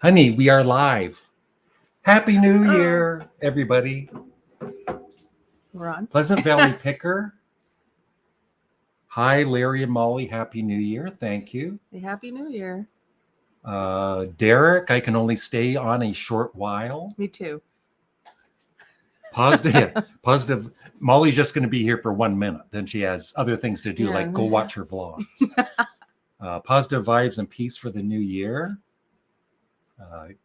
Honey, we are live. Happy New Year, everybody. We're on. Pleasant Valley Picker. Hi, Larry and Molly. Happy New Year. Thank you. Hey, Happy New Year. Derek, I can only stay on a short while. Me too. Positive. Yeah, positive. Molly's just going to be here for 1 minute. Then she has other things to do, Yeah. like go watch her vlogs. Positive vibes and peace for the new year.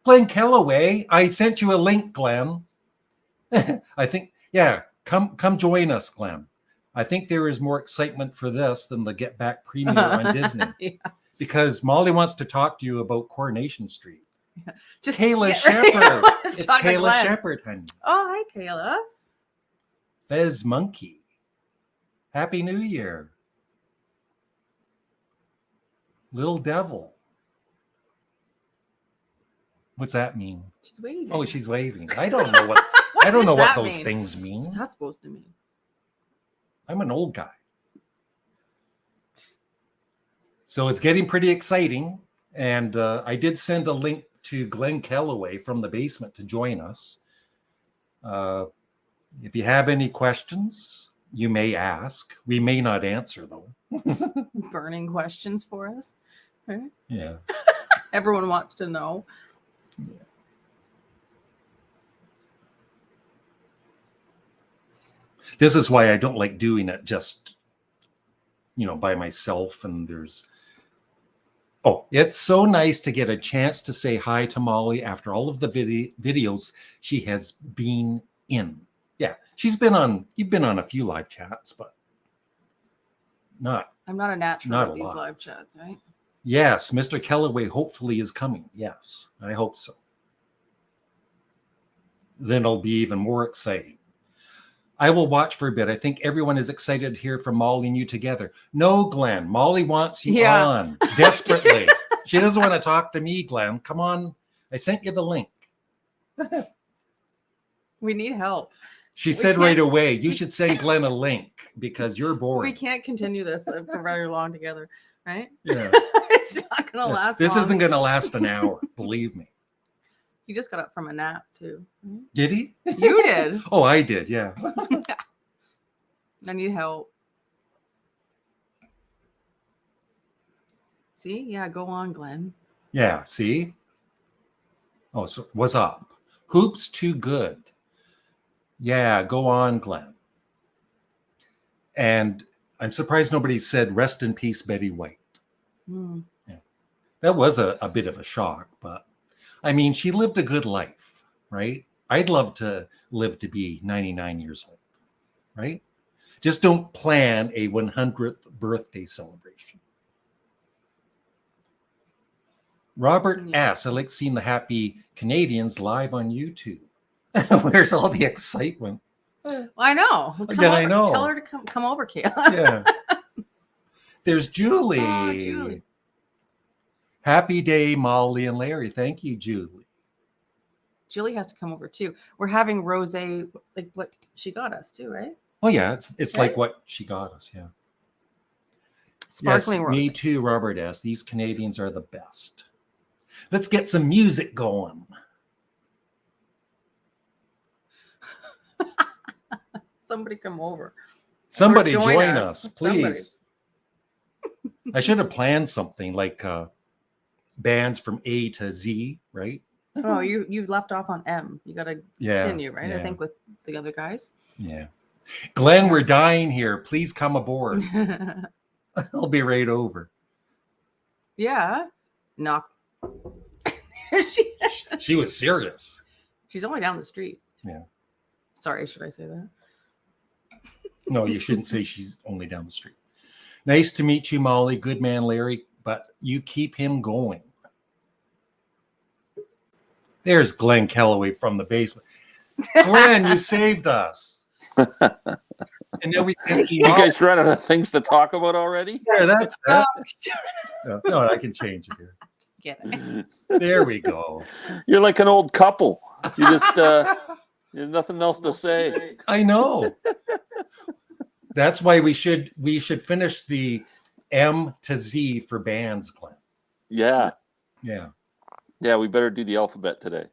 Glenn Kellaway, I sent you a link, Glenn. I think, yeah, come join us, Glenn. I think there is more excitement for this than the Get Back premiere on Disney. Yeah. Because Molly wants to talk to you about Coronation Street. Yeah. Just Kayla Shepherd. It's Kayla Shepherd, honey. Oh, hi, Kayla. Fez Monkey. Happy New Year. Little Devil. What's that mean? She's waving. Oh, she's waving. I don't know what I don't know what those things mean. What's that supposed to mean? I'm an old guy. So it's getting pretty exciting. And I did send a link to Glenn Kellaway from the basement to join us. If you have any questions, you may ask. We may not answer, though. Burning questions for us. Right? Yeah. Everyone wants to know. Yeah. This is why I don't like doing it just, by myself. And it's so nice to get a chance to say hi to Molly after all of the videos she has been in. Yeah, you've been on a few live chats, but I'm not a natural not with these lot. live chats, right? Yes, Mr. Kellaway hopefully is coming. Yes, I hope so. Then it'll be even more exciting. I will watch for a bit. I think everyone is excited to hear from Molly and you together. No, Glenn. Molly wants you on desperately. She doesn't want to talk to me, Glenn. Come on. I sent you the link. We need help. She said right away, you should send Glenn a link because you're bored. We can't continue this for very long together, right? Yeah. It's not going to last This long. isn't going to last an hour, believe me. He just got up from a nap, too. Did he? You did. Oh, I did, yeah. I need help. See? Yeah, go on, Glenn. Yeah, see? Oh, so what's up? Hoops too good. Yeah, go on, Glenn. And I'm surprised nobody said rest in peace, Betty White. Mm. Yeah. That was a bit of a shock, but I mean, she lived a good life, right? I'd love to live to be 99 years old, right? Just don't plan a 100th birthday celebration. Robert S. I like seeing the Happy Canadians live on YouTube. Where's all the excitement? Well, I know. I know. Tell her to come over, Kayla. Yeah. There's Julie. Oh, Julie. Happy day, Molly and Larry. Thank you, Julie. Julie has to come over too. We're having rosé, like what she got us too, right? Oh yeah, it's right? Like what she got us. Yeah. Sparkling yes, rosé. Me too, Robert S. These Canadians are the best. Let's get some music going. Somebody come over. Somebody join us, please. I should have planned something like bands from A to Z, right? Oh, you left off on M. You got to continue, right? Yeah. I think with the other guys. Yeah. Glenn, we're dying here. Please come aboard. I'll be right over. Yeah. Knock. She was serious. She's only down the street. Yeah. Sorry, should I say that? No, you shouldn't say she's only down the street. Nice to meet you, Molly. Good man, Larry. But you keep him going. There's Glenn Kellaway from the basement. Glenn, you saved us. And now we can see you guys run out of things to talk about already? Yeah, that's that. No, I can change it here. Just kidding. There we go. You're like an old couple. You just there's nothing else to say. I know. That's why we should finish the M to Z for bands, Glenn. Yeah. Yeah. Yeah, we better do the alphabet today.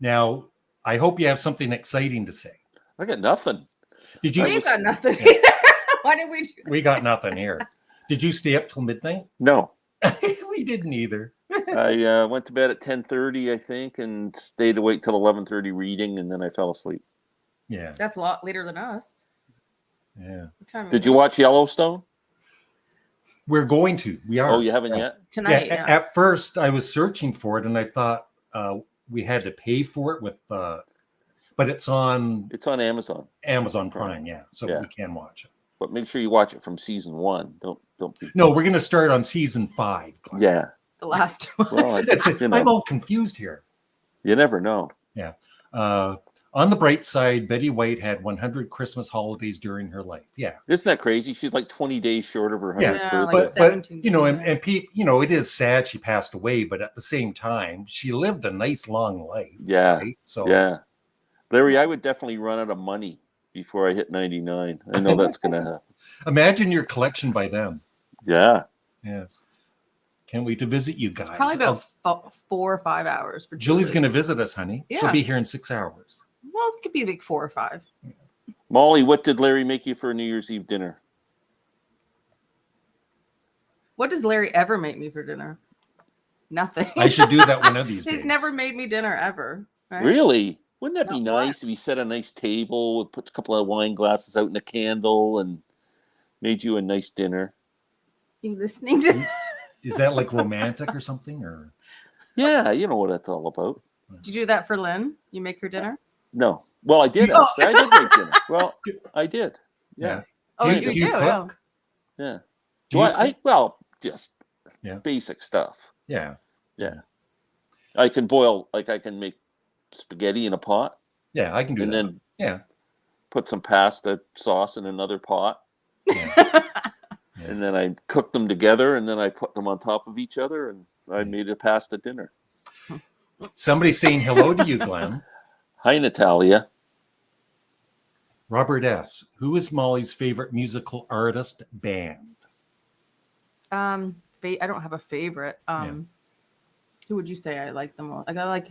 Now, I hope you have something exciting to say. I got nothing. Did you? I We've was- got nothing. Yeah. Why did we do that? We got nothing here. Did you stay up till midnight? No. We didn't either. I went to bed at 10:30, I think, and stayed awake till 11:30 reading, and then I fell asleep. Yeah. That's a lot later than us. Yeah. What time Did is you it? watch Yellowstone? We're going to. We are. Oh, you haven't Yeah. yet? Tonight? Yeah, Yeah. at first I was searching for it and I thought we had to pay for it with but it's on It's on Amazon, Amazon Prime, yeah. So Yeah. we can watch it. but make sure you watch it from season 1. Don't be. No, we're gonna start on season 5. Glenn. Yeah. The last one. Well, I just, you I'm know, all confused here. you never know. On the bright side, Betty White had 100 Christmas holidays during her life. Yeah. Isn't that crazy? She's like 20 days short of her 100th Yeah, like birthday. But 17 you know, days, and people, you know, it is sad she passed away, but at the same time, she lived a nice long life. Yeah. Right? So Yeah. Larry, I would definitely run out of money before I hit 99. I know that's going to happen. imagine your collection by then. Yeah. Yeah. Can't wait to visit you guys. Probably about 4 or 5 hours for Julie's Julie. going to visit us, honey. She'll Yeah. be here in 6 hours. Well, it could be like 4 or 5. Molly, what did Larry make you for a New Year's Eve dinner? What does Larry ever make me for dinner? Nothing. I should do that one of these days. He's never made me dinner ever. Right? Really? Wouldn't that be Not nice once. if he set a nice table, put a couple of wine glasses out and a candle, and made you a nice dinner? You listening to? Is that like romantic or something? Or Yeah, you know what that's all about. Did you do that for Lynn? You make her dinner? No. Well, I did. Oh. Actually. I did make dinner. Well, I did. Yeah. Oh, Do you you do. cook? Yeah. Do Do you I well, just Yeah. basic stuff. Yeah. Yeah. I can boil, like I can make spaghetti in a pot Yeah, I can do and that. then Yeah. put some pasta sauce in another pot. Yeah. And then I cook them together and then I put them on top of each other and I made a pasta dinner. Somebody's saying hello to you, Glenn. Hi, Natalia. Robert S. Who is Molly's favorite musical artist band? I don't have a favorite. Who would you say I like the most? Like I like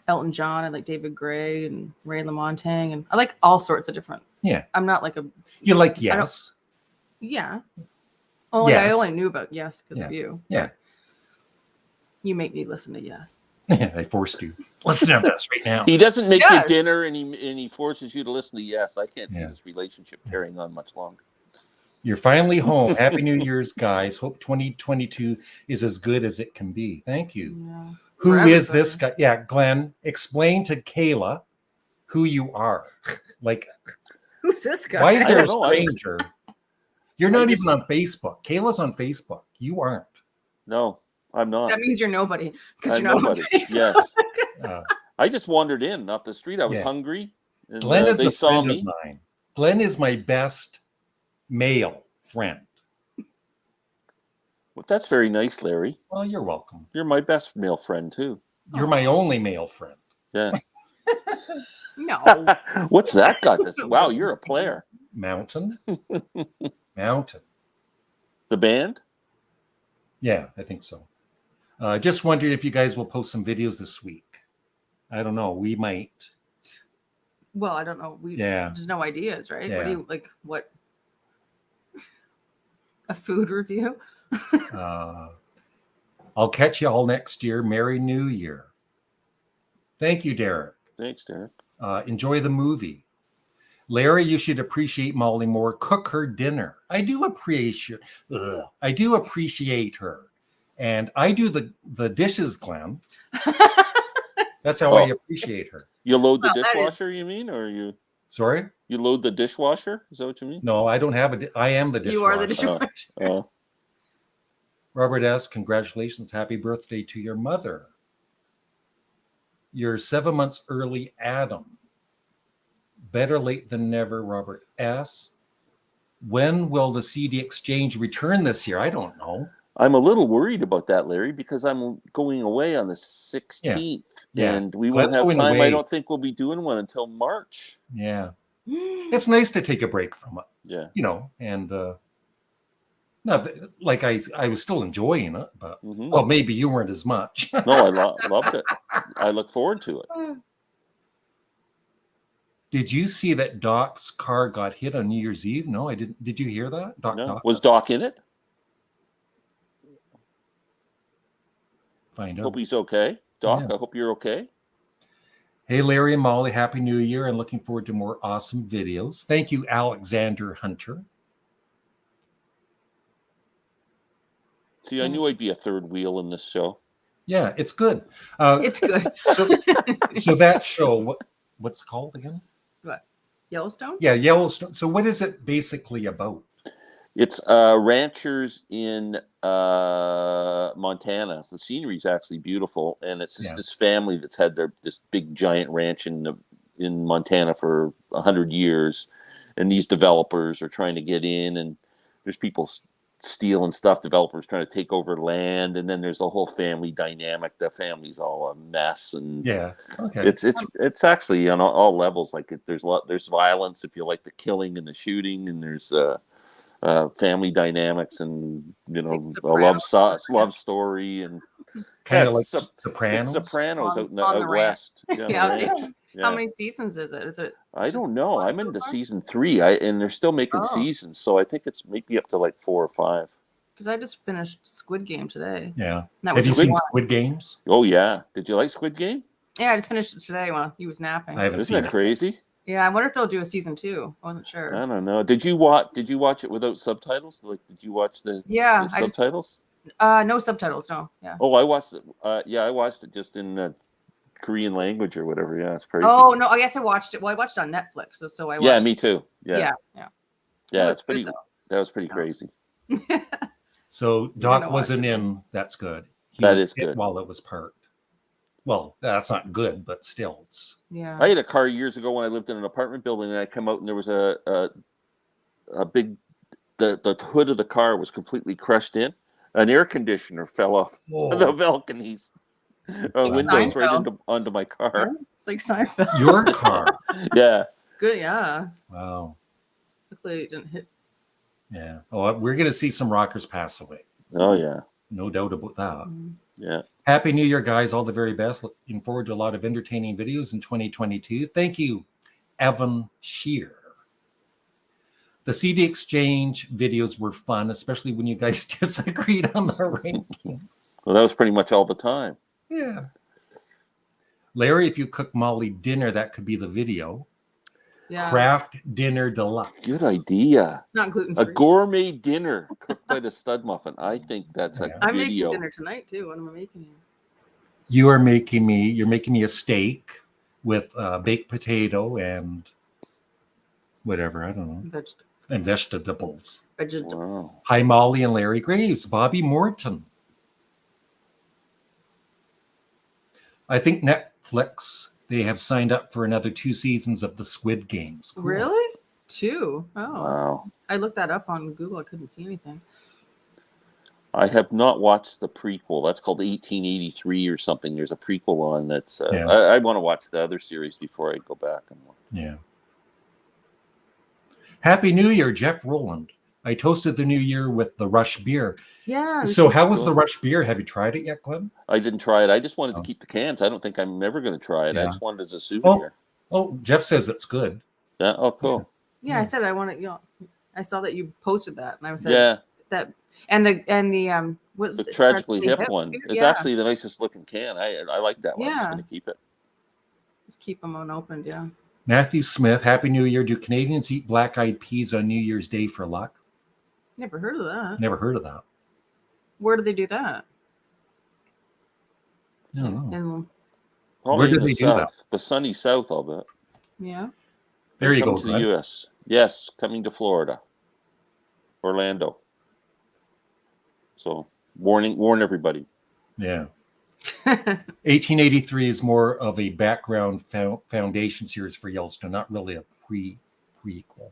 Elton John. I like David Gray and Ray LaMontagne, and I like all sorts of different. Yeah. I'm not like a You like Yes? yeah. Oh, like I Yes. only knew about Yes because Yeah. of you. Yeah. You make me listen to Yes. I forced you. Listen to this right now. He doesn't make Yes. you dinner and he forces you to listen to Yes. I can't see Yeah. this relationship carrying on much longer. You're finally home. Happy New Year's, guys. Hope 2022 is as good as it can be. Thank you. Yeah. Who For is this guy? everybody. Yeah, Glenn, explain to Kayla who you are. Like, Who's this guy? why is there a don't know. stranger? You're not just- even on Facebook. Kayla's on Facebook. You aren't. No, I'm not. That means you're nobody because I'm you're not nobody. on Facebook. Yes. Uh, I just wandered in off the street. I was Yeah. hungry. And, Glenn is they a saw friend me. of mine. Glenn is my best male friend. Well, that's very nice, Larry. Well, you're welcome. You're my best male friend too. You're my only male friend. Yeah. No. What's that got to say? Wow, you're a player. Mountain? Mountain. The band? Yeah, I think so. Just wondered if you guys will post some videos this week. I don't know. We might. Well, I don't know. Yeah. There's no ideas, right? What Yeah. do you like? What? A food review? I'll catch you all next year. Merry New Year. Thank you, Derek. Thanks, Derek. Enjoy the movie. Larry, you should appreciate Molly more. Cook her dinner. I do appreciate her. And I do the dishes, Glenn. That's how I Oh. appreciate her. You load the Well, that is- dishwasher, you mean? Or Sorry? you load the dishwasher? Is that what you mean? No, I don't have I am the dishwasher. You are the dishwasher. Oh. Robert S., congratulations. Happy birthday to your mother. You're 7 months early, Adam. Better late than never, Robert S. When will the CD exchange return this year? I don't know. I'm a little worried about that, Larry, because I'm going away on the 16th. Yeah. And we Glenn's won't have going time. away. I don't think we'll be doing one until March. Yeah. It's nice to take a break from it, Yeah. you know, and No, like I was still enjoying it, but Mhm. well, maybe you weren't as much. No, I loved it. I look forward to it. Did you see that Doc's car got hit on New Year's Eve? No, I didn't. Did you hear that? No. Doc, Was Doc in it? find Hope out. he's okay. Doc, Yeah. I hope you're okay. Hey, Larry and Molly, Happy New Year and looking forward to more awesome videos. Thank you, Alexander Hunter. See, I knew I'd be a third wheel in this show. Yeah, it's good. It's good. So that show, what's it called again? What? Yellowstone? Yeah, Yellowstone. So what is it basically about? It's ranchers in Montana. So the scenery is actually beautiful, and it's just this family that's had this big giant ranch in Montana for 100 years, and these developers are trying to get in, and there's people stealing stuff, developers trying to take over land, and then there's a whole family dynamic. The family's all a mess, and okay, it's actually on all levels. Like there's violence if you like the killing and the shooting, and there's family dynamics, and a love story, and kind of like Sopranos. It's Sopranos on out the west. How many seasons is it? Is it? I don't know. I'm into season 3. And they're still making seasons, so I think it's maybe up to like 4 or 5. Because I just finished Squid Game today. Yeah. Have you seen Squid Games? Oh yeah. Did you like Squid Game? Yeah, I just finished it today while he was napping. I haven't seen it. Isn't that crazy? Yeah, I wonder if they'll do a season 2. I wasn't sure. I don't know. Did you watch it without subtitles? Like, did you watch the subtitles? No subtitles. No. Yeah. Oh, I watched it. I watched it just in the Korean language or whatever. Yeah, it's crazy. Oh no, I guess I watched it. Well, I watched it on Netflix, so I watched. Yeah, me too. Yeah. That was pretty crazy. So Doc wasn't in. That's good. That is good. While it was parked. Well, that's not good, but still, it's. Yeah. I had a car years ago when I lived in an apartment building, and I come out and there was a big. The hood of the car was completely crushed in. An air conditioner fell off the balconies. Windows right onto my car. It's like Seinfeld. Your car. Yeah. Good. Yeah. Wow. Luckily, it didn't hit. Yeah. Oh, we're gonna see some rockers pass away. Oh yeah. No doubt about that. Mm-hmm. Yeah. Happy New Year, guys! All the very best. Looking forward to a lot of entertaining videos in 2022. Thank you, Evan Shear. The CD Exchange videos were fun, especially when you guys disagreed on the ranking. Well, that was pretty much all the time. Yeah. Larry, if you cook Molly dinner, that could be the video. Yeah. Craft dinner deluxe. Good idea. Not gluten-free. A gourmet dinner cooked by the Studmuffin. I think that's a I'm video. making dinner tonight too. What am I making? You're making me a steak with baked potato and whatever, I don't know. Vegetables. And vegetables. Wow. Hi, Molly and Larry Graves. Bobby Morton. I think Netflix, they have signed up for another 2 seasons of the Squid Games. Cool. Really? 2? Oh. Wow. I looked that up on Google. I couldn't see anything. I have not watched the prequel. That's called 1883 or something. There's a prequel on that's. I want to watch the other series before I go back and watch. Yeah. Happy New Year, Jeff Rowland. I toasted the new year with the Rush beer. Yeah. So how was the Rush beer? Have you tried it yet, Glenn? I didn't try it. I just wanted to keep the cans. I don't think I'm ever going to try it. I just wanted it as a souvenir. Oh, Jeff says it's good. Yeah. Oh, cool. Yeah, I said I want to. I saw that you posted that, and I said that. And the what's the Tragically Hip one is actually the nicest looking can. I like that one. I'm just going to keep it. Just keep them unopened. Yeah. Matthew Smith, Happy New Year. Do Canadians eat black-eyed peas on New Year's Day for luck? Never heard of that. Never heard of that. Where do they do that? I don't know. Where do they do that? The sunny South, I'll bet. Yeah. There you go. To the U.S. Yes, coming to Florida, Orlando. So warn everybody. Yeah. 1883 is more of a background foundation series for Yellowstone, not really a prequel.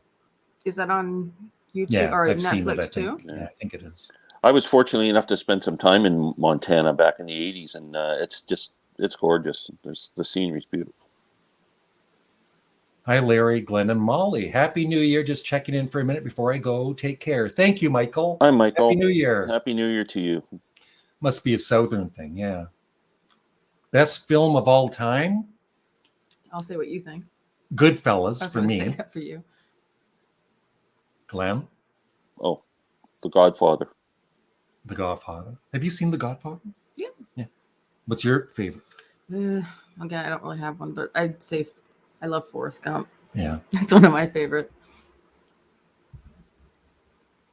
Is that on YouTube or I've Netflix seen it, too? Yeah, I think it is. I was fortunate enough to spend some time in Montana back in the 80s, and it's gorgeous. The scenery's beautiful. Hi, Larry, Glenn, and Molly. Happy New Year. Just checking in for a minute before I go. Take care. Thank you, Michael. Hi, Michael. Happy New Year. Happy New Year to you. Must be a Southern thing, yeah. Best film of all time? I'll say what you think. Goodfellas for me. Say that for you. Glenn? Oh, The Godfather. The Godfather. Have you seen The Godfather? Yeah. Yeah. What's your favorite? Again, I don't really have one, but I'd say I love Forrest Gump. Yeah. That's one of my favorites.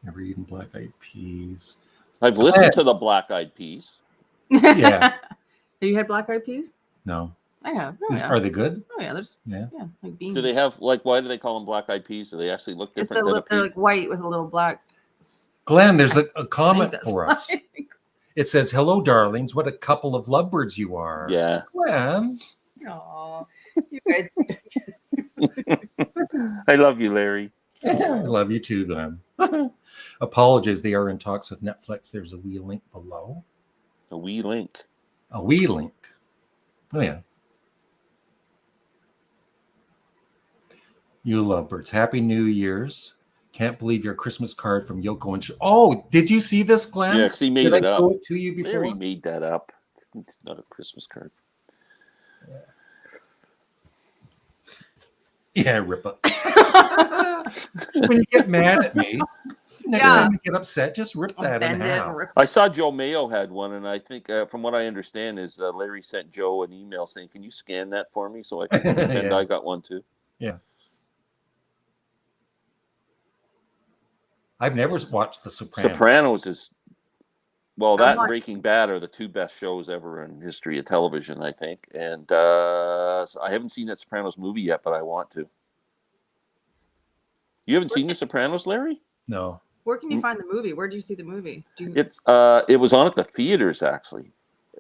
Never eaten Black Eyed Peas. I've listened to the Black Eyed Peas. Yeah. Have you had Black Eyed Peas? No. I have. Oh, yeah. Are they good? Oh yeah, there's Yeah. like beans. Do they have why do they call them Black Eyed Peas? Do they actually look different than a pea? They're like white with a little black. Glenn, there's a comment that's for why. us. It says, "Hello, darlings. What a couple of lovebirds you are." Yeah. Glenn. Aw, you guys. I love you, Larry. I love you too, Glenn. Apologies, they are in talks with Netflix. There's a wee link below. A wee link. A wee link. Oh, yeah. You lovebirds. Happy New Year's. Can't believe your Christmas card from Yoko and Oh, did you see this, Glenn? Yeah, because he made Did it I up. show it to you before? Larry made that up. It's not a Christmas card. Yeah, rip it. When you get mad at me, next time you get upset, just rip that in half. I saw Joe Mayo had one, and I think, from what I understand, is Larry sent Joe an email saying, "Can you scan that for me so I can pretend I got one too?" Yeah. I've never watched The Sopranos. Sopranos is that and Breaking Bad are the two best shows ever in history of television, I think. And so I haven't seen that Sopranos movie yet, but I want to. You haven't seen The Sopranos, Larry? No. Where can you find the movie? Where do you see the movie? It was on at the theaters actually,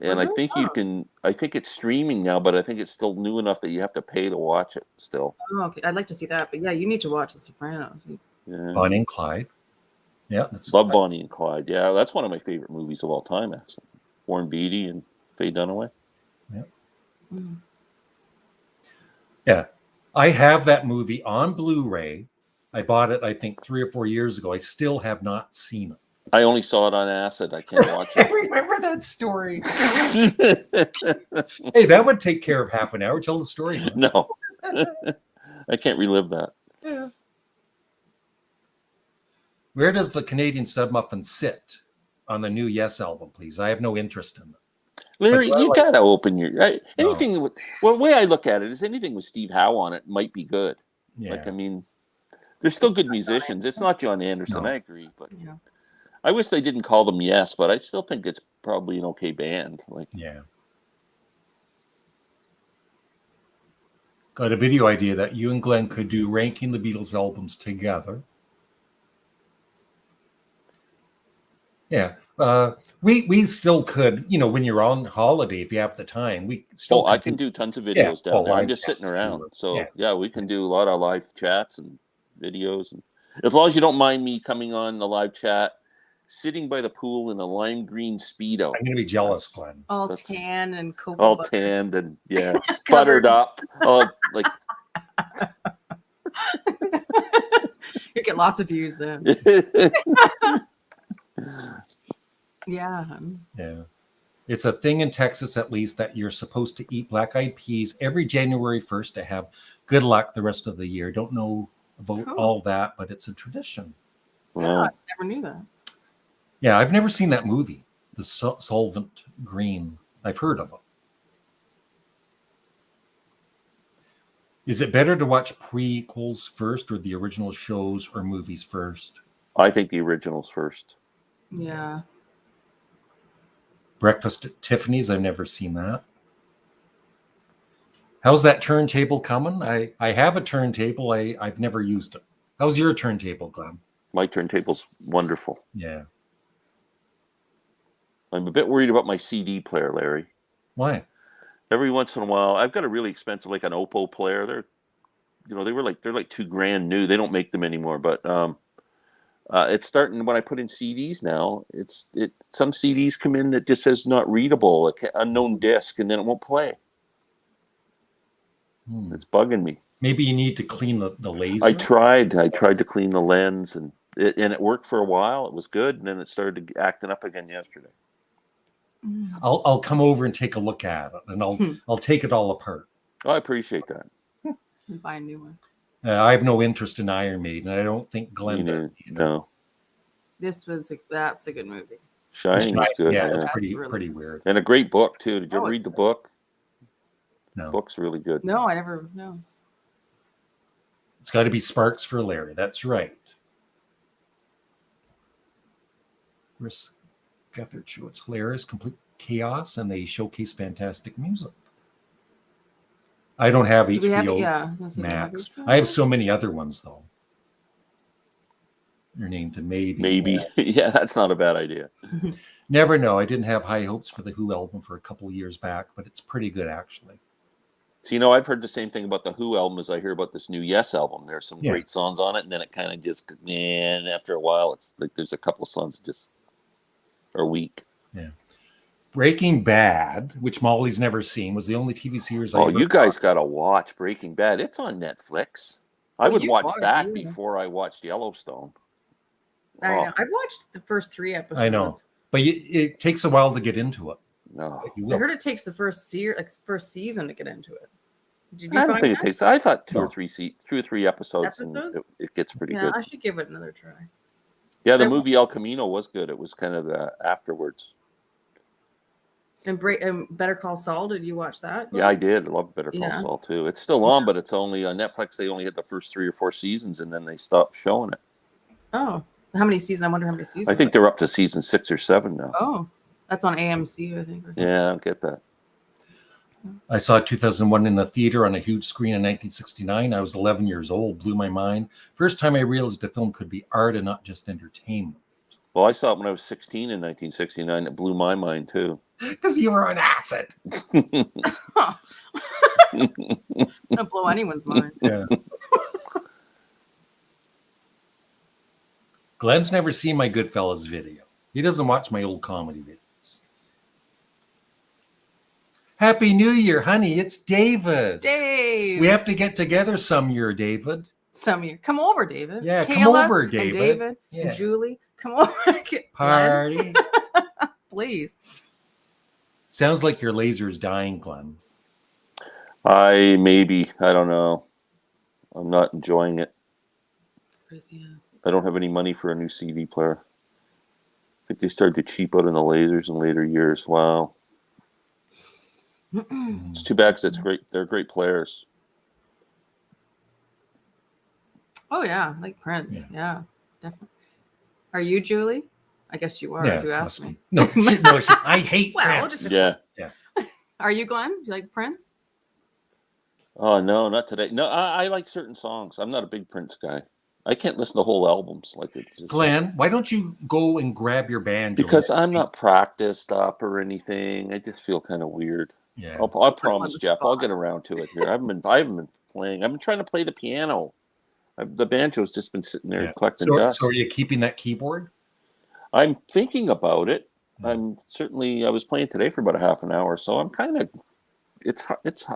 and I think you can. I think it's streaming now, but I think it's still new enough that you have to pay to watch it still. Oh, okay. I'd like to see that, but yeah, you need to watch The Sopranos. Yeah. Bonnie and Clyde. Yeah, love Bonnie and Clyde. Yeah, that's one of my favorite movies of all time, actually. Warren Beatty and Faye Dunaway. Yeah. Mm. Yeah, I have that movie on Blu-ray. I bought it, I think, 3 or 4 years ago. I still have not seen it. I only saw it on acid. I can't watch it. I remember that story. Hey, that would take care of half an hour. Tell the story. Huh? No, I can't relive that. Yeah. Where does the Canadian Studmuffin sit on the new Yes album, please? I have no interest in it. Larry, you gotta open your anything. No. The way I look at it is anything with Steve Howe on it might be good. Yeah. Like, I mean, there's still good musicians. It's not John Anderson. No. I agree, but I wish they didn't call them Yes, but I still think it's probably an okay band. Like, yeah. Got a video idea that you and Glenn could do ranking the Beatles albums together. Yeah, we still could, when you're on holiday, if you have the time, we still. I can do tons of videos down there. I'm just sitting around, so we can do a lot of live chats and videos, and as long as you don't mind me coming on the live chat, sitting by the pool in a lime green Speedo. I'm gonna be jealous, Glenn. All tan and cocoa. All tanned and buttered up. Oh, like. You get lots of views then. Yeah. It's a thing in Texas, at least, that you're supposed to eat black eyed peas every January 1st to have good luck the rest of the year. Don't know about all that, but it's a tradition. Wow. I never knew that. Yeah, I've never seen that movie, The Solvent Green. I've heard of it. Is it better to watch prequels first or the original shows or movies first? I think the originals first. Yeah. Breakfast at Tiffany's. I've never seen that. How's that turntable coming? I have a turntable. I've never used it. How's your turntable, Glenn? My turntable's wonderful. Yeah. I'm a bit worried about my CD player, Larry. Why? Every once in a while, I've got a really expensive, like an Oppo player. They're like $2,000 new. They don't make them anymore, but it's starting when I put in CDs now. Some CDs come in that just says not readable, unknown disc, and then it won't play. It's bugging me. Maybe you need to clean the laser. I tried to clean the lens, and it worked for a while. It was good, and then it started acting up again yesterday. I'll come over and take a look at it, and I'll take it all apart. Oh, I appreciate that. And buy a new one. I have no interest in Iron Maiden, and I don't think Glenn does either. No. That's a good movie. Shining was good. Yeah, Yeah, it's pretty really pretty weird. and a great book too. Did you Oh, ever it's read the good. book? No. The book's really good. No, I never. No. It's got to be Sparks for Larry. That's right. Chris Gethard show. It's hilarious, complete chaos, and they showcase fantastic music. I don't have Do we have it? HBO Yeah. I was gonna say, do we have Max. HBO? I have so many other ones though. Your name to maybe. Yeah, that's not a bad idea. Never know. I didn't have high hopes for the Who album for a couple of years back, but it's pretty good actually. So, you know, I've heard the same thing about the Who album as I hear about this new Yes album. There's some great songs on it, and then it kind of just, man, after a while, it's like there's a couple of songs that just are weak. Yeah. Breaking Bad, which Mollie's never seen, was the only TV series I Oh, ever you guys got to watch Breaking Bad. It's on Netflix. I would you watch watch that it, yeah. before I watched Yellowstone. I Oh, know. I've watched the first 3 episodes. I know. But it takes a while to get into it. no. But you I will. heard it takes the first season to get into it. Did you I don't find think it that? takes. I thought two No. or three episodes, and Episodes? it gets pretty Yeah, good. I should give it another try. Yeah, the I- movie El Camino was good. It was kind of afterwards. And Better Call Saul, did you watch that? Yeah, I did. I love Better Call Yeah. Saul too. It's still on, but it's only on Netflix. They only had the first 3 or 4 seasons, and then they stopped showing it. Oh, how many seasons? I wonder how many seasons. I think they're up to season 6 or 7 now. Oh, that's on AMC, I think. Or something. Yeah, I don't get that. I saw 2001 in the theater on a huge screen in 1969. I was 11 years old. Blew my mind. First time I realized a film could be art and not just entertainment. Well, I saw it when I was 16 in 1969. It blew my mind too. Because you were on acid. Don't blow anyone's mind. Yeah. Glenn's never seen my Goodfellas video. He doesn't watch my old comedy videos. Happy New Year, honey. It's David. Dave. We have to get together some year, David. some year. Come over, David. Yeah, come Kayla over, and David. David Yeah. and Julie. Come over. Party. Please. Sounds like your laser's dying, Glenn. I don't know. I'm not enjoying it. I don't have any money for a new CD player. I think they started to cheap out on the lasers in later years. Wow. It's too bad because it's great. They're great players. Oh yeah, like Prince. Yeah, definitely. Are you Julie? I guess you are. if you asked me. No, I hate Well, Prince. Yeah. Are you Glenn? Do you like Prince? Oh no, not today. No, I like certain songs. I'm not a big Prince guy. I can't listen to whole albums like it. Just, Glenn, why don't you go and grab your banjo? because I'm not practiced up or anything. I just feel kind of weird. Yeah. I promise, the Jeff. I'll spot. get around to it here. I haven't been playing. I've been trying to play the piano. The banjo's just been sitting there collecting dust. So are you keeping that keyboard? I'm thinking about it. Yeah. I was playing today for about a half an hour, so I'm kind of,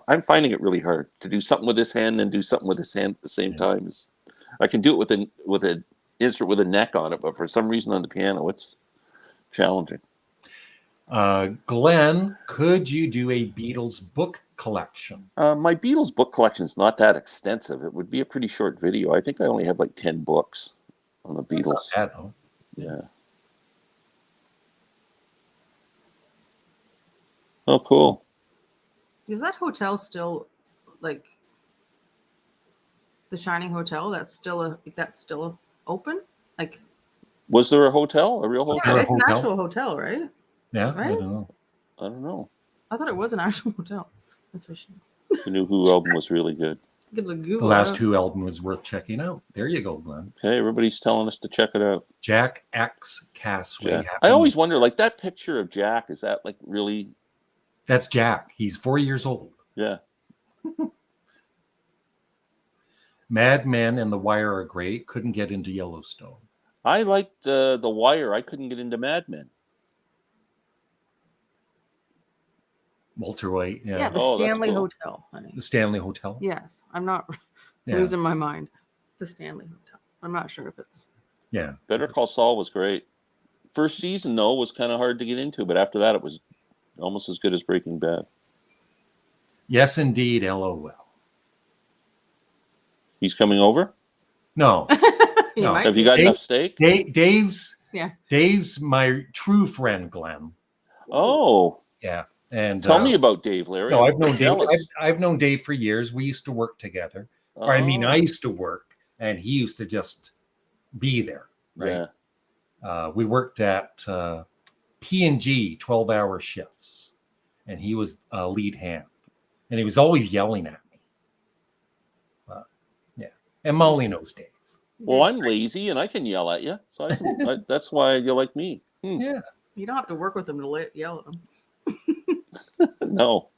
I'm finding it really hard to do something with this hand and do something with this hand at the same time. I can do it with an instrument with a neck on it, but for some reason on the piano, it's challenging. Glenn, could you do a Beatles book collection? My Beatles book collection is not that extensive. It would be a pretty short video. I think I only have like 10 books on the Beatles. That's not bad, though. Yeah. Oh, cool. Is that hotel still like the Shining Hotel? That's still open? Like, Was there a hotel? A real Was hotel? there yeah, a it's an hotel? actual hotel, right? Yeah, I Right? don't know. I don't know. I thought it was an actual hotel. That's for sure. The new Who album was really good. Good to Google. The last Who album was worth checking out. There you go, Glenn. Okay, everybody's telling us to check it out. Jack X Casway. Jack. I always wonder, like that picture of Jack, is that like really? That's Jack. He's 4 years old. Yeah. Mad Men and The Wire are great. Couldn't get into Yellowstone. I liked The Wire. I couldn't get into Mad Men. Walter White. Yeah, Yeah. the Oh, that's Stanley cool. Hotel, honey. The Stanley Hotel. Yes, I'm not Yeah. losing my mind. The Stanley Hotel. I'm not sure if it's. Yeah. Better Call Saul was great. First season though was kind of hard to get into, but after that it was almost as good as Breaking Bad. Yes, indeed. LOL. He's coming over? No. You No. might Have you be. got enough steak? Dave's Yeah. Dave's my true friend, Glenn. Oh, Yeah. And tell me about Dave, Larry. no, I'm I've known Dave. jealous. I've known Dave for years. We used to work together. Or, I mean, Oh, I used to work, and he used to just be there. Right. yeah. We worked at P&G 12-hour shifts, and he was a lead hand, and he was always yelling at me. Yeah. And Mollie knows Dave. Well, I'm lazy and I can yell at you, so that's why you like me. Yeah. You don't have to work with them to yell at them. No.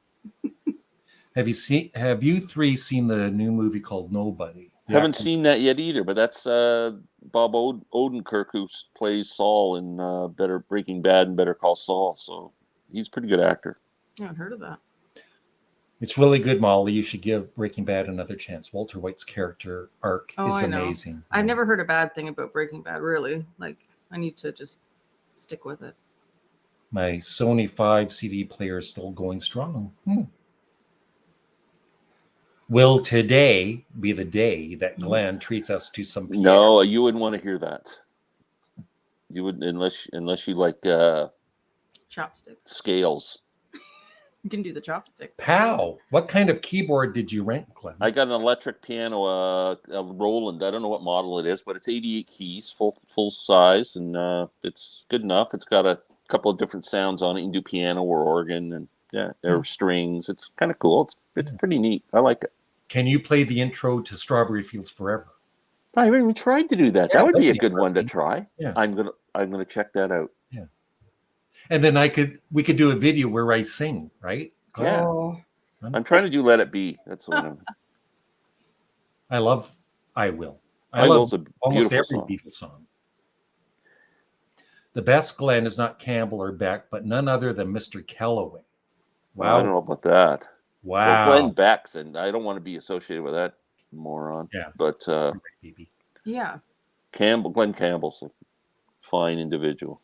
Have you three seen the new movie called Nobody? Haven't seen that yet either, but that's Bob Odenkirk who plays Saul in Breaking Bad and Better Call Saul. So he's a pretty good actor. I haven't heard of that. It's really good, Molly. You should give Breaking Bad another chance. Walter White's character arc is I know. amazing. I've never heard a bad thing about Breaking Bad, really. Like, I need to just stick with it. My Sony 5 CD player is still going strong. Will today be the day that Glenn treats us to some piano? No, you wouldn't want to hear that. You would unless you like Chopsticks. scales. You can do the chopsticks. Pow! What kind of keyboard did you rent, Glenn? I got an electric piano, a Roland. I don't know what model it is, but it's 88 keys, full size, and it's good enough. It's got a couple of different sounds on it. You can do piano or organ, and there are strings. It's kind of cool. It's pretty neat. I like it. Can you play the intro to Strawberry Fields Forever? I haven't even tried to do that. Yeah, that would be a that'd be good one to try. Yeah. I'm gonna check that out. Yeah. And then we could do a video where I sing, right? Yeah. Oh. I'm trying to do Let It Be. That's the one. I love I Will. I love Will's a almost beautiful every song. Beatles song. The best Glenn is not Campbell or Beck, but none other than Mr. Kellaway. Wow. I don't know about that. Wow. Well, Glenn Beck's, and I don't want to be associated with that moron. Yeah. But Yeah. Glenn Campbell's a fine individual.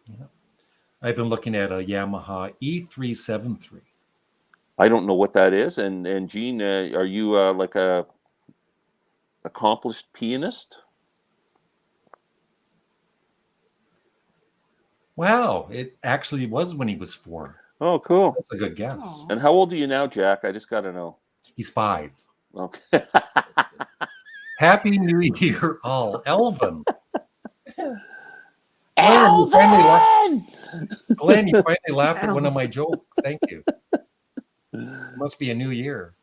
Yeah. I've been looking at a Yamaha E373. I don't know what that is. And Gene, are you like a accomplished pianist? Wow, it actually was when he was 4. Oh, cool. That's a good guess. Aw. And how old are you now, Jack? I just got to know. He's 5. Okay. Happy New Year, all. Elvin. Elvin! Glenn, you finally laughed at one of my jokes. Thank you. It must be a new year.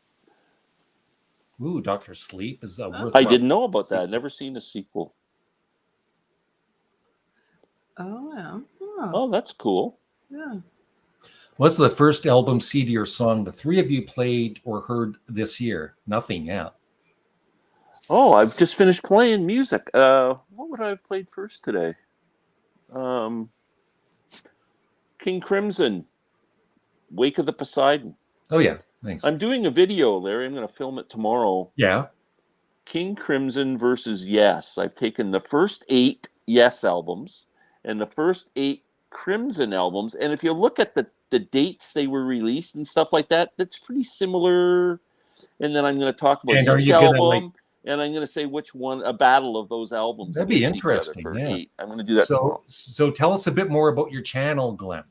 Ooh, Dr. Sleep is a worthwhile. I didn't know about that. I've never seen a sequel. Oh, yeah. Oh, that's cool. Yeah. What's the first album, CD, or song the three of you played or heard this year? Nothing yet. Oh, I've just finished playing music. What would I have played first today? King Crimson, Wake of the Poseidon. Oh, yeah. Thanks. I'm doing a video, Larry. I'm going to film it tomorrow. Yeah. King Crimson versus Yes. I've taken the first 8 Yes albums and the first 8 Crimson albums. And if you look at the dates they were released and stuff like that, that's pretty similar. And then I'm going to talk about each album. And I'm going to say which one, a battle of those albums. That'd be interesting. For yeah. 8. I'm going to do that tomorrow. So tell us a bit more about your channel, Glenn.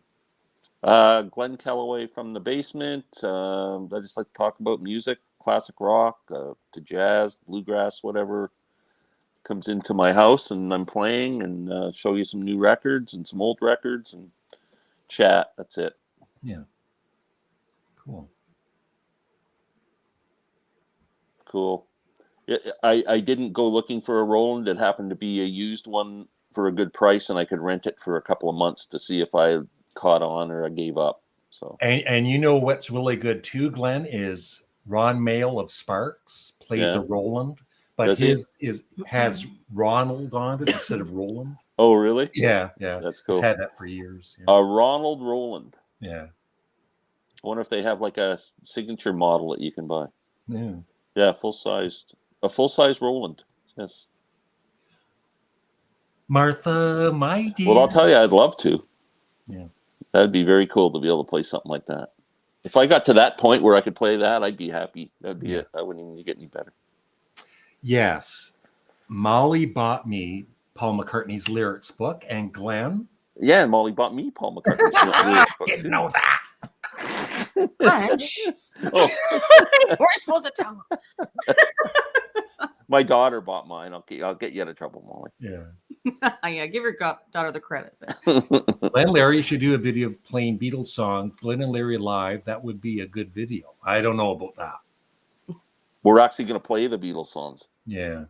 Glenn Kellaway from the Basement. I just like to talk about music, classic rock, to jazz, bluegrass, whatever comes into my house and I'm playing, and show you some new records and some old records and chat. That's it. Yeah. Cool. Cool. I didn't go looking for a Roland. It happened to be a used one for a good price, and I could rent it for a couple of months to see if I caught on or I gave up. So and you know what's really good too, Glenn, is Ron Mayle of Sparks plays a Roland, but his has Ronald on it instead of Roland. Oh, really? Yeah, yeah. That's He's cool. had that for years. Yeah. Ronald Roland. Yeah. I wonder if they have like a signature model that you can buy. Yeah. Yeah, a full-size Roland. Yes. Martha, my dear. Well, I'll tell you, I'd love to. Yeah. That'd be very cool to be able to play something like that. If I got to that point where I could play that, I'd be happy. That'd be it. I wouldn't even get any better. Yes. Mollie bought me Paul McCartney's lyrics book, and Glenn. Yeah, and Mollie bought me Paul McCartney's lyrics book Didn't too. know that. French. Oh, We're supposed to tell them. my daughter bought mine. I'll get you out of trouble, Mollie. Yeah. Yeah, give your daughter the credit. Glenn and Larry should do a video of playing Beatles songs. Glenn and Larry live. That would be a good video. I don't know about that. We're actually going to play the Beatles songs. Yeah.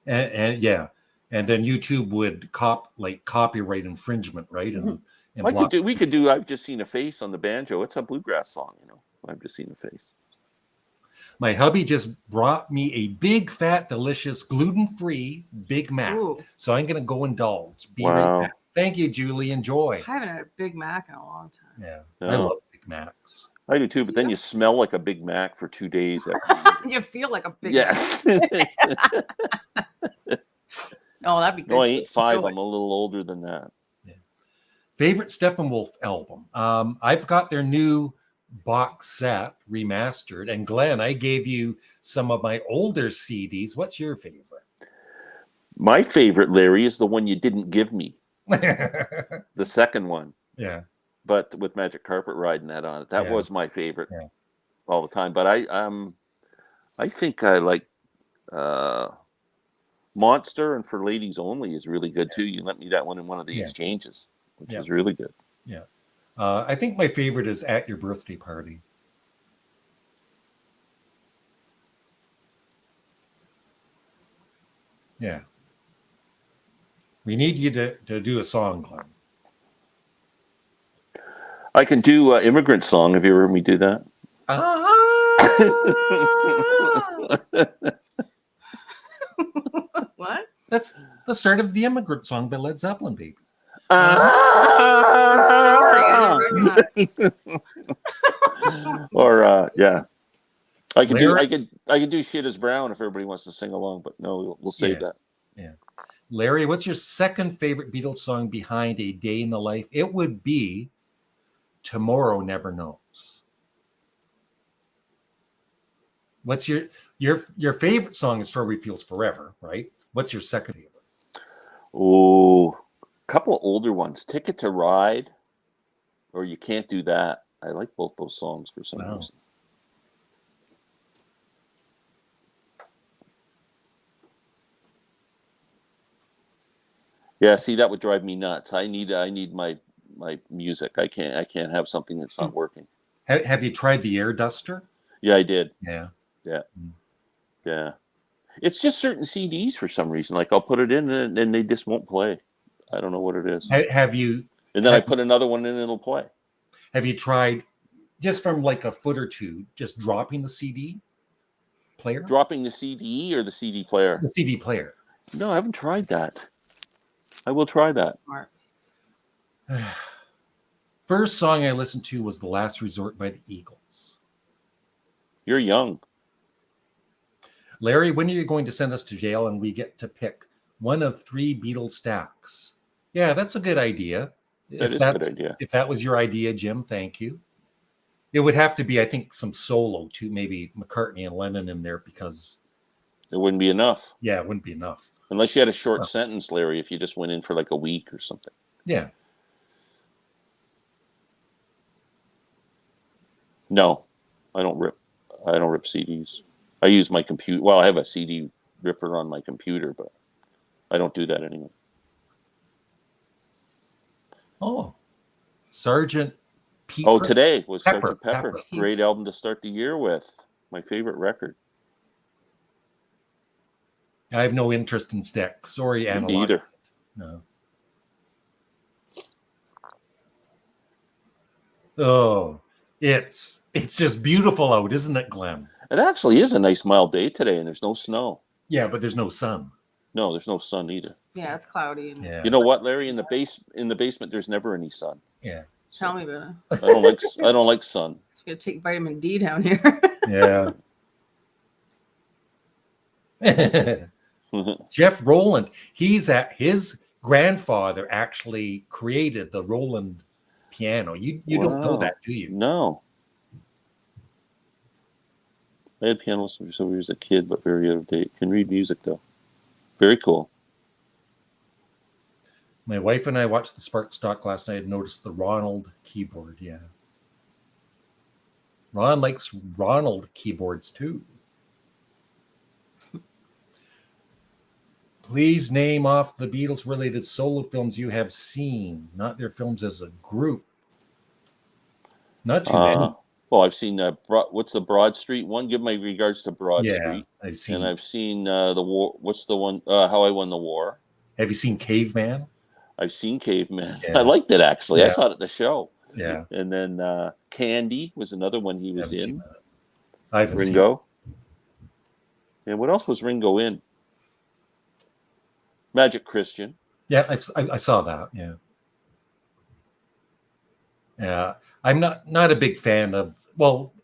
And yeah. And then YouTube would copyright infringement, right? And we could do I've Just Seen a Face on the banjo. It's a bluegrass song, I've Just Seen a Face. My hubby just brought me a big, fat, delicious, gluten-free Big Mac. Ooh. So I'm going to go indulge. Be Wow. right back. Thank you, Julie. Enjoy. I haven't had a Big Mac in a long time. Yeah. Yeah. I love Big Macs. I do too, but then you smell like a Big Mac for 2 days. You feel like a Big Yeah. Mac. Oh, that'd be good. No, I ain't 5. Enjoy. I'm a little older than that. Yeah. Favorite Steppenwolf album. I've got their new box set remastered. And Glenn, I gave you some of my older CDs. What's your favorite? My favorite, Larry, is the one you didn't give me. Yeah. The second one. But with Magic Carpet Ride and that on it. That was my favorite all the time. But I think I like Monster and For Ladies Only is really good too. You lent me that one in one of the exchanges, which is really good. Yeah. I think my favorite is At Your Birthday Party. Yeah. We need you to do a song, Glenn. I can do Immigrant Song. Have you ever heard me do that? What? That's the start of the Immigrant Song by Led Zeppelin, baby. Or yeah, I could Larry? do I could do Shit Is Brown if everybody wants to sing along, but no, we'll save that. Yeah. Larry, what's your second favorite Beatles song behind A Day in the Life? It would be Tomorrow Never Knows. What's your favorite song is Strawberry Fields Forever, right? What's your second favorite? Oh, a couple of older ones. Ticket to Ride or You Can't Do That. I like both those songs for some reason. Yeah, see, that would drive me nuts. I need my music. I can't have something that's not working. Have you tried the Air Duster? Yeah, I did. Yeah. Yeah. It's just certain CDs for some reason. Like I'll put it in and they just won't play. I don't know what it is. Have you? And then I put another one in and it'll play. Have you tried just from like a foot or two, just dropping the CD player? Dropping the CD or the CD player? The CD player. No, I haven't tried that. I will try that. Smart. First song I listened to was The Last Resort by the Eagles. You're young. Larry, when are you going to send us to jail and we get to pick one of 3 Beatles stacks? Yeah, that's a good idea. That is a good idea. If that was your idea, Jim, thank you. It would have to be, I think, some solo too, maybe McCartney and Lennon in there because it wouldn't be enough. Yeah, it wouldn't be enough. Unless you had a short sentence, Larry, if you just went in for like a week or something. Yeah. No, I don't rip CDs. I use my computer. Well, I have a CD ripper on my computer, but I don't do that anymore. Oh, Sergeant Pete. Oh, today was Pepper, Sergeant Pepper. Pepper. Great album to start the year with. My favorite record. I have no interest in sticks. Sorry, analog. Me either. No. Oh, it's just beautiful out, isn't it, Glenn? It actually is a nice mild day today, and there's no snow. Yeah, but there's no sun. No, there's no sun either. Yeah, it's cloudy. And Yeah. You know what, Larry? In the basement, there's never any sun. Yeah. tell me about it. I don't like sun. It's gonna take vitamin D down here. Yeah. Jeff Rowland, his grandfather actually created the Roland piano. You don't know that, do you? No. I had piano lessons over as a kid, but very out of date. Can read music though. Very cool. My wife and I watched the Spark Stock last night and noticed the Ronald keyboard. Yeah. Ron likes Ronald keyboards too. Please name off the Beatles related solo films you have seen, not their films as a group. Not too many. Well, I've seen what's the Broad Street one? Give my regards to Broad Street. I've seen. And I've seen the war. What's the one? How I Won the War. Have you seen Caveman? I've seen Caveman. Yeah. I liked it actually. Yeah. I saw it at the show. Yeah. And then Candy was another one he was in. I haven't Ringo. And what else was Ringo in? Magic Christian. Yeah, I saw that. Yeah. Yeah, I'm not a big fan of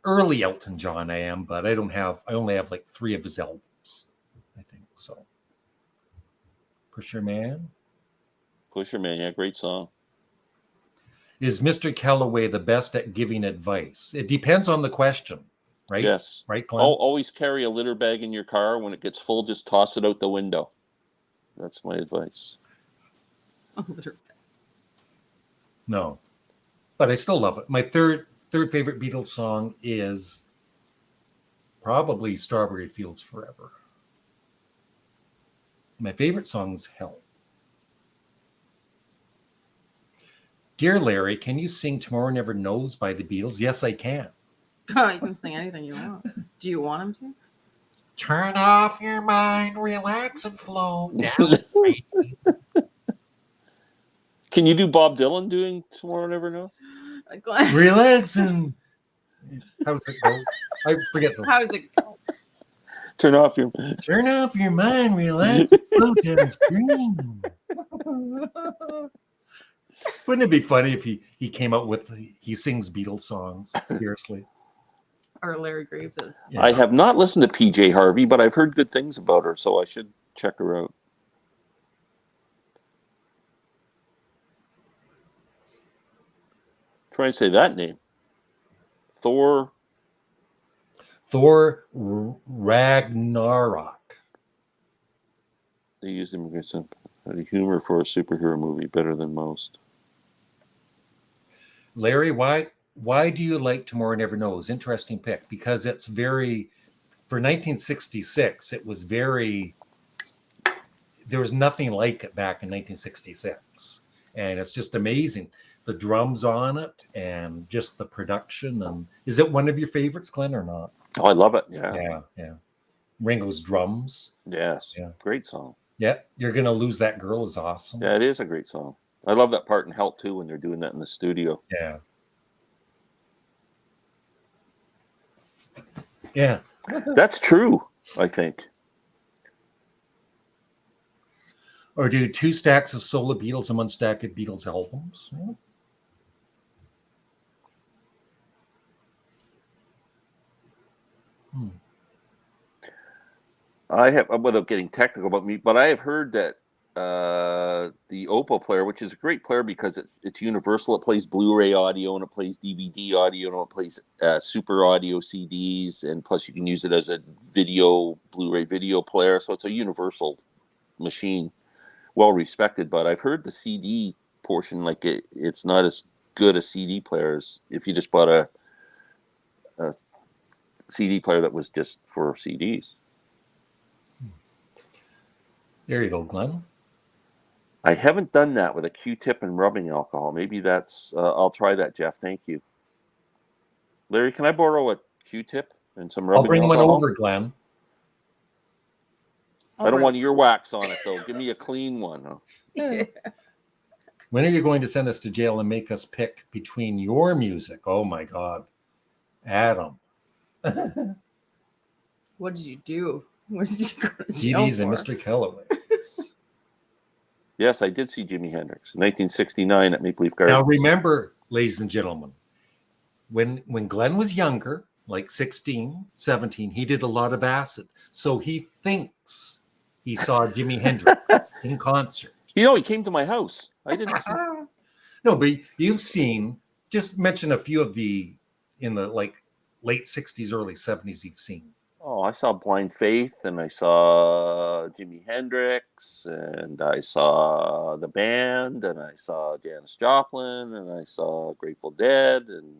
early Elton John I am, but I only have like 3 of his albums, I think. So Pusher Man, yeah, great song. Is Mr. Calloway the best at giving advice? It depends on the question, right? Yes. Right, Glenn? Always carry a litter bag in your car. When it gets full, just toss it out the window. That's my advice. No, but I still love it. My third favorite Beatles song is probably Strawberry Fields Forever. My favorite song is Help. Dear Larry, can you sing Tomorrow Never Knows by the Beatles? Yes, I can. Oh, you can sing anything you want. Do you want him to? Turn off your mind, relax and flow down. Can you do Bob Dylan doing Tomorrow Never Knows? Relax and how's it go? I forget the How's it go? Turn off your mind, relax and flow downstream. Wouldn't it be funny if he came out with he sings Beatles songs? Seriously. Or Larry Graves is. Yeah. I have not listened to PJ Harvey, but I've heard good things about her, so I should check her out. Try and say that name. Thor Ragnarok. They use immigrants and humor for a superhero movie better than most. Larry, why do you like Tomorrow Never Knows? Interesting pick, because it's very, for 1966, it was very, there was nothing like it back in 1966. And it's just amazing. The drums on it and just the production. And is it one of your favorites, Glenn, or not? Oh, I love it. Yeah. Yeah. Ringo's drums. Yes. Yeah. Great song. Yeah. You're Gonna Lose That Girl is awesome. Yeah, it is a great song. I love that part in Help too when they're doing that in the studio. Yeah. Yeah. That's true, I think. Or do 2 stacks of solo Beatles and 1 stack of Beatles albums. Yeah. I have, without getting technical about me, but I have heard that the Oppo player, which is a great player because it's universal. It plays Blu-ray audio and it plays DVD audio and it plays super audio CDs, and plus you can use it as a Blu-ray video player. So it's a universal machine, well respected. But I've heard the CD portion, like it's not as good a CD player as if you just bought a CD player that was just for CDs. There you go, Glenn. I haven't done that with a Q-tip and rubbing alcohol. Maybe that's, I'll try that, Jeff. Thank you. Larry, can I borrow a Q-tip and some rubbing alcohol? I'll bring one over, Glenn. I don't want your wax on it, though. Give me a clean one. Huh? Yeah. When are you going to send us to jail and make us pick between your music? Oh, my God. Adam. What did you do? What did you go to jail CDs and for? Mr. Calloway. Yes, I did see Jimi Hendrix in 1969 at Maple Leaf Gardens. Now remember, ladies and gentlemen, when Glenn was younger, like 16, 17, he did a lot of acid. So he thinks he saw Jimi Hendrix in concert. You know, he came to my house. I didn't see. No, but you've seen, just mention a few of in the like late 60s, early 70s you've seen. Oh, I saw Blind Faith, and I saw Jimi Hendrix, and I saw the band, and I saw Janis Joplin, and I saw Grateful Dead, and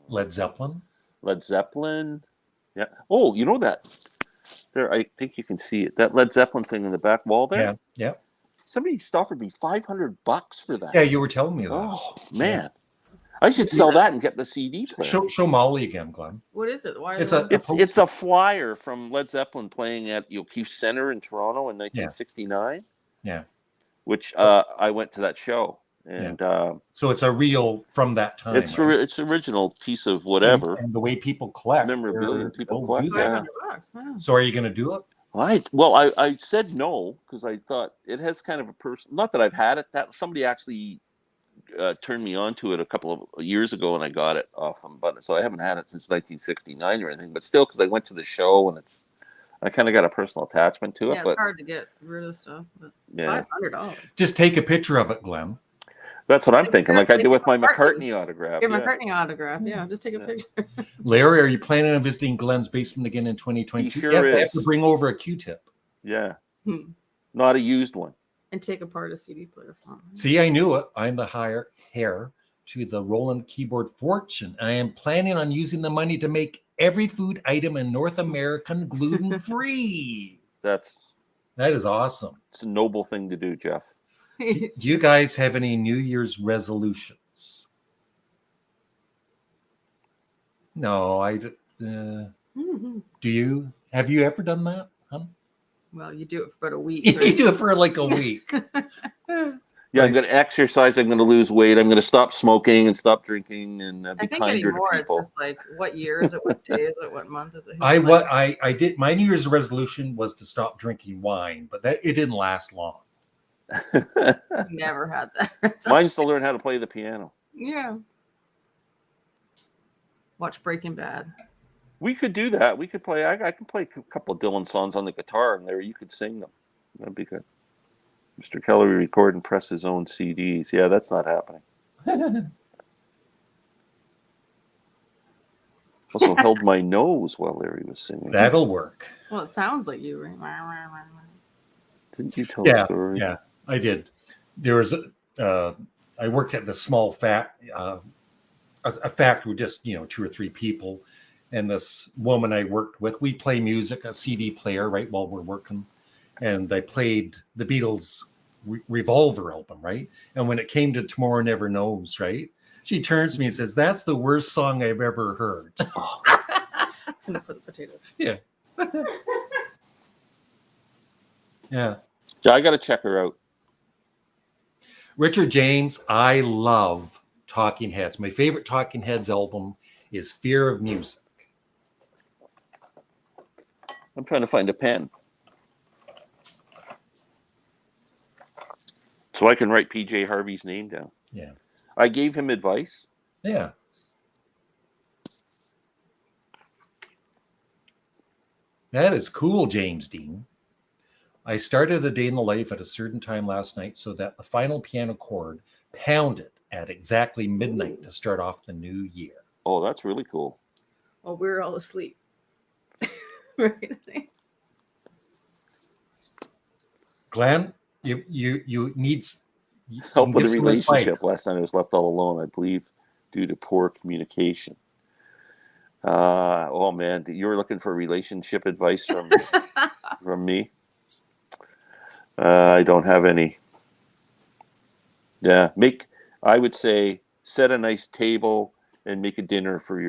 Led Zeppelin. Led Zeppelin. Yeah. Oh, you know that? There, I think you can see it. That Led Zeppelin thing in the back wall there. Yeah, yeah. Somebody offered me $500 for that. Yeah, you were telling me that. Oh man, I should sell that and get the CD player. Show Mollie again, Glenn. What is it? Why? It's a flyer from Led Zeppelin playing at O'Keefe Center in Toronto in 1969. Yeah. Which I went to that show, and so it's a real from that time. It's right? It's original piece of whatever. And the way people collect memorabilia, people collect. $500. Wow. So are you going to do it? I said no because I thought it has kind of a person. Not that I've had it. That somebody actually turned me on to it a couple of years ago, and I got it off them. But so I haven't had it since 1969 or anything. But still, because I went to the show, and I kind of got a personal attachment to it. Yeah, but it's hard to get rid of stuff. But $500. Just take a picture of it, Glenn. That's what I'm thinking. Like I did with my McCartney autograph. Get McCartney autograph. Yeah, just take a picture. Larry, are you planning on visiting Glenn's basement again in 2022? He sure yes, is. I have to bring over a Q-tip. Yeah. Not a used one. And take apart a CD player from. See, I knew it. I'm the heir to the Roland keyboard fortune. I am planning on using the money to make every food item in North American gluten-free. That is awesome. It's a noble thing to do, Jeff. Do you guys have any New Year's resolutions? No, do you? Have you ever done that? Huh? Well, you do it for about a week. Right? You do it for like a week. Yeah, I'm going to exercise. I'm going to lose weight. I'm going to stop smoking and stop drinking and be kinder to people. It's just like, what year is it? What day is it? What month is it? I did. My New Year's resolution was to stop drinking wine, but it didn't last long. Never had that. Mine's to learn how to play the piano. Yeah. Watch Breaking Bad. We could do that. We could play. I can play a couple of Dylan songs on the guitar, and Larry, you could sing them. That'd be good. Mr. Keller would record and press his own CDs. Yeah, that's not happening. Also held my nose while Larry was singing. That'll work. Well, it sounds like you. Didn't you tell a story? Yeah, I did. There was I worked at the small factory, with just 2 or 3 people, and this woman I worked with, we play music, a CD player, right, while we're working, and I played the Beatles' Revolver album, right, and when it came to Tomorrow Never Knows, right, she turns to me and says, "That's the worst song I've ever heard." Just gonna put the potatoes. Yeah. Yeah. I got to check her out. Richard James, I love Talking Heads. My favorite Talking Heads album is Fear of Music. I'm trying to find a pen so I can write PJ Harvey's name down. Yeah. I gave him advice. Yeah. That is cool, James Dean. I started a day in the life at a certain time last night so that the final piano chord pounded at exactly midnight to start off the new year. Oh, that's really cool. Well, we're all asleep. Right. Glenn, you need help with a relationship. Last night I was left all alone, I believe, due to poor communication. Oh man, you were looking for relationship advice from me. I don't have any. Yeah, I would say set a nice table and make a dinner for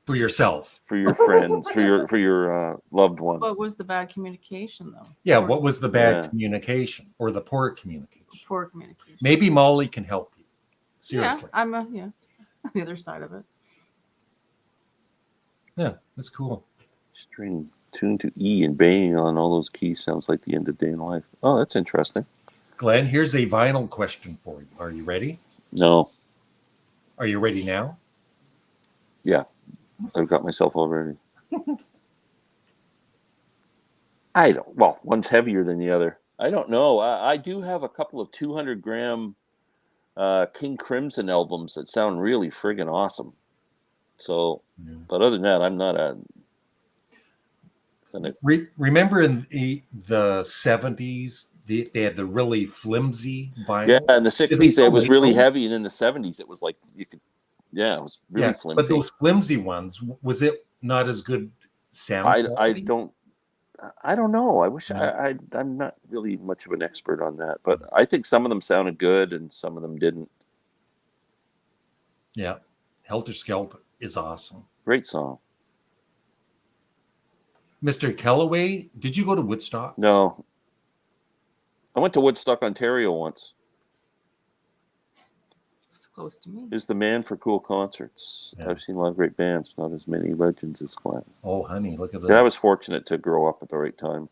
yourself, for your friends, for your loved ones. What was the bad communication though? Yeah, what was the bad communication or the poor communication? Poor communication. Maybe Mollie can help you. Seriously. Yeah, I'm on the other side of it. Yeah, that's cool. String Tuned to E and banging on all those keys sounds like the end of day in life. Oh, that's interesting. Glenn, here's a vinyl question for you. Are you ready? No. Are you ready now? Yeah. I've got myself all ready. I don't. Well, one's heavier than the other. I don't know. I do have a couple of 200-gram King Crimson albums that sound really friggin' awesome. So, but other than that, I'm not a. Remember in the 70s, they had the really flimsy vinyl. Yeah, in the 60s it was really heavy, and in the 70s it was like you could. Yeah, it was really flimsy. But those flimsy ones, was it not as good sound quality? I don't know. I wish I'm not really much of an expert on that, but I think some of them sounded good and some of them didn't. Yeah, Helter Skelter is awesome. Great song. Mr. Kellaway, did you go to Woodstock? No. I went to Woodstock, Ontario once. It's close to me. Is the man for cool concerts. Yeah. I've seen a lot of great bands, not as many legends as Glenn. Oh, honey, look at that. Yeah, I was fortunate to grow up at the right time.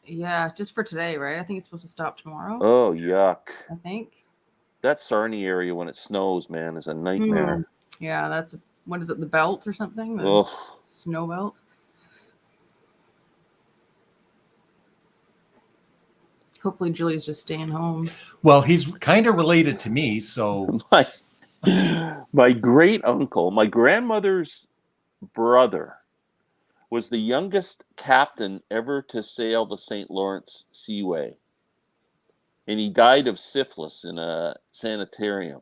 Yeah, just for today, right? I think it's supposed to stop tomorrow. Oh, yuck. I think. That Sarnie area when it snows, man, is a nightmare. Yeah, that's, what is it, the belt or something? The snow belt? Hopefully Julie's just staying home. Well, he's kind of related to me, so. My great uncle, my grandmother's brother, was the youngest captain ever to sail the St. Lawrence Seaway. And he died of syphilis in a sanitarium.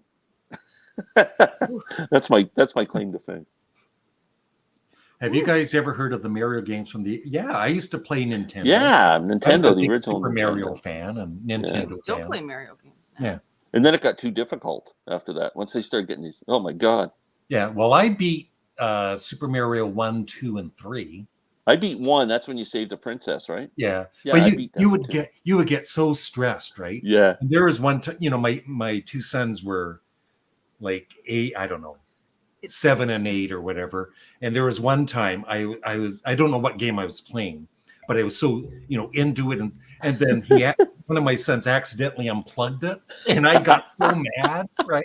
That's my claim to fame. Have you guys ever heard of the Mario games from the? Yeah, I used to play Nintendo. Yeah, Nintendo, the original Super Nintendo. Mario fan and Nintendo. Yeah. Still play Mario games now. Yeah, and then it got too difficult after that. Once they started getting these, oh my god. Yeah, well, I beat Super Mario 1, 2, and 3. I beat 1. That's when you saved the princess, right? Yeah, yeah. But you would get so stressed, right? Yeah. And there was one time, my two sons were like 8, I don't know, 7 and 8 or whatever. And there was one time I don't know what game I was playing, but I was so into it, and then one of my sons accidentally unplugged it, and I got so mad, right?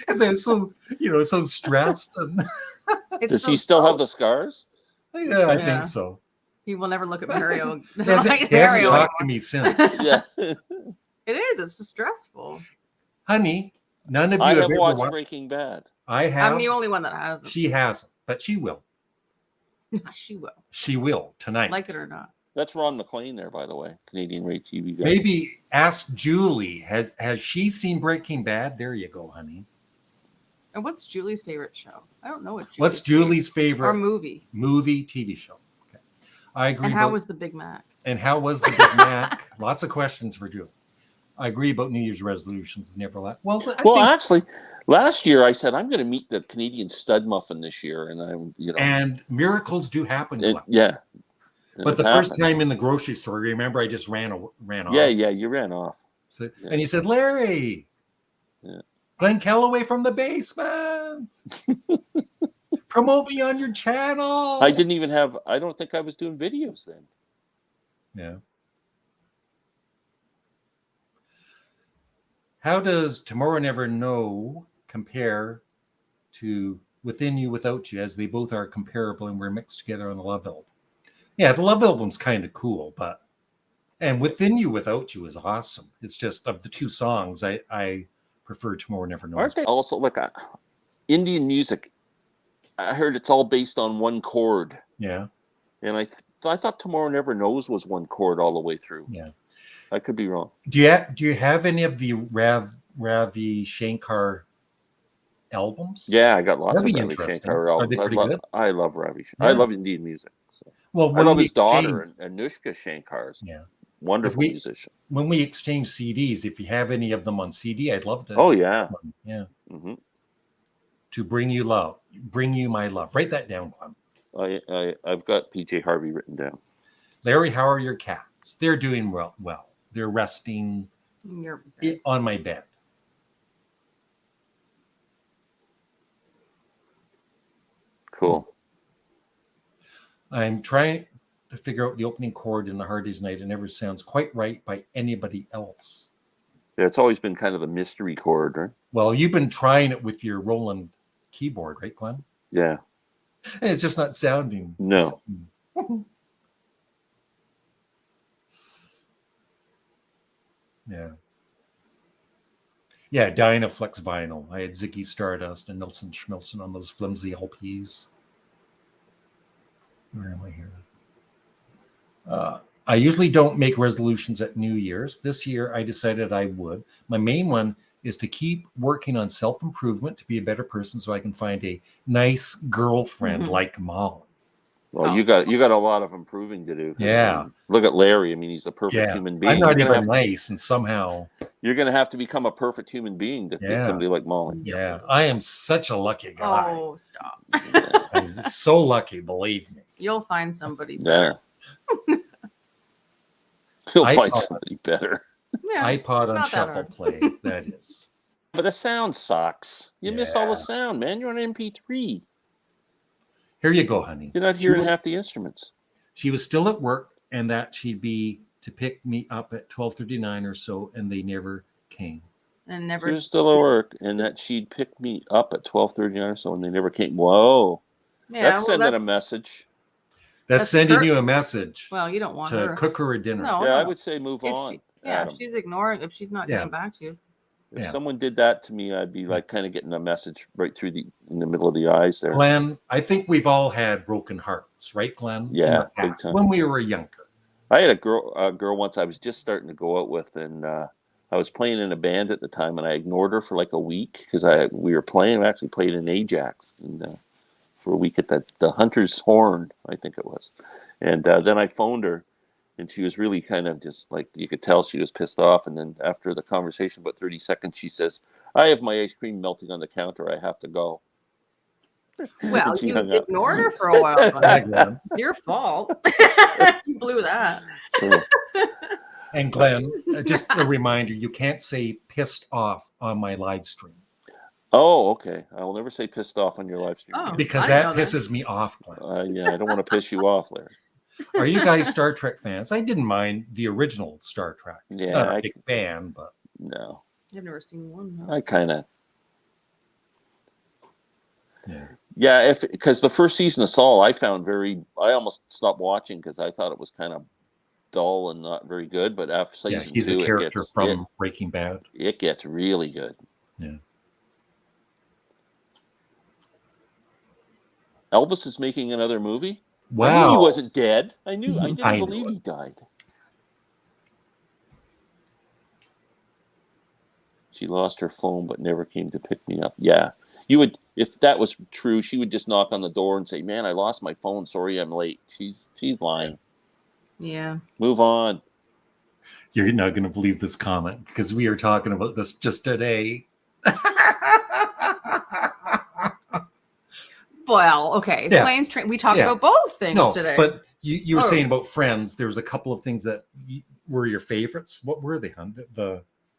Because I was so stressed. And does he still have the scars? Yeah, I think so. He will never look at Mario. He hasn't talked to me since. Yeah. It is. It's just stressful. Honey, none of you have ever watched Breaking Bad. I have. I'm the only one that hasn't. She hasn't, but she will. She will. She will tonight. Like it or not. That's Ron McLean there, by the way. Canadian Rate TV guy. Maybe ask Julie. Has she seen Breaking Bad? There you go, honey. And what's Julie's favorite show? I don't know what's Julie's favorite or movie. Movie, TV show. Okay. I agree. And how was the Big Mac? And how was the Big Mac? Lots of questions for Julie. I agree about New Year's resolutions. Never last. Well, actually, last year I said I'm going to meet the Canadian Studmuffin this year, and And miracles do happen. Yeah. But the first time in the grocery store, remember, I just ran off. Yeah, you ran off. So, and you said, Larry. Yeah. Glenn Kellaway from the basement. Promote me on your channel. I don't think I was doing videos then. Yeah. How does Tomorrow Never Know compare to Within You, Without You, as they both are comparable and were mixed together on the Love album? Yeah, the Love album's kind of cool, and Within You, Without You is awesome. It's just of the two songs, I prefer Tomorrow Never Knows. Aren't they also like Indian music? I heard it's all based on one chord. Yeah. And I thought Tomorrow Never Knows was one chord all the way through. Yeah. I could be wrong. Do you have any of the Ravi Shankar albums? Yeah, I got lots of Ravi Shankar albums. I love Ravi Shankar. Yeah. I love Indian music. So. Well, I love his daughter, Anushka Shankar's. Yeah. Wonderful musician. When we exchange CDs, if you have any of them on CD, I'd love to. Oh, yeah. Yeah. Mm-hmm. To Bring You Love. Bring You My Love. Write that down, Glenn. I've got PJ Harvey written down. Larry, how are your cats? They're doing well. They're resting on my bed. Cool. I'm trying to figure out the opening chord in A Hard Day's Night. It never sounds quite right by anybody else. Yeah, it's always been kind of a mystery chord, right? Well, you've been trying it with your Roland keyboard, right, Glenn? Yeah. And it's just not sounding. No. Yeah. Yeah, Dynaflex vinyl. I had Ziggy Stardust and Nilsson Schmilson on those flimsy LPs. Where am I here? I usually don't make resolutions at New Year's. This year, I decided I would. My main one is to keep working on self-improvement to be a better person so I can find a nice girlfriend like Mollie. Well, you got a lot of improving to do. Yeah. Look at Larry. I mean, he's a perfect human being. I'm not even nice, and somehow you're going to have to become a perfect human being to get somebody like Mollie. Yeah, I am such a lucky guy. Oh, stop! I'm so lucky, believe me. You'll find somebody better. Yeah. You'll find somebody better. Yeah, iPod on shuffle play. That is. But the sound sucks. You miss all the sound, man. You're on MP3. Here you go, honey. You're not hearing half the instruments. She was still at work, and that she'd be to pick me up at 12:39 or so, and they never came. And never. She was still at work, and that she'd pick me up at 12:39 or so, and they never came. Whoa. Yeah, that's sending a message. That's sending you a message. Well, you don't want to her. cook her a dinner. No, I would say move on. If she's ignoring, if she's not getting back to you. If someone did that to me, I'd be like kind of getting a message right through in the middle of the eyes there. Glenn, I think we've all had broken hearts, right, Glenn? Yeah, big time. When we were younger. I had a girl once I was just starting to go out with, and I was playing in a band at the time, and I ignored her for like a week because we actually played in Ajax and for a week at the Hunter's Horn, I think it was. And then I phoned her, and she was really kind of just like, you could tell she was pissed off. And then after the conversation, about 30 seconds, she says, I have my ice cream melting on the counter. I have to go. Well, you ignored her for a while. Your fault. You blew that. So, and Glenn, just a reminder, you can't say pissed off on my live stream. Oh, okay. I will never say pissed off on your live stream. Oh, because that pisses me off, Glenn. Yeah, I don't want to piss you off, Larry. Are you guys Star Trek fans? I didn't mind the original Star Trek. Yeah, not a big fan, but no. I've never seen one. No. I kind of. Yeah, because the first season of Saul, I almost stopped watching because I thought it was kind of dull and not very good. But after season 2, he's a character from Breaking Bad. It gets really good. Yeah. Elvis is making another movie. Wow. I knew he wasn't dead. I didn't believe he died. She lost her phone but never came to pick me up. Yeah. You would, if that was true, she would just knock on the door and say, man, I lost my phone. Sorry, I'm late. She's lying. Yeah. Move on. You're not going to believe this comment because we are talking about this just today. Well, okay. Planes, train. We talked about both things today. But you were saying about Friends. There was a couple of things that were your favorites. What were they, hon?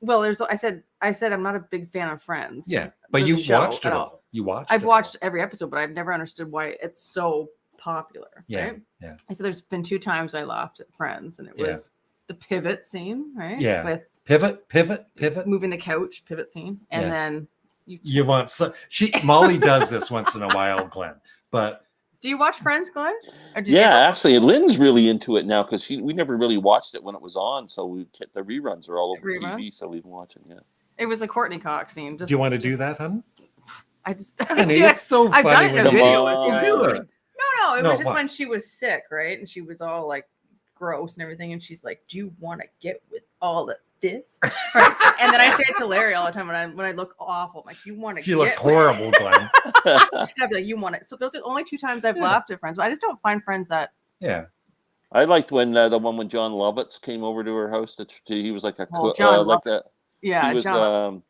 Well, I said I'm not a big fan of Friends. Yeah, but you watched it all. You watched. I've watched every episode, but I've never understood why it's so popular. Yeah, right? yeah. I said there's been 2 times I laughed at Friends, and it was the pivot scene, right? Yeah. With pivot, moving the couch, pivot scene, and then. You want Mollie does this once in a while, Glenn. But do you watch Friends, Glenn? Actually, Lynn's really into it now because we never really watched it when it was on. So the reruns are all over TV, so we've been watching. Yeah, it was the Courtney Cox scene. Do you want to do that, hon? It's so funny. I've done it in a video. Do it. No, it was just when she was sick, right? And she was all like gross and everything, and she's like, "Do you want to get with all of this?" Right? And then I say it to Larry all the time when I look awful. I'm like, "You want to?" She looks horrible, Glenn. I'd be like, "You want it?" So those are the only 2 times I've laughed at Friends, but I just don't find Friends that. Yeah. I liked when the one when John Lovitz came over to her house. He was like a Yeah, he was a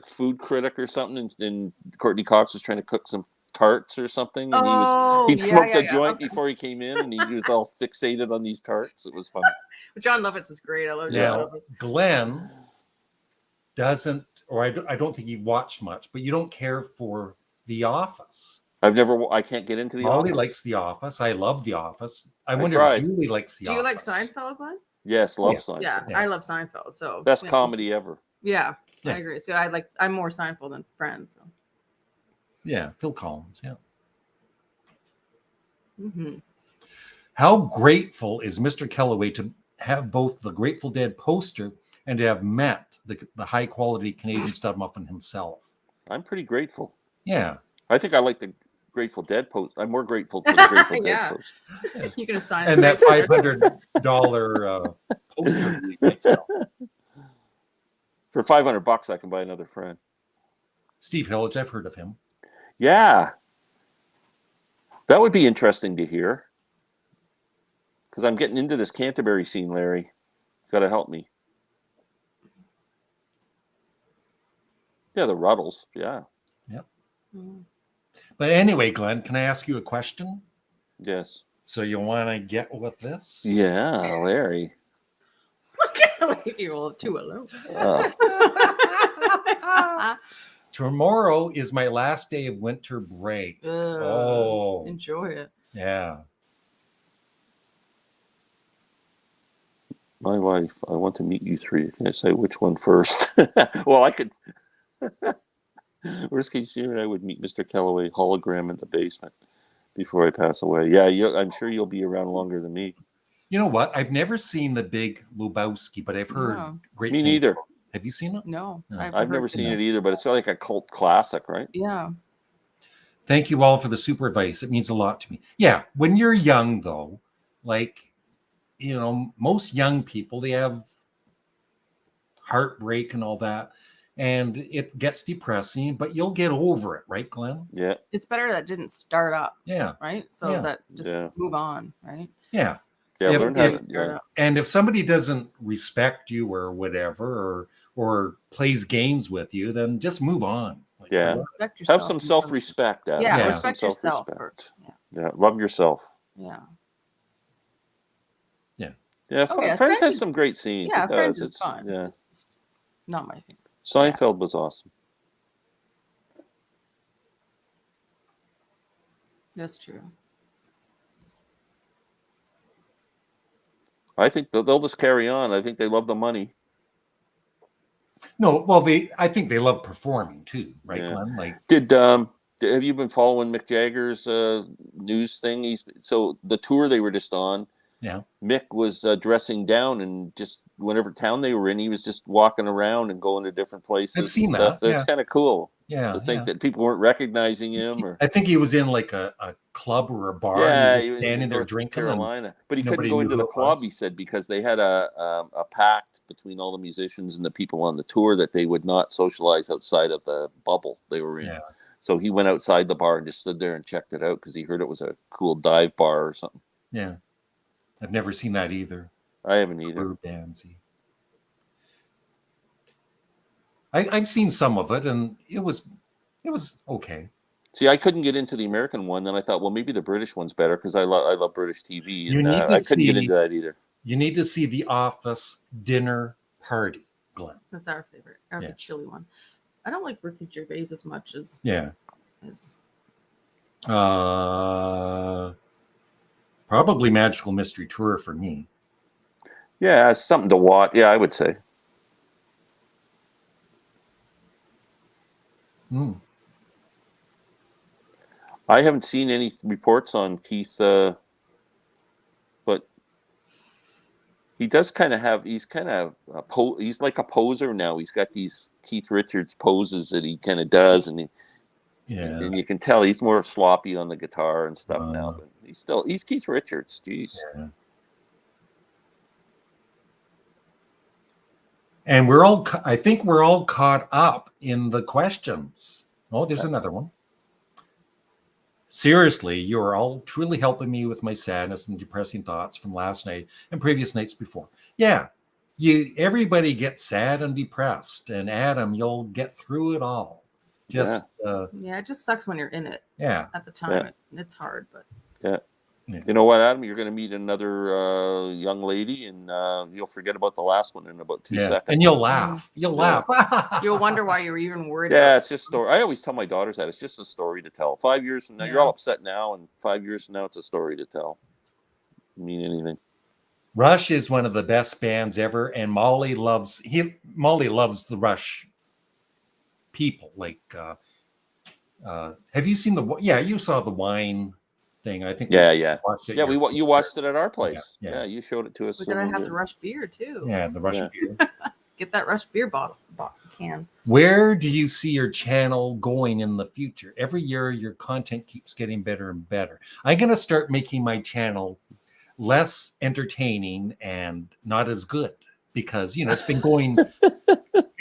food critic or something, and Courtney Cox was trying to cook some tarts or something, and he'd smoked a joint before he came in, and he was all fixated on these tarts. It was funny. John Lovitz is great. I love John Lovitz. Glenn doesn't, or I don't think you've watched much, but you don't care for The Office. I can't get into The Mollie Office. likes The Office. I love The Office. I wonder tried. if Julie likes The Do you like Office. Seinfeld, Glenn? Yes, love Yeah. Seinfeld. Yeah, Yeah. I love Seinfeld. So Best yeah. comedy ever. Yeah, Yeah. I agree. So I'm more Seinfeld than Friends. So. Yeah, Phil Collins. Yeah. Mm-hmm. How grateful is Mr. Kellaway to have both the Grateful Dead poster and to have met the high quality Canadian Studmuffin himself? I'm pretty grateful. Yeah. I think I like the Grateful Dead post. I'm more grateful for the Grateful Dead Yeah. post. You can assign And that $500 poster he might sell. For $500, I can buy another friend. Steve Hillage, I've heard of him. Yeah. That would be interesting to hear. Because I'm getting into this Canterbury scene, Larry. Got to help me. Yeah, the Ruddles. Yeah. Yep. Mm. But anyway, Glenn, can I ask you a question? Yes. So you want to get with this? Yeah, Larry. I can't leave you all two alone. Tomorrow is my last day of winter break. Enjoy it. Yeah. My wife, I want to meet you three. Can I say which one first? Well, I could. Worst case scenario, I would meet Mr. Kellaway hologram in the basement before I pass away. Yeah, I'm sure you'll be around longer than me. You know what? I've never seen The Big Lebowski, but I've heard great Me things. neither. Have you seen it? No. I've never seen it either, but it's like a cult classic, right? Yeah. Thank you all for the super advice. It means a lot to me. Yeah. When you're young, though, like, most young people, they have heartbreak and all that. And it gets depressing, but you'll get over it, right, Glenn? Yeah. It's better that didn't start up. Yeah. Right? So that just move on, right? Yeah. Yeah, learn how to. And if somebody doesn't respect you or whatever, or plays games with you, then just move on. Like, have some self-respect. Yeah, respect yourself first. Yeah, love yourself. Yeah. Yeah, Friends has some great scenes. Yeah, it Friends does. It's fun. Yeah. It's just not my favorite. Seinfeld was awesome. That's true. I think they'll just carry on. I think they love the money. No, well, I think they love performing too, right, Glenn? Like, have you been following Mick Jagger's news thing? So the tour they were just on. Yeah. Mick was dressing down, and just whenever town they were in, he was just walking around and going to different places. I've seen and stuff. that. That's kind of cool. Yeah. To think that people weren't recognizing him. I think he was in like a club or a bar. Yeah, and he was standing there drinking. Carolina, but he couldn't go into the club. He said because they had a pact between all the musicians and the people on the tour that they would not socialize outside of the bubble they were in. Yeah. So he went outside the bar and just stood there and checked it out because he heard it was a cool dive bar or something. Yeah. I've never seen that either. I haven't either. I've seen some of it, and it was okay. See, I couldn't get into the American one. Then I thought, well, maybe the British one's better because I love British TV, and I couldn't get into that either. You need to see The Office Dinner Party, Glenn. That's our favorite, the chili one. I don't like Ricky Gervais as much as probably Magical Mystery Tour for me. Yeah, it's something to watch. Yeah, I would say. I haven't seen any reports on Keith, but he does kind of have. He's kind of he's like a poser now. He's got these Keith Richards poses that he kind of does, and and you can tell he's more sloppy on the guitar and stuff now. But he's Keith Richards. Jeez. Yeah. And I think we're all caught up in the questions. Oh, there's another one. Seriously, you are all truly helping me with my sadness and depressing thoughts from last night and previous nights before. Yeah, everybody gets sad and depressed, and Adam, you'll get through it all. It just sucks when you're in it. Yeah. At the time, it's hard, but You know what, Adam? You're going to meet another young lady, and you'll forget about the last one in about 2 seconds. And you'll laugh. You'll laugh. You'll wonder why you were even worried. Yeah, it's just story. I always tell my daughters that it's just a story to tell. 5 years from now, you're all upset now, and 5 years from now, it's a story to tell. Doesn't mean anything. Rush is one of the best bands ever, and Mollie loves the Rush people. Like, have you seen you saw the wine thing? I think. Yeah. You watched it at our place. Yeah, you showed it to us. We're gonna have the Rush beer too. Yeah, the Rush beer. Get that Rush beer bottle can. Where do you see your channel going in the future? Every year, your content keeps getting better and better. I'm gonna start making my channel less entertaining and not as good because it's been going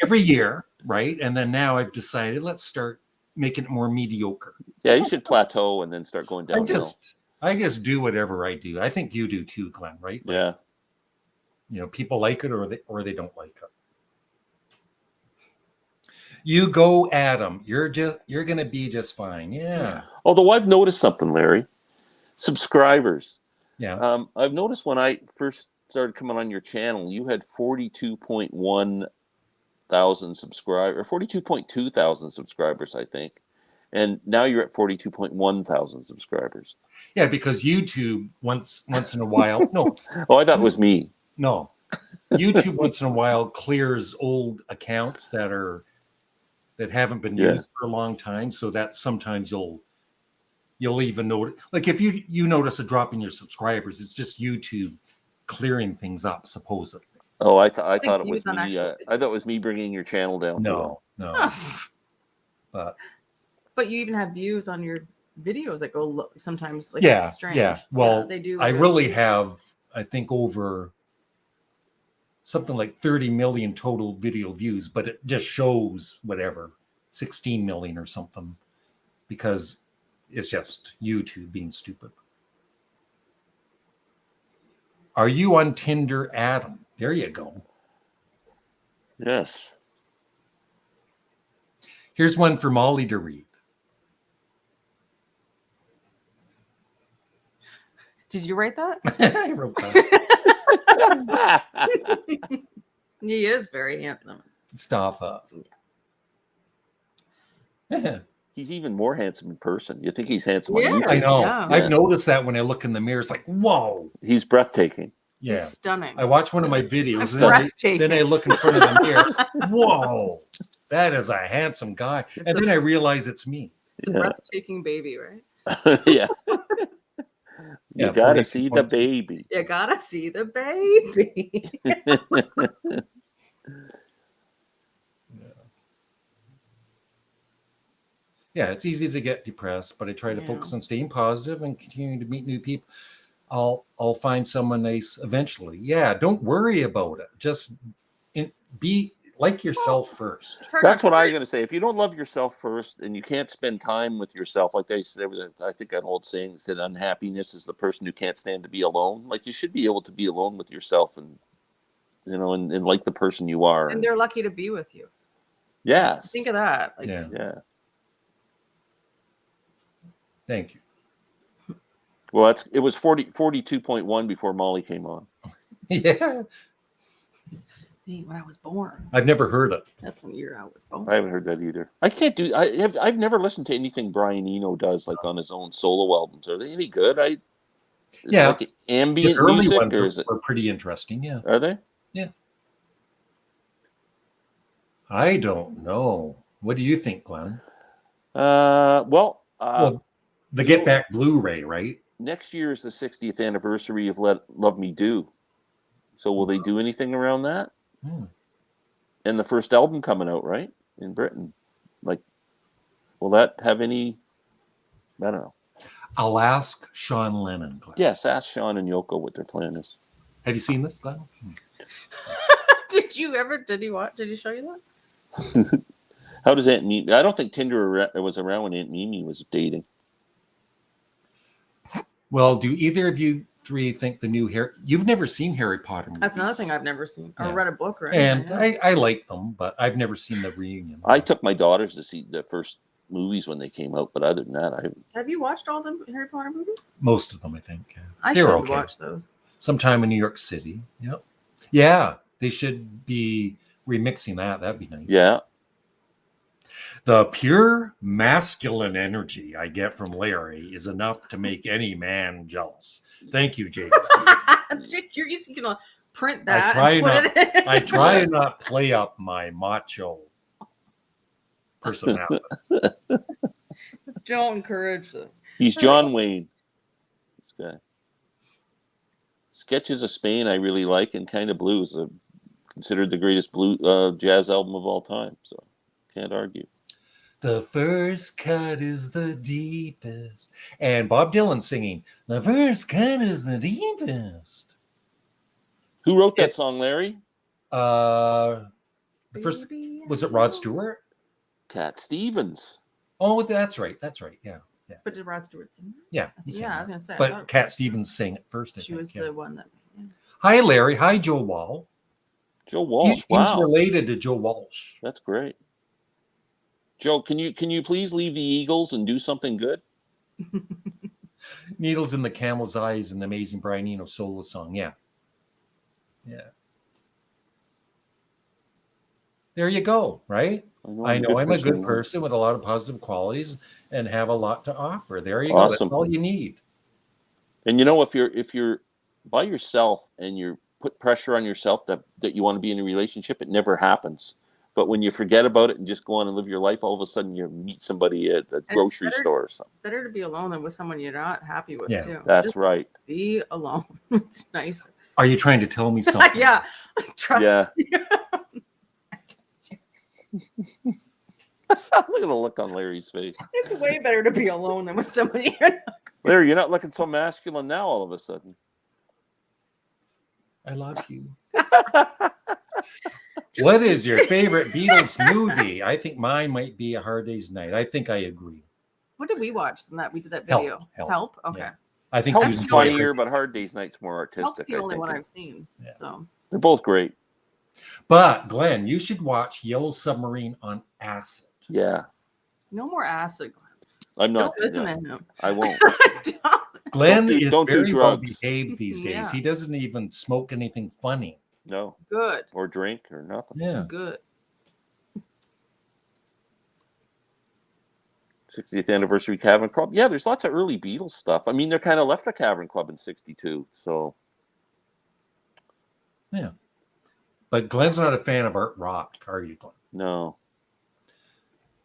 every year, right? And then now I've decided let's start making it more mediocre. Yeah, you should plateau and then start going downhill. I just do whatever I do. I think you do too, Glenn, right? Like, people like it or they don't like it. You go, Adam. You're gonna be just fine. Yeah. Although I've noticed something, Larry. Subscribers. Yeah. I've noticed when I first started coming on your channel, you had 42.1 thousand subscribers, or 42.2 thousand subscribers, I think. And now you're at 42.1 thousand subscribers. Yeah, because YouTube once in a while. No. Oh, I thought it was me. No. YouTube once in a while clears old accounts that haven't been used for a long time. So that sometimes you'll even notice, like if you notice a drop in your subscribers, it's just YouTube clearing things up, supposedly. Oh, I thought it was me. I thought it was me bringing your channel down. No. But you even have views on your videos that go sometimes. Like, it's strange. Yeah. Well, they do. I really have, I think, over something like 30 million total video views, but it just shows whatever 16 million or something because it's just YouTube being stupid. Are you on Tinder, Adam? There you go. Yes. Here's one for Mollie to read. Did you write that? I wrote that. He is very handsome. Stop up. He's even more handsome in person. You think he's handsome on YouTube? I know. Yeah. I've noticed that when I look in the mirror, it's like, whoa. He's breathtaking. Yeah. He's stunning. I watch one of my videos, and then I look in front of the mirror. Whoa, that is a handsome guy. And then I realize it's me. It's a breathtaking baby, right? Yeah. You gotta see the baby. You gotta see the baby. Yeah, it's easy to get depressed, but I try to focus on staying positive and continuing to meet new people. I'll find someone nice eventually. Yeah, don't worry about it. Just be like yourself first. That's what I'm going to say. If you don't love yourself first and you can't spend time with yourself, like there was I think an old saying that said unhappiness is the person who can't stand to be alone. Like you should be able to be alone with yourself and and like the person you are. And they're lucky to be with you. Yes. Think of that. Like, yeah. Thank you. Well, it was 42.1 before Mollie came on. Yeah. When I was born. I've never heard it. That's the year I was born. I haven't heard that either. I've never listened to anything Brian Eno does like on his own solo albums. Are they any good? Like ambient music, ones or is it are pretty interesting? Yeah. Are they? Yeah. I don't know. What do you think, Glenn? The Get Back Blu-ray, right? Next year is the 60th anniversary of Love Me Do. So will they do anything around that? And the first album coming out, right? In Britain. Like, will that have any, I don't know. I'll ask Sean Lennon, Glenn. Yes, ask Sean and Yoko what their plan is. Have you seen this, Glenn? Did he show you that? How does Aunt Mimi? I don't think Tinder was around when Aunt Mimi was dating. Well, do either of you three think the new you've never seen Harry Potter movies? That's another thing I've never seen or read a book or anything. And I like them, but I've never seen the reunion. I took my daughters to see the first movies when they came out, but other than that, Have you watched all the Harry Potter movies? Most of them, I think. Yeah. I They're should okay. watch those. Sometime in New York City. Yep. Yeah, they should be remixing that. That'd be nice. Yeah. The pure masculine energy I get from Larry is enough to make any man jealous. Thank you, James. You're just gonna print that. I try and not play up my macho personality. Don't encourage it. He's John Wayne. This guy. Sketches of Spain I really like, and Kind of Blue is considered the greatest jazz album of all time. So can't argue. The first cut is the deepest. And Bob Dylan singing, the first cut is the deepest. Who wrote that song, Larry? The first, was it Rod Stewart? Cat Stevens. Oh, that's right. That's right. Yeah. But did Rod Stewart sing? Yeah. Yeah, I was going to say. But Cat Stevens sang it first. She was the one that. Yeah. Hi, Larry. Hi, Joe Wall. Joe Walsh. He's related to Joe Walsh. That's great. Joe, can you please leave the Eagles and do something good? Needles in the Camel's Eyes and the Amazing Brian Eno solo song. Yeah. Yeah. There you go, right? I know I'm a good person with a lot of positive qualities and have a lot to offer. There you go. That's all you need. And you know, if you're by yourself and you put pressure on yourself that you want to be in a relationship, it never happens. But when you forget about it and just go on and live your life, all of a sudden you meet somebody at a grocery store or something. Better to be alone than with someone you're not happy with, too. That's right. Be alone. It's nicer. Are you trying to tell me something? Yeah. Trust me. Look at the look on Larry's face. It's way better to be alone than with somebody you're not. Larry, you're not looking so masculine now all of a sudden. I love you. What is your favorite Beatles movie? I think mine might be A Hard Day's Night. I think I agree. What did we watch in that? We did that video. Help. Okay. Yeah. I think Help's funnier, but Hard Day's Night's more artistic. Help's the only one I've seen. Yeah. So they're both great. But Glenn, you should watch Yellow Submarine on acid. Yeah. No more acid. I'm not. Don't listen to him. I won't. Glenn is very well behaved these days. Yeah. He doesn't even smoke anything funny. No. Good. Or drink or nothing. Yeah. Good. 60th anniversary Cavern Club. Yeah, there's lots of early Beatles stuff. I mean, they kind of left the Cavern Club in '62. So. Yeah. But Glenn's not a fan of art rock, are you, Glenn? No.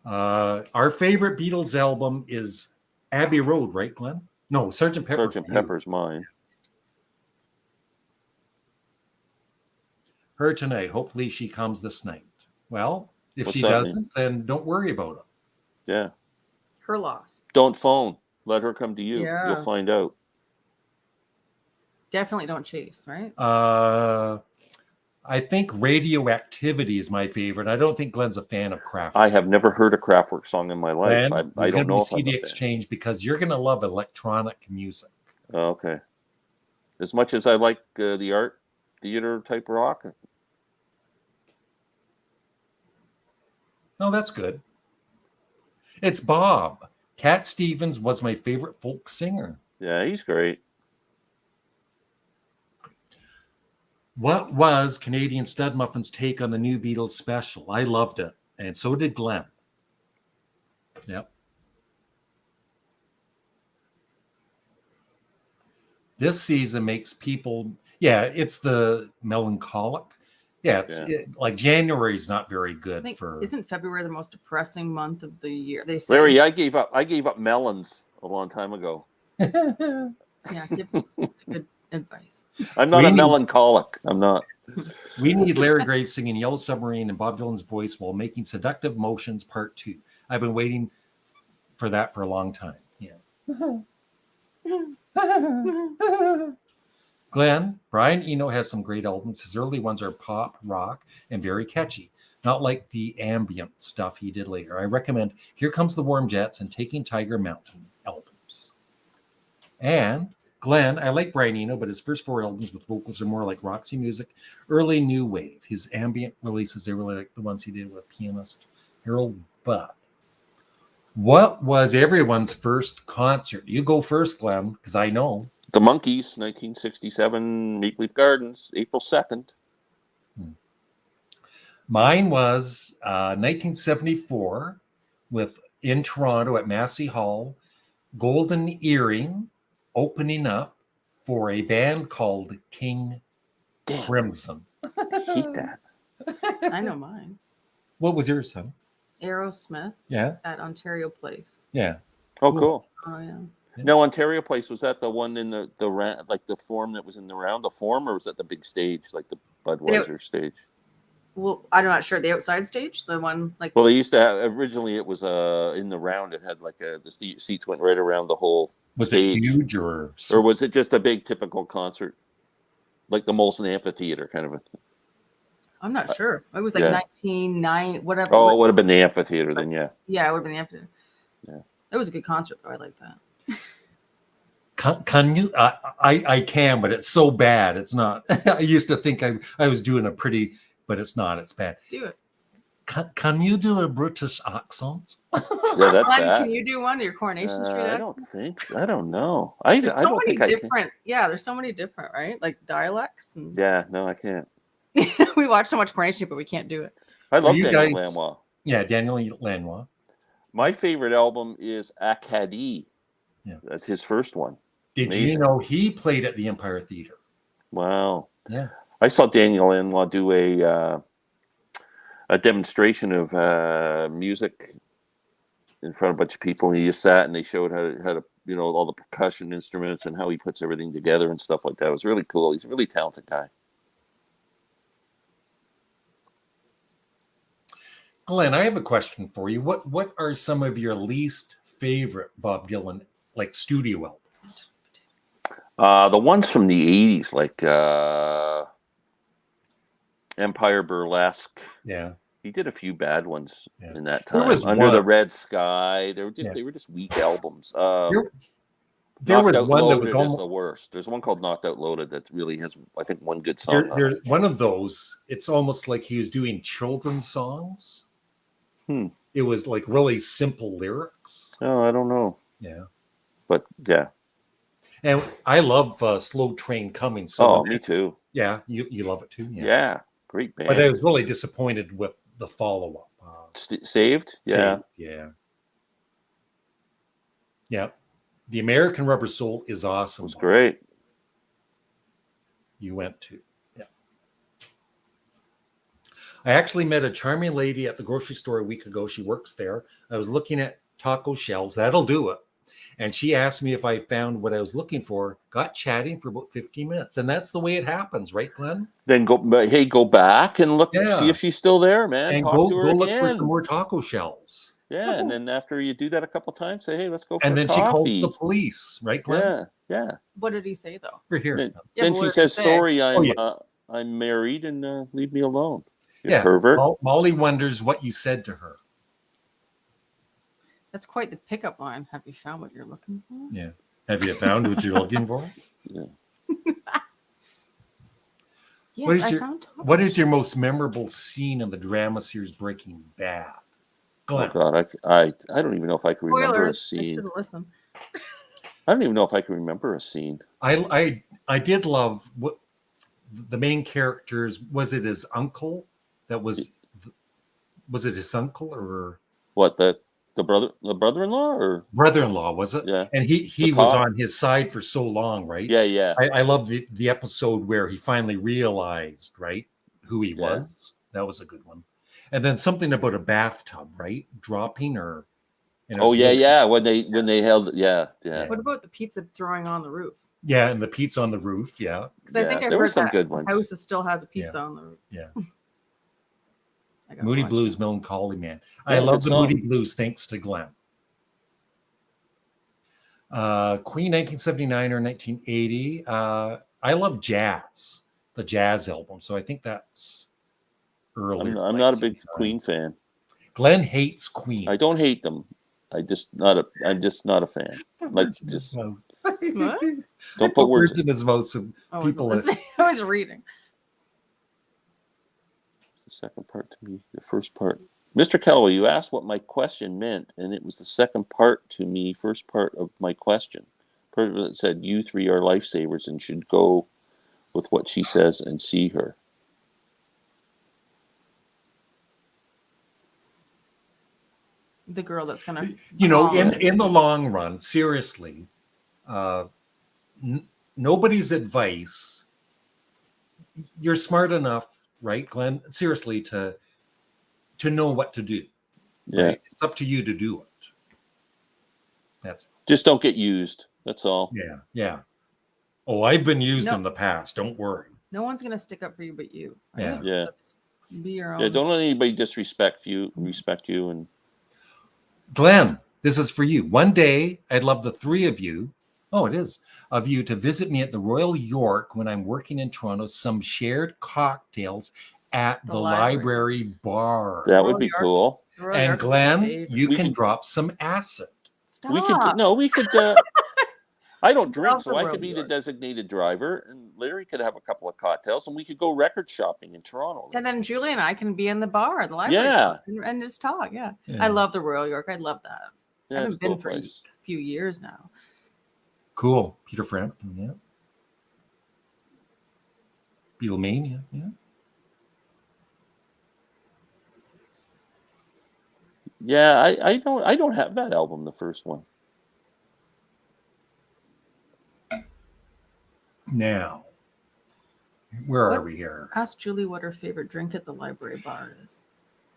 Our favorite Beatles album is Abbey Road, right, Glenn? No, Sgt. Pepper. Sgt. Pepper's mine. Her tonight. Hopefully she comes this night. Well, if What's she that doesn't, mean? then don't worry about it. Yeah. Her loss. Don't phone. Let her come to you. Yeah. You'll find out. Definitely don't chase, right? I think Radioactivity is my favorite. I don't think Glenn's a fan of Kraftwerk. I have never heard a Kraftwerk song in my life. Glenn, I don't know if I'm a CD fan. Exchange because you're going to love electronic music. Oh, okay. As much as I like the art theater type rock. Oh, that's good. It's Bob. Cat Stevens was my favorite folk singer. Yeah, he's great. What was Canadian Studmuffin's take on the new Beatles special? I loved it, and so did Glenn. Yep. This season makes people, it's the melancholic. Yeah, like January is not very good for. Isn't February the most depressing month of the year? They say. Larry, I gave up melons a long time ago. Yeah, it's good advice. I'm not a melancholic. I'm not. We need Larry Graves singing Yellow Submarine in Bob Dylan's voice while making Seductive Motions Part 2. I've been waiting for that for a long time. Yeah. Glenn, Brian Eno has some great albums. His early ones are pop, rock, and very catchy. Not like the ambient stuff he did later. I recommend Here Comes the Warm Jets and Taking Tiger Mountain albums. And Glenn, I like Brian Eno, but his first 4 albums with vocals are more like Roxy music, early new wave. His ambient releases, they really like the ones he did with pianist Harold Budd. What was everyone's first concert? You go first, Glenn, because I know. The Monkees, 1967, Maple Leaf Gardens, April 2nd. Mine was 1974 in Toronto at Massey Hall, Golden Earring opening up for a band called King Crimson. I hate that. I know mine. What was yours, son? Aerosmith. Yeah. At Ontario Place. Yeah. Oh, cool. Oh yeah. No, Ontario Place, was that the one in the like the form that was in the round, the form, or was that the big stage, like the Budweiser stage? Well, I'm not sure. The outside stage, the one like. Well, they used to have, originally it was in the round. It had like the seats went right around the whole stage. Was it huge or was it just a big typical concert, like the Molson Amphitheater kind of a thing? I'm not sure. It was like 1990, whatever. Oh, it would have been the amphitheater then, yeah. Yeah, it would have been the amphitheater. Yeah. It was a good concert though. I like that. Can you? I can, but it's so bad. It's not. I used to think I was doing a pretty, but it's not. It's bad. Do it. Can you do a British accent? Yeah, that's bad. Can you do one of your Coronation Street accent? I don't think. I don't know. I don't think I can. Yeah, there's so many different, right? Like dialects. And... Yeah, no, I can't. We watch so much Coronation, but we can't do it. I love Daniel Lanois. Yeah, Daniel Lanois. My favorite album is Acadie. Yeah, that's his first one. Did you know he played at the Empire Theater? Wow. Yeah. I saw Daniel Lanois do a demonstration of music in front of a bunch of people. He just sat and they showed how to all the percussion instruments and how he puts everything together and stuff like that. It was really cool. He's a really talented guy. Glenn, I have a question for you. What are some of your least favorite Bob Dylan studio albums? The ones from the 80s, like Empire Burlesque. Yeah. He did a few bad ones in that time. The Red Sky. They were just weak albums. There was one that was almost the worst. There's one called Knocked Out Loaded that really has, I think, one good song. One of those, it's almost like he was doing children's songs. It was like really simple lyrics. Oh, I don't know. Yeah. But yeah. And I love Slow Train Coming. So me too. Yeah, you love it too. Yeah, great band. But I was really disappointed with the follow-up. Saved? Yeah. Saved, yeah. Yeah. The American Rubber Soul is awesome. It was great. You went to. Yeah. I actually met a charming lady at the grocery store a week ago. She works there. I was looking at taco shells. That'll do it. And she asked me if I found what I was looking for, got chatting for about 15 minutes. And that's the way it happens, right, Glenn? Then go back and look, see if she's still there, man. And go look for some more taco shells. Yeah, and then after you do that a couple times, say, hey, let's go for and then coffee. She called the police, right, Glenn? Yeah. What did he say, though? We're here. Then she says, sorry, I'm married and leave me alone. You pervert. Mollie wonders what you said to her. That's quite the pickup line. Have you found what you're looking for? Yeah. Have you found what you're looking for? Yeah. Yes, what is your most memorable scene in the drama series Breaking Bad? Oh God, I don't even know if I can remember a scene. I don't even know if I can remember a scene. I did love what the main characters. Was it his uncle? Was it his uncle or what the brother-in-law or brother-in-law? Was it? Yeah. And he was on his side for so long, right? Yeah. I love the episode where he finally realized, right, who he was. That was a good one. And then something about a bathtub, right, dropping or. When they held it, yeah. What about the pizza throwing on the roof? Yeah, and the pizza on the roof, yeah. Because I think I've heard some good ones. House still has a pizza on the roof. Yeah. Moody Blues, Melancholy Man. I love the Moody Blues, thanks to Glenn. Queen, 1979 or 1980. I love jazz, the jazz album. So I think that's earlier. I'm not a big Queen fan. Glenn hates Queen. I don't hate them. I'm just not a fan. Like just what? Don't put words in his mouth. So people. I was reading. The second part to me. The first part. Mr. Kellaway, you asked what my question meant, and it was the second part to me, first part of my question. Part of it said, you three are lifesavers and should go with what she says and see her. The girl that's gonna, in the long run, seriously, nobody's advice. You're smart enough, right, Glenn? Seriously, to know what to do. Yeah, right? It's up to you to do it. That's just don't get used. That's all. Yeah. Oh, I've been used in the past. Don't worry. No one's gonna stick up for you but you. Yeah. Right? Yeah. So just be your own. Yeah, don't let anybody disrespect you. Respect you. And Glenn, this is for you. One day, I'd love the three of you. Oh, it is of you to visit me at the Royal York when I'm working in Toronto. Some shared cocktails at the library bar. That would be cool. And Glenn, you can drop some acid. Stop. We could. I don't drink, so I could be the designated driver, and Larry could have a couple of cocktails, and we could go record shopping in Toronto. And then Julie and I can be in the bar, the library, and just talk. Yeah. I love the Royal York. I love that. Yeah, I haven't been for a few years now. Cool, Peter Frampton. Yeah. Beatlemania. Yeah. Yeah, I don't have that album, the first one. Now, where are we here? Ask Julie what her favorite drink at the library bar is.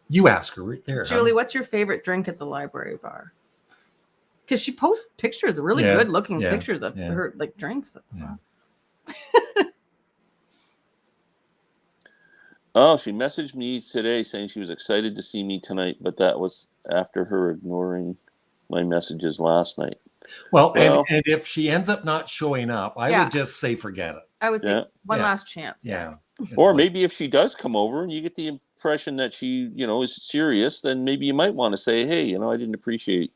You ask her right there. Julie, what's your favorite drink at the library bar? Because she posts pictures, really good looking pictures of her like drinks. Yeah. Oh, she messaged me today saying she was excited to see me tonight, but that was after her ignoring my messages last night. Well, and if she ends up not showing up, I would just say forget it. I would say one last chance. Yeah. Or maybe if she does come over and you get the impression that she, is serious, then maybe you might want to say, hey, I didn't appreciate.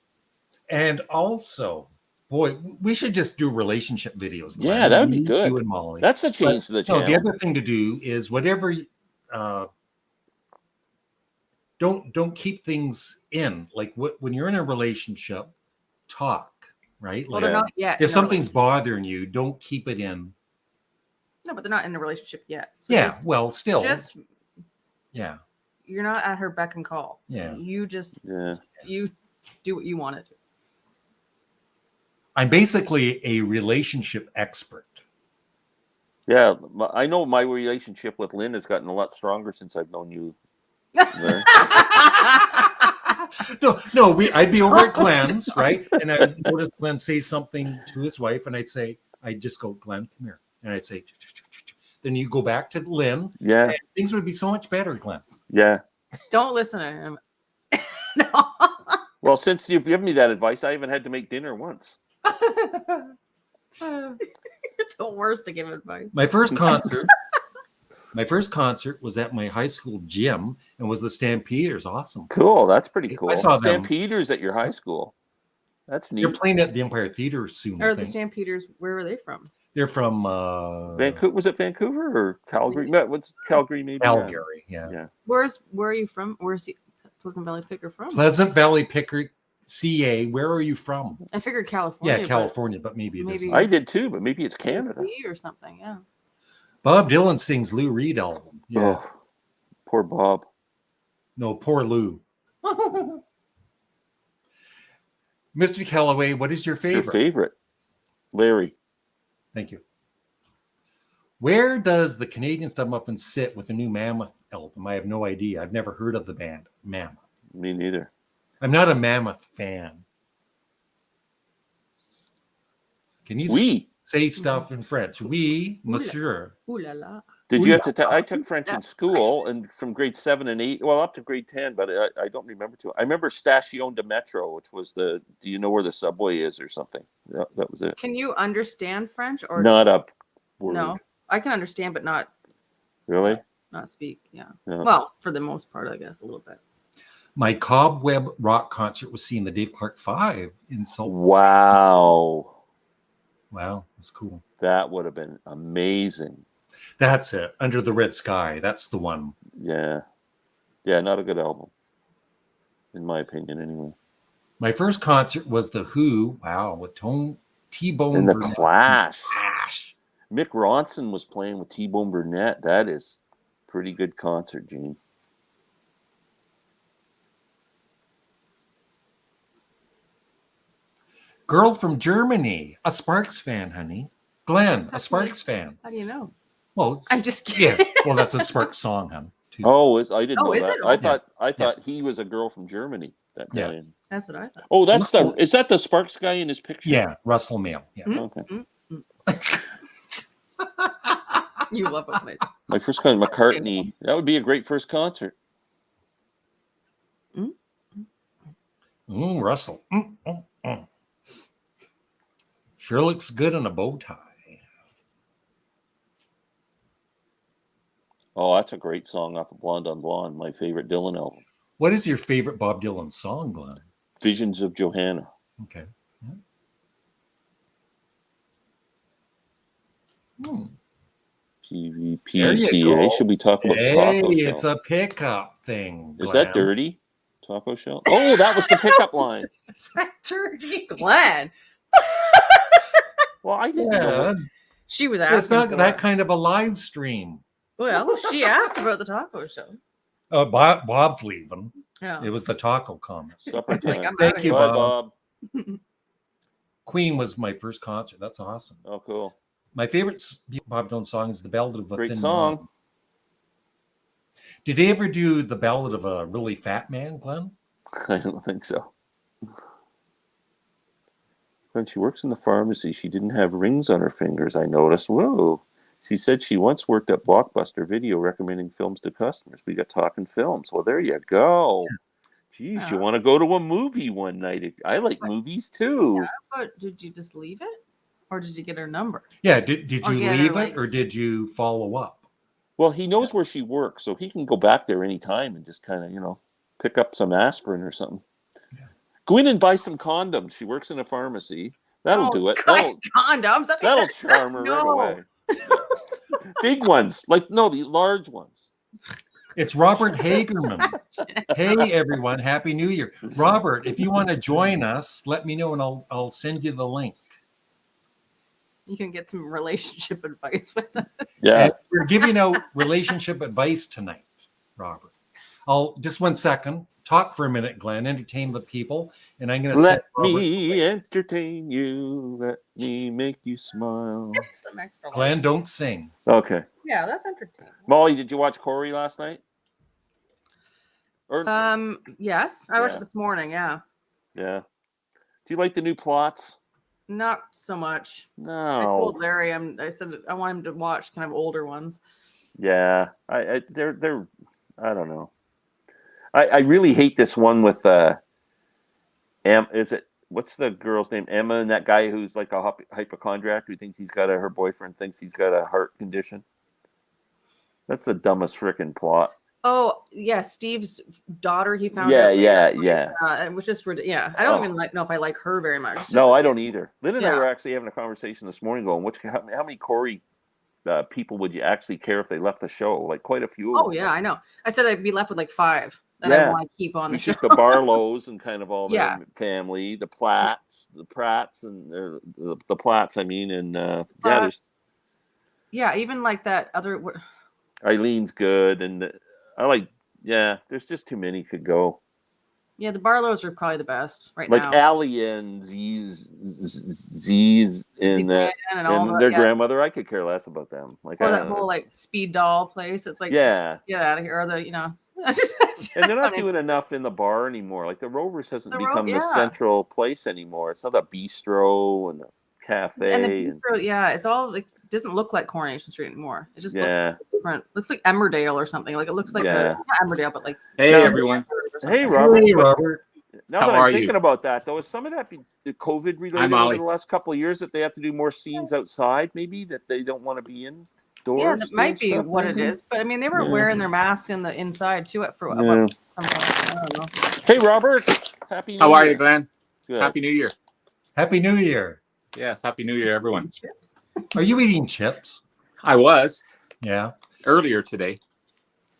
And also, boy, we should just do relationship videos. Glenn. Yeah, that would be good. You and Molly. That's the change to the channel. The other thing to do is whatever. Don't keep things in. Like when you're in a relationship, talk. Right? Well, they're not yet. If something's bothering you, don't keep it in. No, but they're not in a relationship yet. So still. You're not at her beck and call. Yeah. You just you do what you want to do. I'm basically a relationship expert. Yeah, I know my relationship with Lynn has gotten a lot stronger since I've known you. No, I'd be over at Glenn's, right? And I'd notice Glenn say something to his wife, and I'd just go, Glenn, come here. And I'd say, then you go back to Lynn. Yeah. And things would be so much better, Glenn. Yeah. Don't listen to him. No. Well, since you've given me that advice, I haven't had to make dinner once. You're the worst to give advice. My first concert was at my high school gym and was the Stampeders. Awesome. Cool. That's pretty cool. I saw Stampeders at your high school. That's neat. They're playing at the Empire Theater soon. Or the Stampeders, where were they from? They're from Vancouver. Was it Vancouver or Calgary? What's Calgary? Maybe Calgary. Yeah. Where are you from? Where's Pleasant Valley Picker from? Pleasant Valley Picker, CA. Where are you from? I figured California. Yeah, California, but maybe it is. I did too, but maybe it's Canada or something. Yeah. Bob Dylan sings Lou Reed album. Yeah. Oh, poor Bob. No, poor Lou. Mr. Kellaway, what is your favorite? Your favorite? Larry. Thank you. Where does the Canadian Studmuffin sit with the new Mammoth album? I have no idea. I've never heard of the band Mammoth. Me neither. I'm not a Mammoth fan. Can you say stuff in French? Oui, monsieur. Ooh la la. Did you have to? I took French in school, and from grade 7 and 8, well, up to grade 10, but I don't remember too. I remember Station de Metro, which was do you know where the subway is or something? That was it. Can you understand French or not a word? No, I can understand, but not really. Not speak. Yeah. No. Well, for the most part, I guess a little bit. My Cobweb rock concert was seeing the Dave Clark 5 in Salt. Wow. Wow, that's cool. That would have been amazing. That's it. Under the Red Sky. That's the one. Yeah. Yeah, not a good album. in my opinion, anyway. My first concert was The Who. Wow, with T-Bone And the Burnett. Clash. Clash. Mick Ronson was playing with T-Bone Burnett. That is pretty good concert, Gene. Girl from Germany, a Sparks fan, honey. Glenn, a Sparks fan. How do you know? Well, I'm just kidding. yeah. Well, that's a Sparks song, hon. Too. Oh, I didn't know is that. it? I thought he was a girl from Germany. That guy. Yeah. That's what I thought. Oh, is that the Sparks guy in his picture? Yeah, Russell Mail. Yeah. Okay. You love it when I say. My first concert, McCartney. That would be a great first concert. Russell. Sure looks good in a bow tie. Oh, that's a great song off of Blonde on Blonde, my favorite Dylan album. What is your favorite Bob Dylan song, Glenn? Visions of Johanna. Okay. Yeah. PVPCA. Should we talk about taco shells? It's a pickup thing. Is that Glenn. dirty? Taco shell? Oh, that was the pickup line. Is that dirty? Glenn. Well, I didn't know. She was asking. It's not for that it. kind of a live stream. Well, she asked about the taco show. Bob's leaving. Yeah. It was the taco comment. Supper Like, time. I'm Thank outta you, here. Bye, Bob. Bob. Queen was my first concert. That's awesome. Oh, cool. My favorite Bob Dylan song is The Ballad of a Great Thin song. Man. Did he ever do The Ballad of a Really Fat Man, Glenn? I don't think so. When she works in the pharmacy, she didn't have rings on her fingers, I noticed. Whoa. She said she once worked at Blockbuster Video recommending films to customers. We got talking films. Well, there you go. Geez, you want to go to a movie one night? I like movies too. Yeah, but did you just leave it? Or did you get her number? Yeah, did you get her, leave like- it or did you follow up? Well, he knows where she works, so he can go back there anytime and just kind of, pick up some aspirin or something. Yeah. Go in and buy some condoms. She works in a pharmacy. That'll do it. Condoms. That'll charm her right away. Big ones, the large ones. It's Robert Hagerman. Hey, everyone. Happy New Year. Robert, if you want to join us, let me know and I'll send you the link. You can get some relationship advice with it. Yeah. And we're giving out relationship advice tonight, Robert. I'll just 1 second. Talk for a minute, Glenn. Entertain the people. And I'm going to Let me entertain you. Let me make you smile. Some extra Glenn, don't sing. Okay. Yeah, that's entertaining. Molly, did you watch Corey last night? Or Yes, I watched Yeah. it this morning. Yeah, yeah. Do you like the new plots? not so much. I No. told Larry, I said I want him to watch kind of older ones. Yeah. They're I don't know. I really hate this one with what's the girl's name? Emma, and that guy who's like a hypochondriac who thinks her boyfriend thinks he's got a heart condition. That's the dumbest freaking plot. Oh yeah, Steve's daughter. He found. Yeah, out later, it was just ridiculous. I don't even know if I like her very much. It's No, just- I don't either. Lynn and I Yeah. were actually having a conversation this morning going, how many Corey people would you actually care if they left the show? Like quite a few of Oh them. yeah, I know. I said I'd be left with like 5 that Yeah. I want to keep on We the show. took the Barlows and kind of all Yeah. their family, the Pratts, and the Platts, I mean, and there's Yeah, even like that other. Eileen's good, and there's just too many could go. Yeah, the Barlows are probably the best right Like now. Allie and Z's and Ziglan and all and that, their yeah. grandmother, I could care less about them. Like Or I that don't know, whole like speed doll place. It's like yeah. get out of here. Or the And they're not doing enough in the bar anymore. Like the Rovers hasn't become the yeah. central place anymore. It's not a bistro and a cafe. And the bistro, yeah, it's all like doesn't look like Coronation Street anymore. It just looks different. Looks like Emmerdale or something. Like it looks like not Emmerdale, but like Hey No. everyone. Hey, Robert. Hey, Robert. Now How that are I'm you? thinking about that, though, is some of that be COVID related I'm over Mollie. the last couple of years that they have to do more scenes outside, maybe that they don't want to be indoors? yeah, that might doing be stuff, what maybe? it is. But I mean, they were Yeah. wearing their masks in the inside too for Yeah. some point. I don't know. Hey, Robert. Happy New How are Year. you, Glenn? Good. Happy New Year. Happy New Year. Yes, Happy New Year, everyone. Chips. Are you eating chips? I was Yeah. earlier today.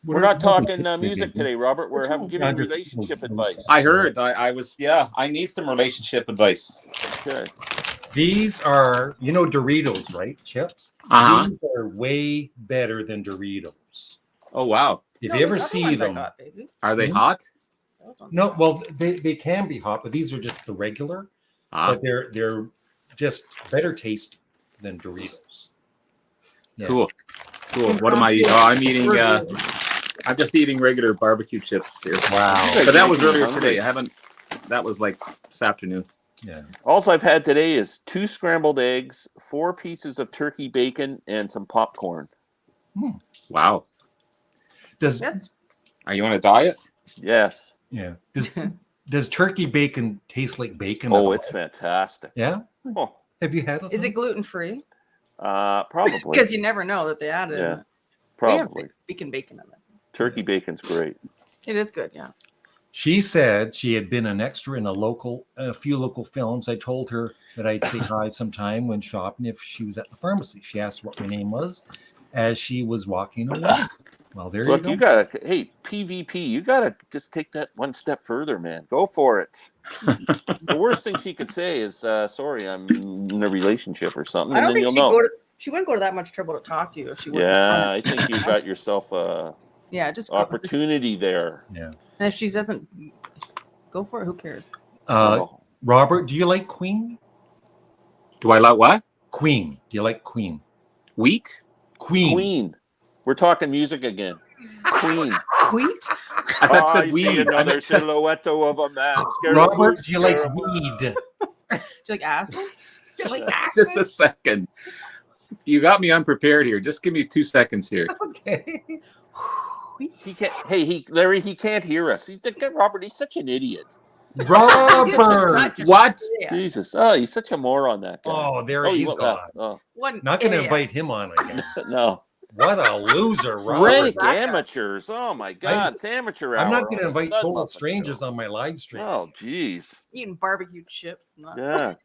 We're not talking music today, Robert. We're giving relationship advice. I heard. I need some relationship advice. Okay. These are, Doritos, right? Chips. Uh-huh. These are way better than Doritos. Oh, wow. If you ever those other see ones I them, got, baby. Are they hot? Those ones no, are well, they can be hot, but these are just the regular. Ah, But they're just better taste than Doritos. Yeah. cool. What am I eating? Oh, I'm eating. I'm just eating regular barbecue chips here. Wow. But that was earlier today. I haven't. That was like this afternoon. Yeah. All I've had today is 2 scrambled eggs, 4 pieces of turkey bacon, and some popcorn. Wow. Are you on a diet? Yes. Yeah. Does turkey bacon taste like bacon? Oh, it's fantastic. Yeah. Oh. Have you had it? Is it gluten free? Probably. Because you never know that they added. Yeah. It. Probably. Bacon in it. Turkey bacon's great. It is good, yeah. She said she had been an extra in a few local films. I told her that I'd say hi sometime when shopping if she was at the pharmacy. She asked what my name was as she was walking away. Well, there Look, you go. hey, PvP, you gotta just take that one step further, man. Go for it. The worst thing she could say is, sorry, I'm in a relationship or something, I don't and then think you'll know. she wouldn't go to that much trouble to talk to you if she wouldn't. Yeah, I think you got yourself a just opportunity there. Yeah. And if she doesn't go for it, who cares? Robert, do you like Queen? Do I like what? Queen. Do you like Queen? Wheat? Queen. We're talking music again. Queen. Wheat? I thought I said see weed. another silhouette of a man. Robert, do you like weed? Do you like acid? Do you like acid? Just a second. You got me unprepared here. Just give me 2 seconds here. Okay. He can't. Hey, Larry, he can't hear us. Robert, he's such an idiot. Robert. What? Jesus. Oh, he's such a moron, that guy. Oh, He's he's gone. Oh. Not going to invite him on again. No. What a loser, Robert. Rank amateurs. Oh, my God. It's amateur hour. I'm not going to invite total Studmuffin strangers show. on my live stream. Oh, geez. Eating barbecue chips. Yeah.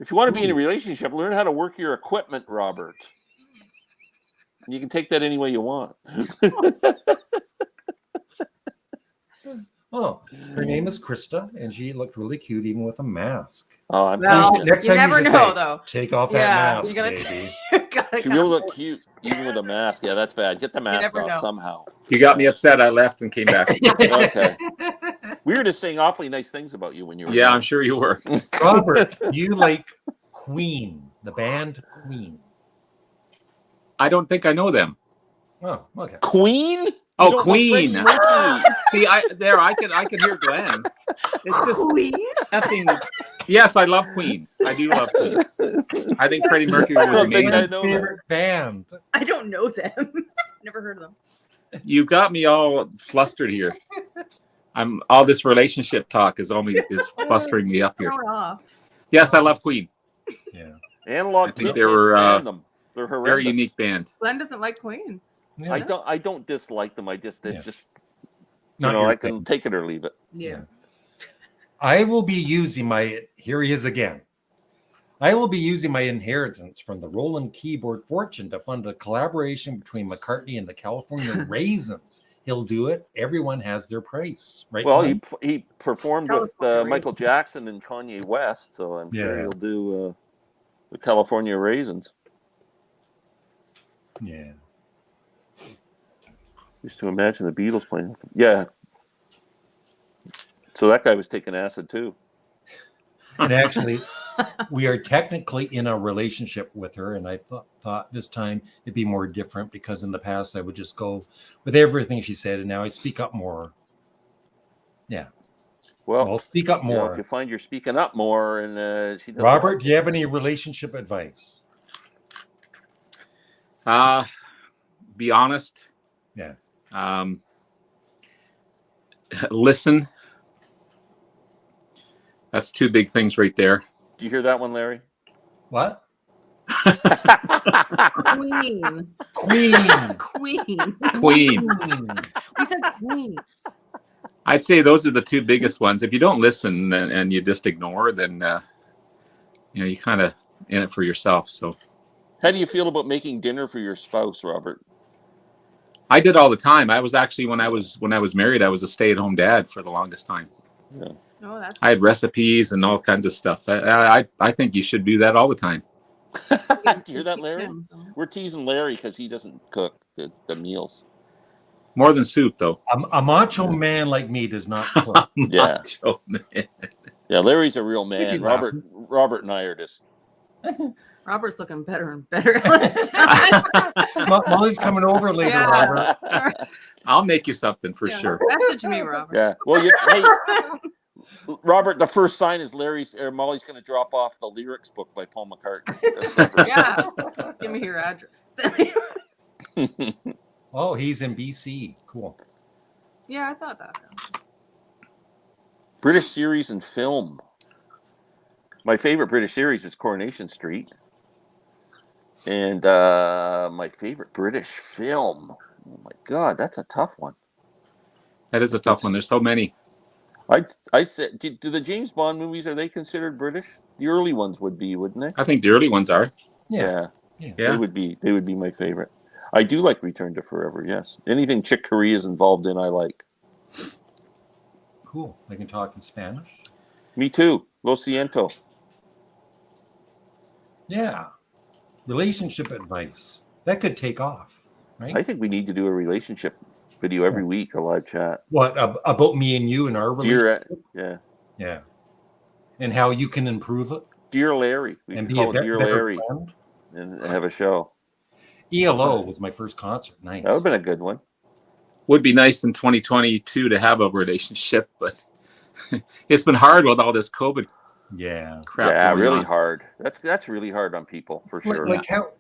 If you want to be in a relationship, learn how to work your equipment, Robert. You can take that any way you want. Oh, her name is Krista, and she looked really cute even with a mask. Oh, I'm Well, telling you. Next you time never you should know, say, though. take off that mask, baby. She will look cute even with a mask. Yeah, that's bad. Get the mask off somehow. You got me upset. I left and came back. Okay. We were just saying awfully nice things about you when you were Yeah, I'm sure you were. Robert, you like Queen, the band Queen. I don't think I know them. Oh, okay. Queen? Oh, Queen. Like See, I can hear Glenn. It's just Queen? nothing. Yes, I love Queen. I do love Queen. I think Freddie Mercury was amazing. I know Favorite band. I don't know them. Never heard of them. You got me all flustered here. All this relationship talk is flustering me up here. Thrown off. Yes, I love Queen. Yeah. Analog I think Kid they can't were stand them. They're horrendous. very unique band. Glenn doesn't like Queen. Yeah. I don't dislike them. It's just Not your I can thing. take it or leave it. Yeah. I will be using here he is again. I will be using my inheritance from the Roland keyboard fortune to fund a collaboration between McCartney and the California Raisins. He'll do it. Everyone has their price, right? Well, Glenn? he performed with California Michael Jackson and Kanye West, so I'm sure Yeah. he'll do the California Raisins. Yeah. Used to imagine the Beatles playing with them. Yeah. So that guy was taking acid too. And actually, we are technically in a relationship with her, and I thought this time it'd be more different because in the past I would just go with everything she said, and now I speak up more. Yeah. Well, I'll speak up more. if you find you're speaking up more, and she doesn't. Robert, do you have any relationship advice? Be honest. Yeah. Listen. That's 2 big things right there. Do you hear that one, Larry? What? Queen. Queen. Queen. Queen. We said Queen. I'd say those are the 2 biggest ones. If you don't listen and you just ignore, then you kind of in it for yourself. So, How do you feel about making dinner for your spouse, Robert? I did all the time. I was actually when I was married, I was a stay-at-home dad for the longest time. Yeah. Oh, that's. I had recipes and all kinds of stuff. I think you should do that all the time. Do you hear that, Larry? We're teasing Larry because he doesn't cook the meals. More than soup, though. A macho man like me does not cook. Yeah. Macho man. Yeah, Larry's a real Easy man. laugh. Robert and I are just. Robert's looking better and better. Mollie's coming over later, Yeah. Robert. I'll make you something for Yeah. sure. Message me, Robert. Yeah. Well, hey, Robert, the first sign is Molly's going to drop off the lyrics book by Paul McCartney. Yeah. Give me your address. Oh, he's in BC. Cool. Yeah, I thought that. British series and film. My favorite British series is Coronation Street. And my favorite British film. Oh my God, that's a tough one. That is a tough one. There's so many. I said, do the James Bond movies, are they considered British? The early ones would be, wouldn't they? I think the early ones are. Yeah. They would be my favorite. I do like Return to Forever, yes. Anything Chick Corea is involved in, I like. Cool. I can talk in Spanish. Me too. Lo siento. Yeah. Relationship advice. That could take off, right? I think we need to do a relationship video every week, a live chat. What, about me and you and our relationship? Yeah. And how you can improve it? Dear Larry. We And can be a call it Dear better Larry friend? and have a show. ELO was my first concert. Nice. That would have been a good one. Would be nice in 2022 to have a relationship, but it's been hard with all this COVID Yeah. crap. Yeah, going really on. hard. That's really hard on people, for sure. Like how,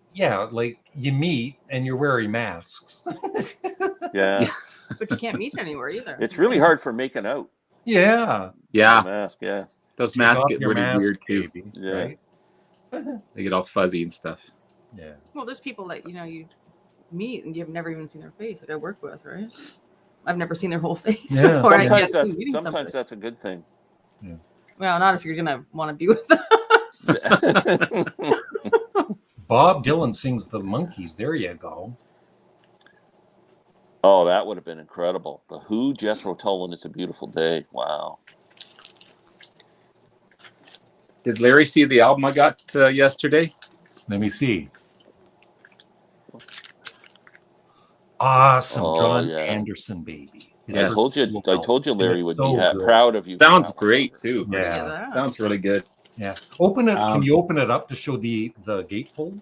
like you meet and you're wearing masks. Yeah. But you can't meet anywhere either. It's really hard for making out. Yeah. Yeah, The mask, yeah. those Take masks off get your really mask, weird too. baby, Yeah. right? They get all fuzzy and stuff. Yeah. Well, there's people that you meet and you've never even seen their face. Like I work with, right? I've never seen their whole face. Yeah. before. I Sometimes guess meeting somebody. that's a good thing. Well, not if you're gonna want to be with them. Bob Dylan sings the Monkees. There you go. Oh, that would have been incredible. The Who, Jethro Tull, and It's a Beautiful Day. Wow. Did Larry see the album I got yesterday? Let me see. Awesome, Oh, John yeah. Anderson, baby. His Yes. I first told you Larry it's would so be good. proud of you. Sounds great too. Yeah. Sounds really good. Yeah. Open it. Can Um, you open it up to show the gatefold?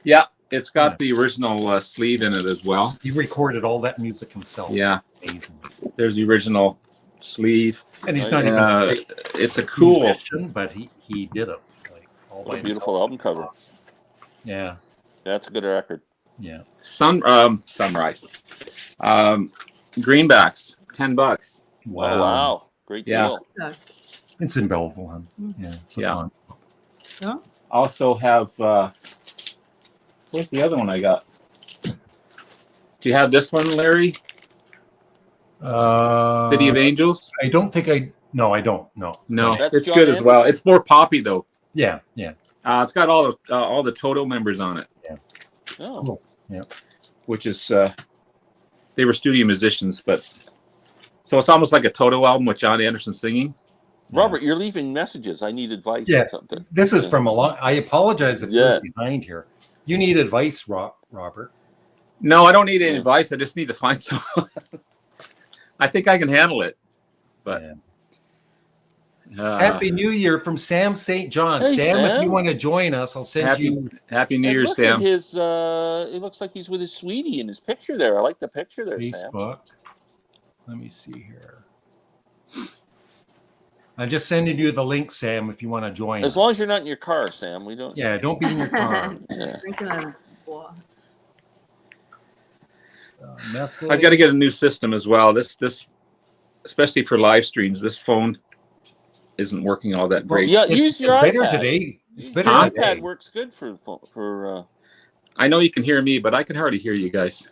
Yeah, it's got the original sleeve in it as well. He recorded all that music himself. Yeah, Amazing. there's the original sleeve. And he's not even Uh, a great it's a cool. musician, but he did it. Like, all by What a beautiful himself. album cover. Awesome. Yeah. That's a good record. Yeah. Sunrise. Greenbacks, $10. Wow. Oh, wow. Great Yeah. deal. It's in Belleville, huh? Yeah. It's Yeah. fun. Also have where's the other one I got? Do you have this one, Larry? City of Angels? I don't think no, I don't. No. No, That's it's John good as well. Anderson? It's more poppy though. Yeah. Yeah. It's got all the Toto members on it, Oh. Cool. Yeah. which is they were studio musicians, but so it's almost like a Toto album with John Anderson singing. Robert, you're leaving messages. I need advice Yeah. on something. This is from a long. I apologize if Yeah. you're behind here. You need advice, Robert. No, I don't need any Yeah. advice. I just need to find some. I think I can handle it, but Happy New Year from Sam St. John. Hey, Sam, if Sam. you want to join us, I'll send you. Happy New And Year, look Sam. at his, it looks like he's with his sweetie in his picture there. I like the picture there, Sam. Facebook. Let me see here. I'm just sending you the link, Sam, if you want to join. As long as you're not in your car, Sam. We don't. Yeah, don't be in your car. Yeah. Drinking a blah. Netflix. I've got to get a new system as well. This, especially for live streams, this phone isn't working all that great. Yeah, It's use your better iPad. today. It's better Your today. iPad works good for. I know you can hear me, but I can hardly hear you guys.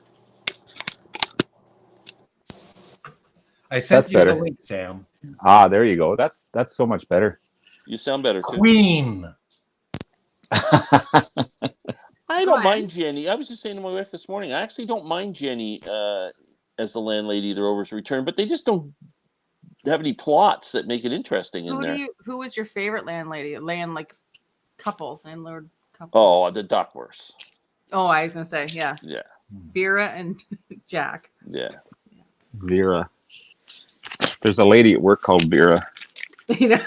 I sent That's you the better. link, Sam. There you go. That's so much better. You sound better too. Queen. I I don't mind Jenny. I was just saying to my wife this morning, I actually don't mind Jenny as the landlady. They're over to return, but they just don't have any plots that make it interesting in there. Who was your favorite landlady? Landlord couple. Oh, the Duckworths. Oh, I was gonna say, yeah. Yeah. Vera and Jack. Yeah. Vera. There's a lady at work called Vera. You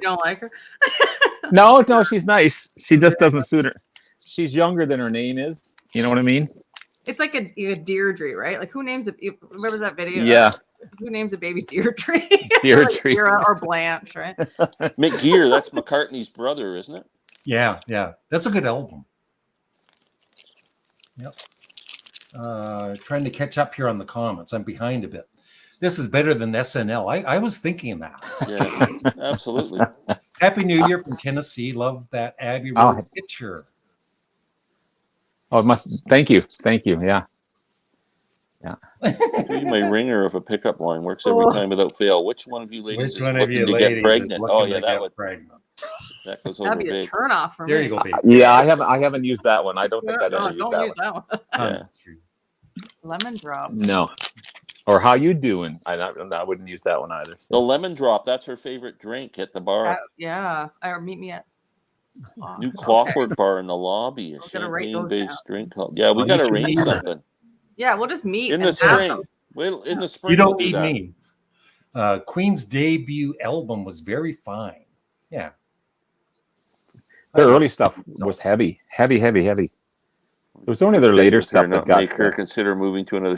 don't like her? No, she's nice. She just doesn't suit her. She's younger than her name is. You know what I mean? It's like a Deirdre, right? Like who names it? Remember that video? Yeah. Who names a baby Deirdre? Deirdre. Like Vera or Blanche, right? McGear, that's McCartney's brother, isn't it? Yeah. That's a good album. Yep. Trying to catch up here on the comments. I'm behind a bit. This is better than SNL. I was thinking that. Yeah, absolutely. Happy New Year from Tennessee. Love that Abbey Road picture. Oh, it must. Thank you. Yeah. My ringer of a pickup line works every time without fail. Which one of you ladies is looking to get pregnant? Oh yeah, that goes over That'd be a big. turnoff for me. There you go, baby. Yeah, I haven't used that one. I don't think I'd ever use don't that use one. that one. Yeah. That's true. Lemon drop. No. Or how you doing? I wouldn't use that one either. The lemon drop, that's her favorite drink at the bar. Yeah. Or meet me at New Clockwork Bar in the lobby. A champagne-based drink called. Yeah, we got to arrange something. Yeah, we'll just meet in the spring. Well, in the spring. You don't need me. Queen's debut album was very fine. Yeah. Their early stuff was heavy. It was only their later stuff that got make her consider moving to another.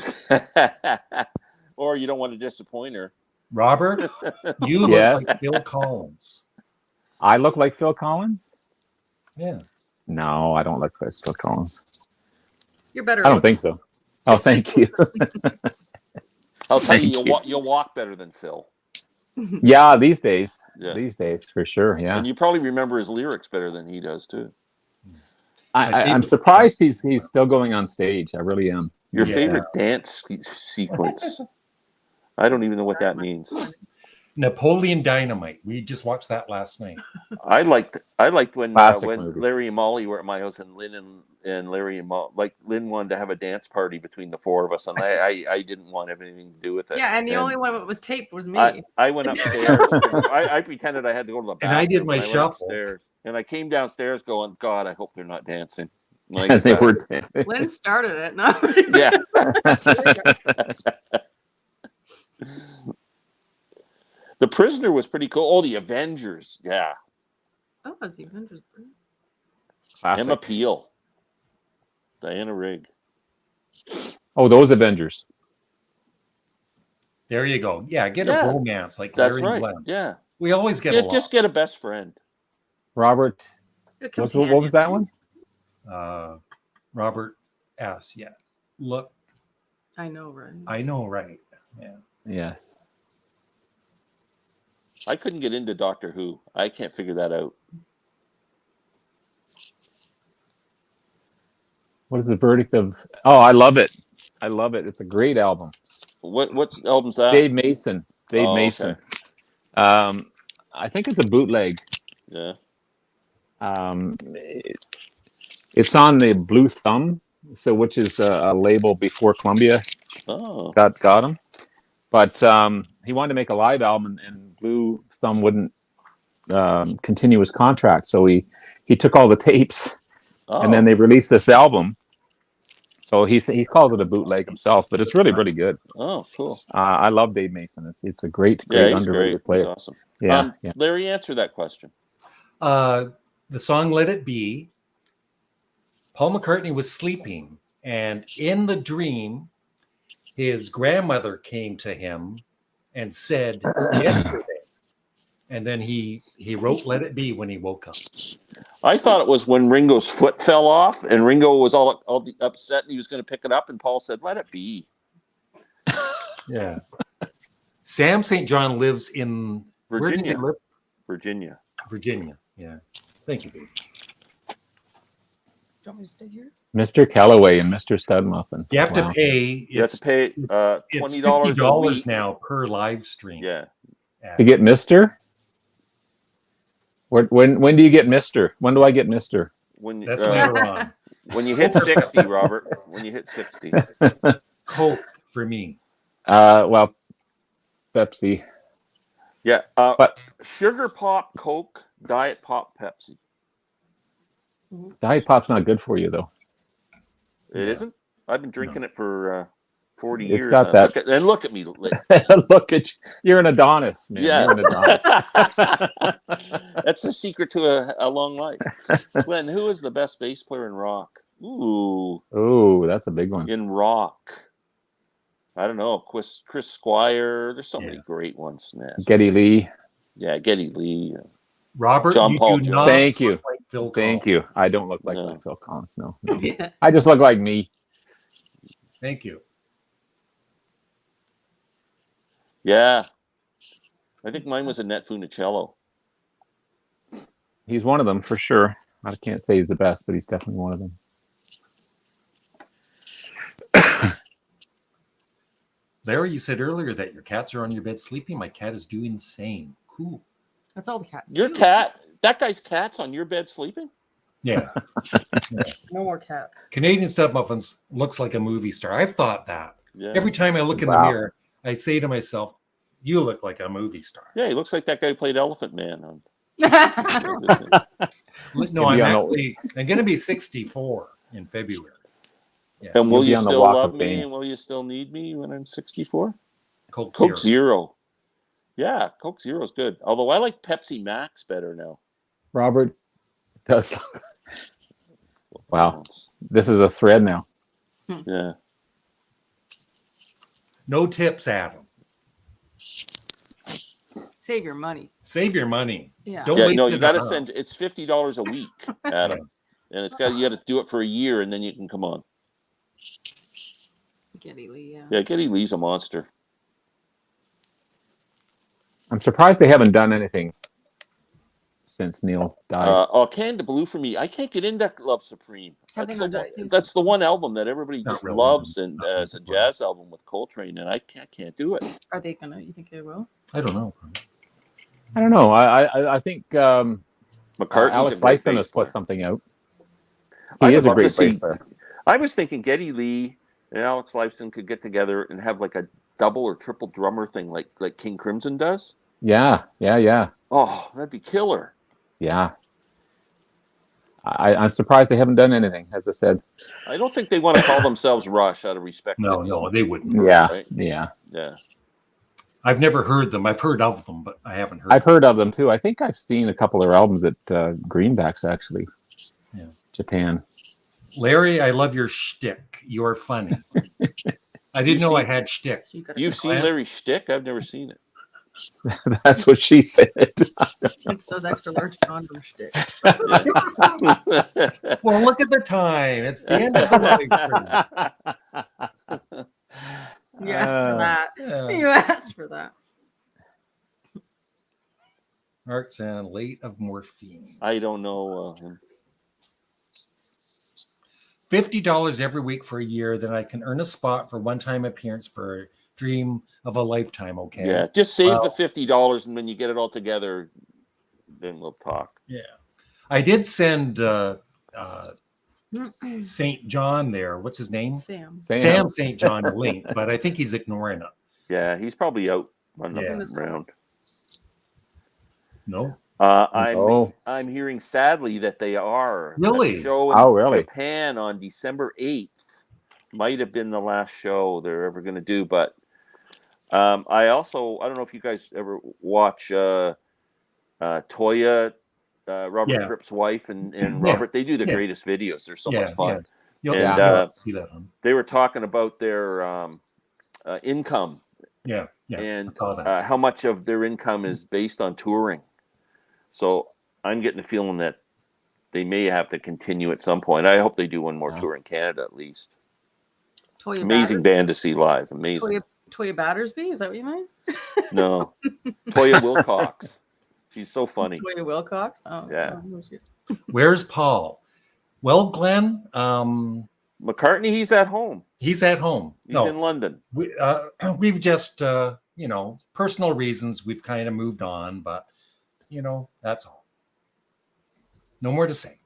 Or you don't want to disappoint her. Robert, you look like Phil Collins. I look like Phil Collins? Yeah. No, I don't look like Phil Collins. You're better. I don't think so. Oh, thank you. I'll tell you, you'll walk better than Phil. Yeah, these days. Yeah. These days, for sure. Yeah. And you probably remember his lyrics better than he does too. I'm surprised he's still going on stage. I really am. Your favorite dance sequence? I don't even know what that means. Napoleon Dynamite. We just watched that last night. I liked when Larry and Mollie were at my house, and Lynn and Larry and Mollie, like Lynn wanted to have a dance party between the four of us, and I didn't want anything to do with it. Yeah, and the only one that was taped was me. I went upstairs. I pretended I had to go to the bathroom. And I did my shuffle. Upstairs, and I came downstairs going, God, I hope they're not dancing. Like, they were. Lynn started it. No. Yeah. The Prisoner was pretty cool. Oh, the Avengers. Yeah. Oh, was the Avengers. Classic. Emma Peel. Diana Rigg. Oh, those Avengers. There you go. Yeah, get a romance like that's Larry right. and Glenn. Yeah. We always get along. Just get a best friend. Robert. What was that one? Robert S. Yeah. Look. I know, right? Yeah. Yes. I couldn't get into Doctor Who. I can't figure that out. What is the verdict of? Oh, I love it. It's a great album. What album's that? Dave Mason. Mason. Okay. I think it's a bootleg. Yeah. It's on the Blue Thumb, which is a label before Columbia got him. But he wanted to make a live album, and Blue Thumb wouldn't continue his contract, so he took all the tapes, and then they released this album. So he calls it a bootleg himself, but it's really good. Oh, cool! I love Dave Mason. It's a great underrated player. He's awesome. Yeah, Larry, answer that question. The song "Let It Be." Paul McCartney was sleeping, and in the dream, his grandmother came to him and said yesterday, and then he wrote "Let It Be" when he woke up. I thought it was when Ringo's foot fell off, and Ringo was all upset, and he was going to pick it up, and Paul said, "Let it be." Yeah. Sam St. John lives in Virginia. Where does he live? Virginia. Yeah. Thank you, baby. Do you want me to stay here? Mr. Calloway and Mr. Studmuffin. You have to pay. You have to pay $20 $50 now per live stream. Yeah. To get Mr. When do you get Mr.? When do I get Mr.? when That's later on. when you hit 60, Robert. When you hit 60. Coke for me. Well, Pepsi. Yeah. But Sugar Pop, Coke, Diet Pop, Pepsi. Diet Pop's not good for you, though. It isn't? I've been drinking it for 40 It's years. got that. Look at me. Look at you. You're an Adonis, man. Yeah. You're an Adonis. That's the secret to a long life. Glenn, who is the best bass player in rock? Ooh, that's a big one. In rock. I don't know. Chris Squire. There's so many great ones, man. Geddy Lee. Yeah, Geddy Lee. Robert, John you Paul do Jones. not Thank you. look like Phil Thank Collins. you. I don't look like No. Phil Collins. No. Yeah. I just look like me. Thank you. Yeah. I think mine was Annette Funicello. He's one of them for sure. I can't say he's the best, but he's definitely one of them. Larry, you said earlier that your cats are on your bed sleeping. My cat is doing the same. Cool. That's all the cats. Your do. cat, that guy's cat's on your bed sleeping? Yeah. No more cat. Canadian Studmuffins looks like a movie star. I've thought that. Yeah. Every time I look in the Wow. mirror, I say to myself, you look like a movie star. Yeah, he looks like that guy who played Elephant Man. On No, I'm going to be 64 in February. Yeah. And will You'll be you on the still Walk love of me Fame. and will you still need me when I'm 64? Coke Coke Zero. Zero. Yeah, Coke Zero is good. Although I like Pepsi Max better now. Robert does. Wow. This is a thread now. Yeah. No tips, Adam. Save your money. Save your money. Yeah. Don't Yeah, waste no, it you at got to home. send. It's $50 a week, Adam, and you got to do it for a year, and then you can come on. Geddy Lee, yeah. Yeah, Geddy Lee's a monster. I'm surprised they haven't done anything since Neil died. Canada Blue for me. I can't get into Love Supreme. Have they not done it? That's the one album that everybody Not just really. loves, and Not it's a really. jazz album with Coltrane, and I can't do it. Are they gonna? You think they will? I don't know. I don't know. I think McCartney's Alex a great Lifeson bass has player. put something out. I He would is a love to great see- bass player. I was thinking Geddy Lee and Alex Lifeson could get together and have like a double or triple drummer thing, like King Crimson does. Yeah. Oh, that'd be killer. Yeah. I'm surprised they haven't done anything, as I said. I don't think they want to call themselves Rush out of respect. No, to no, Neil. they wouldn't. Yeah. Right? Yeah. Yeah. I've never heard them. I've heard of them, but I haven't heard I've heard of them too. I think I've seen a couple of their albums at Greenbacks, actually. Yeah. Japan. Larry, I love your shtick. You're funny. I didn't know I had shtick. You've seen Larry's shtick? I've never seen it. That's what she said. It's those extra large condom sticks. Well, look at the time. It's the end of the live stream. You asked for that. Yeah. You asked for that. Mark's and late of morphine. I don't know him. $50 every week for a year, then I can earn a spot for one-time appearance for a dream of a lifetime. Okay. Yeah, just save Well- the $50, and when you get it all together, then we'll talk. Yeah. I did send St. John there. What's his name? Sam. Sam St. John a link, but I think he's ignoring it. Yeah, he's probably out on Yeah. the round. No. I'm hearing sadly that they are. Really? The show in Oh, really? Japan on December 8th might have been the last show they're ever going to do. But I don't know if you guys ever watch Toya, Robert Fripp's wife, and Robert. They do the greatest videos. They're so much fun. You'll see that one. They were talking about their income. Yeah. And I saw that. how much of their income is based on touring. So I'm getting the feeling that they may have to continue at some point. I hope they do one more tour in Canada at least. Toya Amazing band to see live. Amazing. Toya Battersby? Is that what you mean? No. Toya Wilcox. She's so funny. Toya Wilcox? Oh, Yeah. Where's Paul? Well, Glenn, McCartney, he's at home. He's at home. He's in London. We've just, personal reasons, we've kind of moved on, but, that's all. No more to say.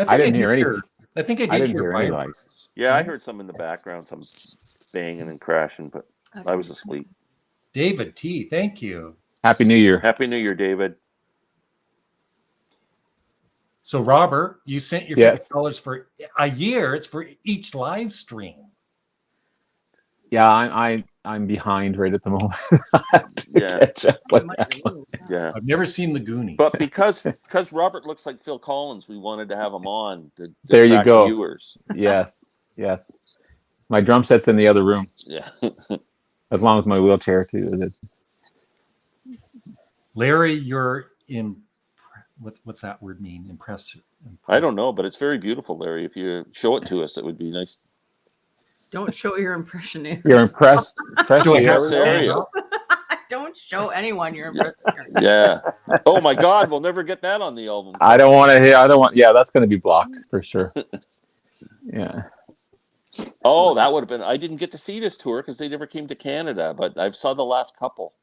I didn't hear any. I think I did didn't hear hear any fireworks. lights. Yeah, I heard some in the background, some banging and crashing, but I was asleep. David T, thank you. Happy New Year. Happy New Year, David. So Robert, you sent your Yes. $50 for a year. It's for each live stream. Yeah, I'm behind right at the moment. I have to Yeah. catch up with that. Yeah. I've never seen the Goonies. But because Robert looks like Phil Collins, we wanted to have him on to There you attract go. viewers. Yes. My drum set's in the other room. Yeah. As long as my wheelchair too. It is. Larry, you're in. What's that word mean? Impressive. I don't know, but it's very beautiful, Larry. If you show it to us, it would be nice. Don't show your impression. You're impressed. Impresario. Don't show anyone your impression. Yeah. Oh my God, we'll never get that on the album. I don't want to hear. Yeah, that's going to be blocked for sure. Yeah. Oh, that would have been. I didn't get to see this tour because they never came to Canada, but I saw the last couple.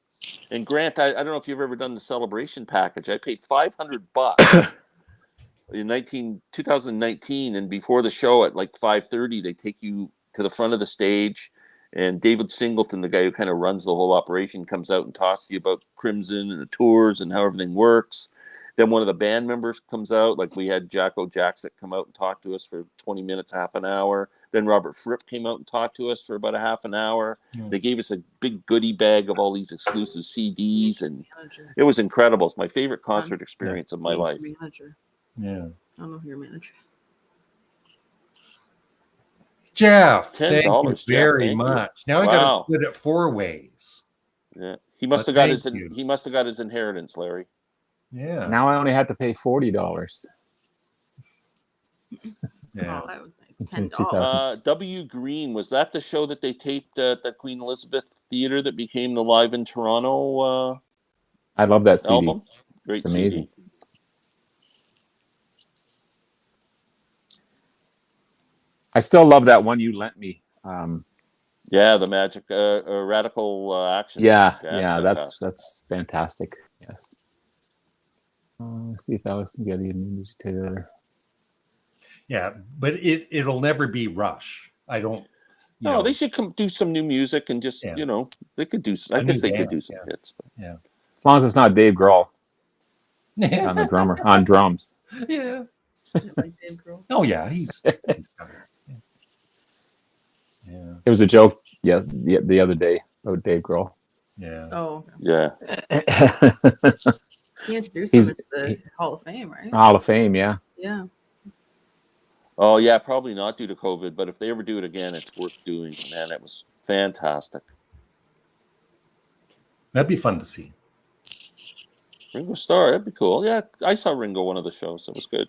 And Grant, I don't know if you've ever done the celebration package. I paid $500 in 2019, and before the show at like 5:30, they take you to the front of the stage, and David Singleton, the guy who kind of runs the whole operation, comes out and talks to you about Crimson and the tours and how everything works. Then one of the band members comes out, like we had Jacko Jackson come out and talk to us for 20 minutes, half an hour. Then Robert Fripp came out and talked to us for about a half an hour. They gave us a big goodie bag of all these exclusive CDs, and it was incredible. It's my favorite concert experience of my life. Yeah. I don't know who your manager is. Jeff, $10, thank you Jeff, very thank you. much. Now I got to split it 4 ways. Yeah, he must have got his inheritance, Larry. Yeah. Now I only have to pay $40. Yeah. Oh, that was nice. $10. W. Green, was that the show that they taped at the Queen Elizabeth Theatre that became the Live in Toronto I love that CD. album? Great, it's amazing. CD. I still love that one you lent me. Yeah, the Magic Radical Action. Yeah, that's fantastic. That's fantastic. Yes. Let's see if Alex can get any together. Yeah, but it'll never be Rush. I don't. No, they should come do some new music and just they could do. I guess they could do some hits. But. Yeah. As long as it's not Dave Grohl on the drummer on drums. Yeah. Like Dave Grohl. Oh yeah, he's yeah. It was a joke. Yeah, the other day about Dave Grohl. Yeah. Oh. Yeah. He introduced him to the Hall of Fame, right? Hall of Fame, yeah. Yeah. Oh yeah, probably not due to COVID, but if they ever do it again, it's worth doing. Man, it was fantastic. That'd be fun to see. Ringo Starr, that'd be cool. Yeah, I saw Ringo one of the shows. It was good.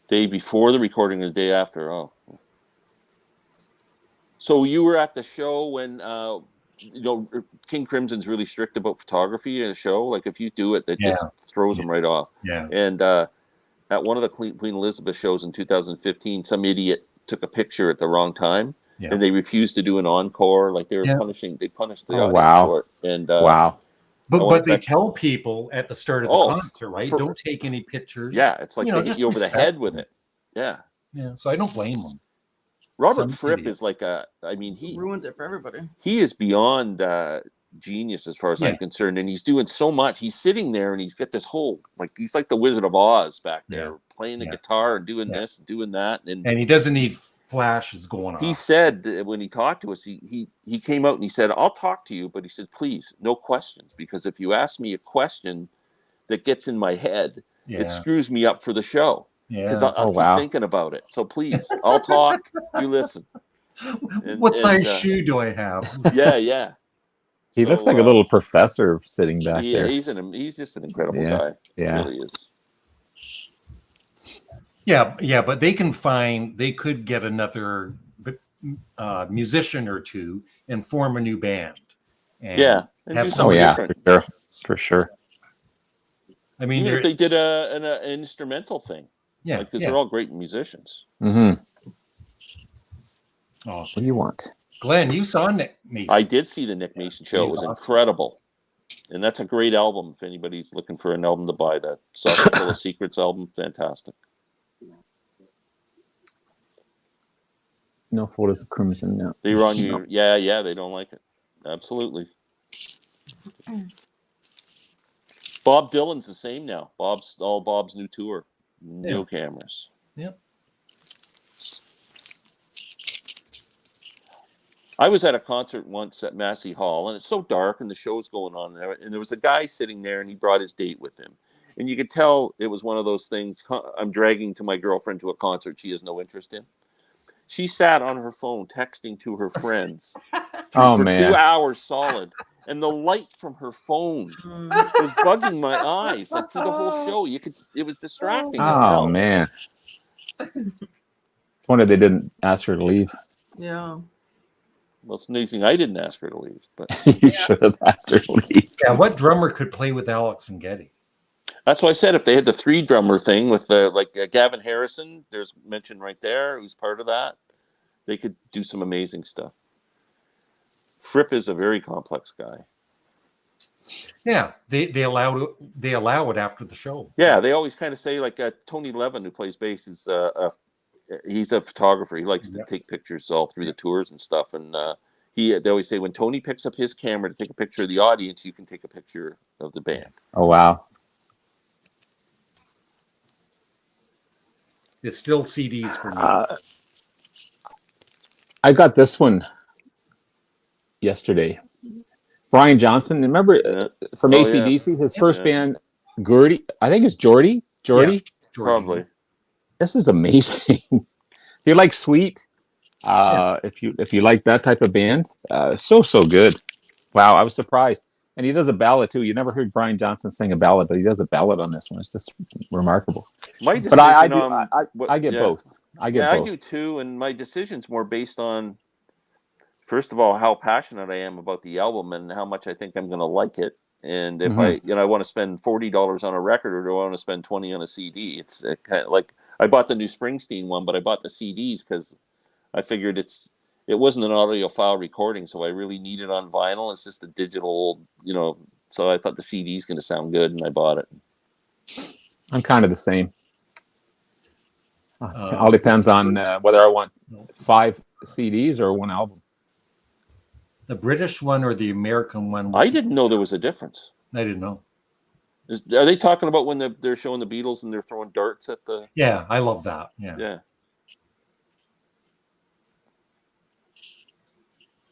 Day before the recording, the day after. Oh. So you were at the show when King Crimson's really strict about photography in a show. Like if you do it, that just throws them right off. Yeah. And at one of the Queen Elizabeth shows in 2015, some idiot took a picture at the wrong time, and they refused to do an encore. Like they were punishing. They punished the audience for it. And wow. But they tell people at the start of the concert, right? Don't take any pictures. Yeah, it's like they hit you over the head with it. Yeah. Yeah. So I don't blame them. Robert Fripp is like he ruins it for everybody. He is beyond genius as far as I'm concerned, and he's doing so much. He's sitting there and he's got this whole he's like the Wizard of Oz back there, playing the guitar and doing this and doing that, and he doesn't need flashes going on. He said when he talked to us, he came out and he said, "I'll talk to you," but he said, "Please, no questions, because if you ask me a question that gets in my head, it screws me up for the show." Because I'll keep thinking about it. So please, I'll talk. You listen. What size shoe do I have? Yeah. He looks like a little professor sitting back there. He's just an incredible guy. Yeah. He really is. Yeah, but they could get another musician or two and form a new band. And and have do something different. For sure. I mean, if they did an instrumental thing. Yeah, because they're all great musicians. Mm-hmm. Oh, what do you want, Glenn? You saw Nick Mason. I did see the Nick Mason show. It was incredible. And that's a great album. If anybody's looking for an album to buy, that Socket Full of Secrets album, fantastic. No photos of Crimson. No. They were on you. Yeah. They don't like it. Absolutely. Bob Dylan's the same now. Bob's new tour, new cameras. Yep. I was at a concert once at Massey Hall, and it's so dark, and the show's going on there, and there was a guy sitting there, and he brought his date with him, and you could tell it was one of those things. I'm dragging to my girlfriend to a concert she has no interest in. She sat on her phone texting to her friends for 2 hours solid. And the light from her phone was bugging my eyes. Like through the whole show, it was distracting as hell. Oh man! It's wonder they didn't ask her to leave. Yeah. Well, it's amazing I didn't ask her to leave, but You should have asked her to leave. Yeah, what drummer could play with Alex and Geddy? that's why I said if they had the 3-drummer thing with Gavin Harrison, there's mentioned right there, who's part of that, they could do some amazing stuff. Fripp is a very complex guy. Yeah, they allow it after the show. Yeah, they always kind of say like Tony Levin, who plays bass, is he's a photographer. He likes to take pictures all through the tours and stuff. And they always say when Tony picks up his camera to take a picture of the audience, you can take a picture of the band. Oh wow! It's still CDs for me. I got this one yesterday. Brian Johnson, remember from AC/DC, his first band, Gordy. I think it's Geordie. Yeah, probably. This is amazing. If you like Sweet, if you like that type of band, so good. Wow, I was surprised. And he does a ballad too. You never heard Brian Johnson sing a ballad, but he does a ballad on this one. It's just remarkable. My decision, but I get both. I get both. I do too, and my decision's more based on, first of all, how passionate I am about the album and how much I think I'm going to like it. And if I want to spend $40 on a record, or do I want to spend $20 on a CD? It's kind of like I bought the new Springsteen one, but I bought the CDs because I figured it wasn't an audiophile recording, so I really need it on vinyl. It's just a digital, so I thought the CD is going to sound good, and I bought it. I'm kind of the same. It all depends on whether I want 5 CDs or one album. The British one or the American one? I didn't know there was a difference. I didn't know. Are they talking about when they're showing the Beatles and they're throwing darts at the... Yeah, I love that. Yeah.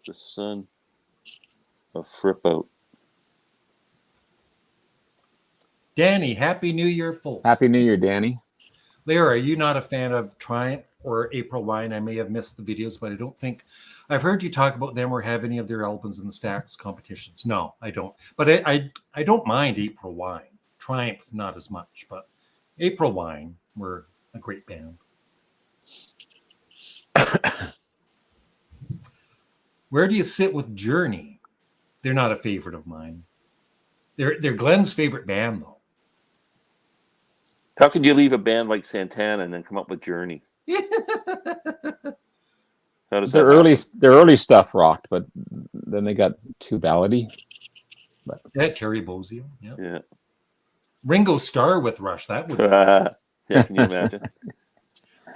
The son of Fripp out. Danny, Happy New Year, folks. Happy New Year, Danny. Lyra, are you not a fan of Triumph or April Wine? I may have missed the videos, but I don't think I've heard you talk about them or have any of their albums in the Stacks competitions. No, I don't. But I don't mind April Wine. Triumph, not as much, but April Wine were a great band. Where do you sit with Journey? They're not a favorite of mine. They're Glenn's favorite band, though. How could you leave a band like Santana and then come up with Journey? How does their early stuff rocked, but then they got too ballady. But yeah, Terry Bozzio. Yeah. Ringo Starr with Rush. That would. Yeah, can you imagine?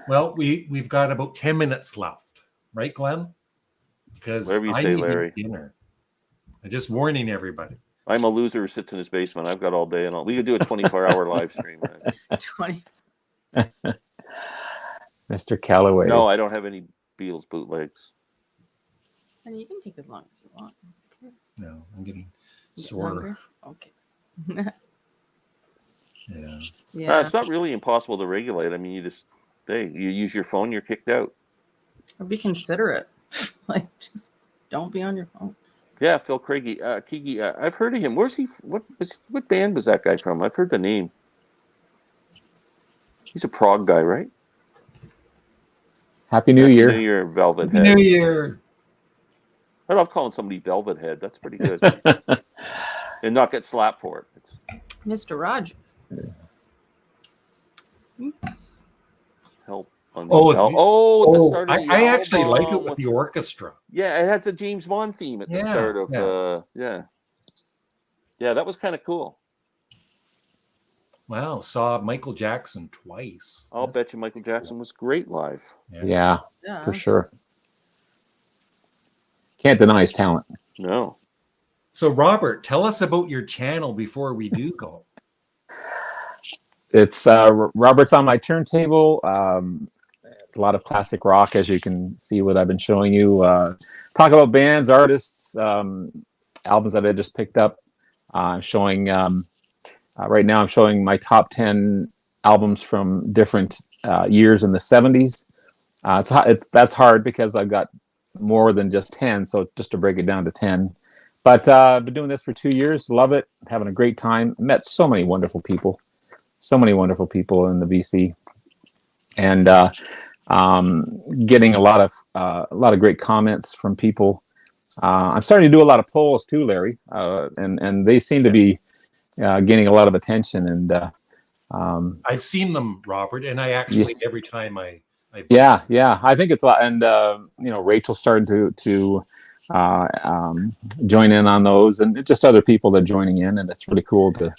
Well, we've got about 10 minutes left, right, Glenn? Because whatever you say, Larry. Dinner. I'm just warning everybody. I'm a loser who sits in his basement. I've got all day and all. We could do a 24-hour live stream. Right? 20. Mr. Calloway. No, I don't have any Beatles bootlegs. And you can take as long as you want. Okay. No, I'm getting sore. Okay. Yeah. It's not really impossible to regulate. I mean, you use your phone, you're kicked out. Or be considerate. Like, just don't be on your phone. Yeah, Phil Craigie, Keegi. I've heard of him. Where's he? What band was that guy from? I've heard the name. He's a prog guy, right? Happy New Year. New Year, Velvet Happy Head. New Year. I love calling somebody Velvet Head. That's pretty good. And not get slapped for it. It's... Mr. Rogers. Help. At the start of the I actually like it album with the orchestra. Yeah, it has a James Bond theme at the start of. Yeah, Yeah, that was kind of cool. Wow, saw Michael Jackson twice. I'll bet you Michael Jackson was great live. Yeah, Yeah. for sure. Can't deny his talent. No. So, Robert, tell us about your channel before we do go. It's Robert's on my turntable. A lot of classic rock, as you can see what I've been showing you. Talk about bands, artists, albums that I just picked up. I'm showing right now. I'm showing my top 10 albums from different years in the 70s. That's hard because I've got more than just 10. So just to break it down to 10. But I've been doing this for 2 years. Love it. Having a great time. Met so many wonderful people. So many wonderful people in the BC, and getting a lot of great comments from people. I'm starting to do a lot of polls too, Larry, and they seem to be gaining a lot of attention. And I've seen them, Robert, and I actually every time I yeah, I think it's a lot. And Rachel started to join in on those, and just other people that are joining in, and it's really cool to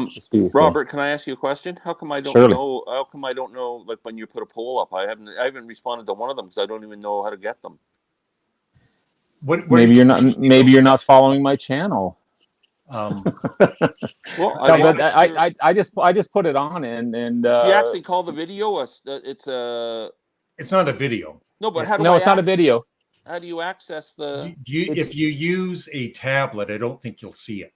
see. Robert, can I ask you a question? How come I don't know? How come I don't know? Like when you put a poll up, I haven't responded to one of them because I don't even know how to get them. Maybe you're not following my channel. Well, I just put it on, and do you actually call the video It's not a video. No, but it's not a video. How do you access the? If you use a tablet, I don't think you'll see it.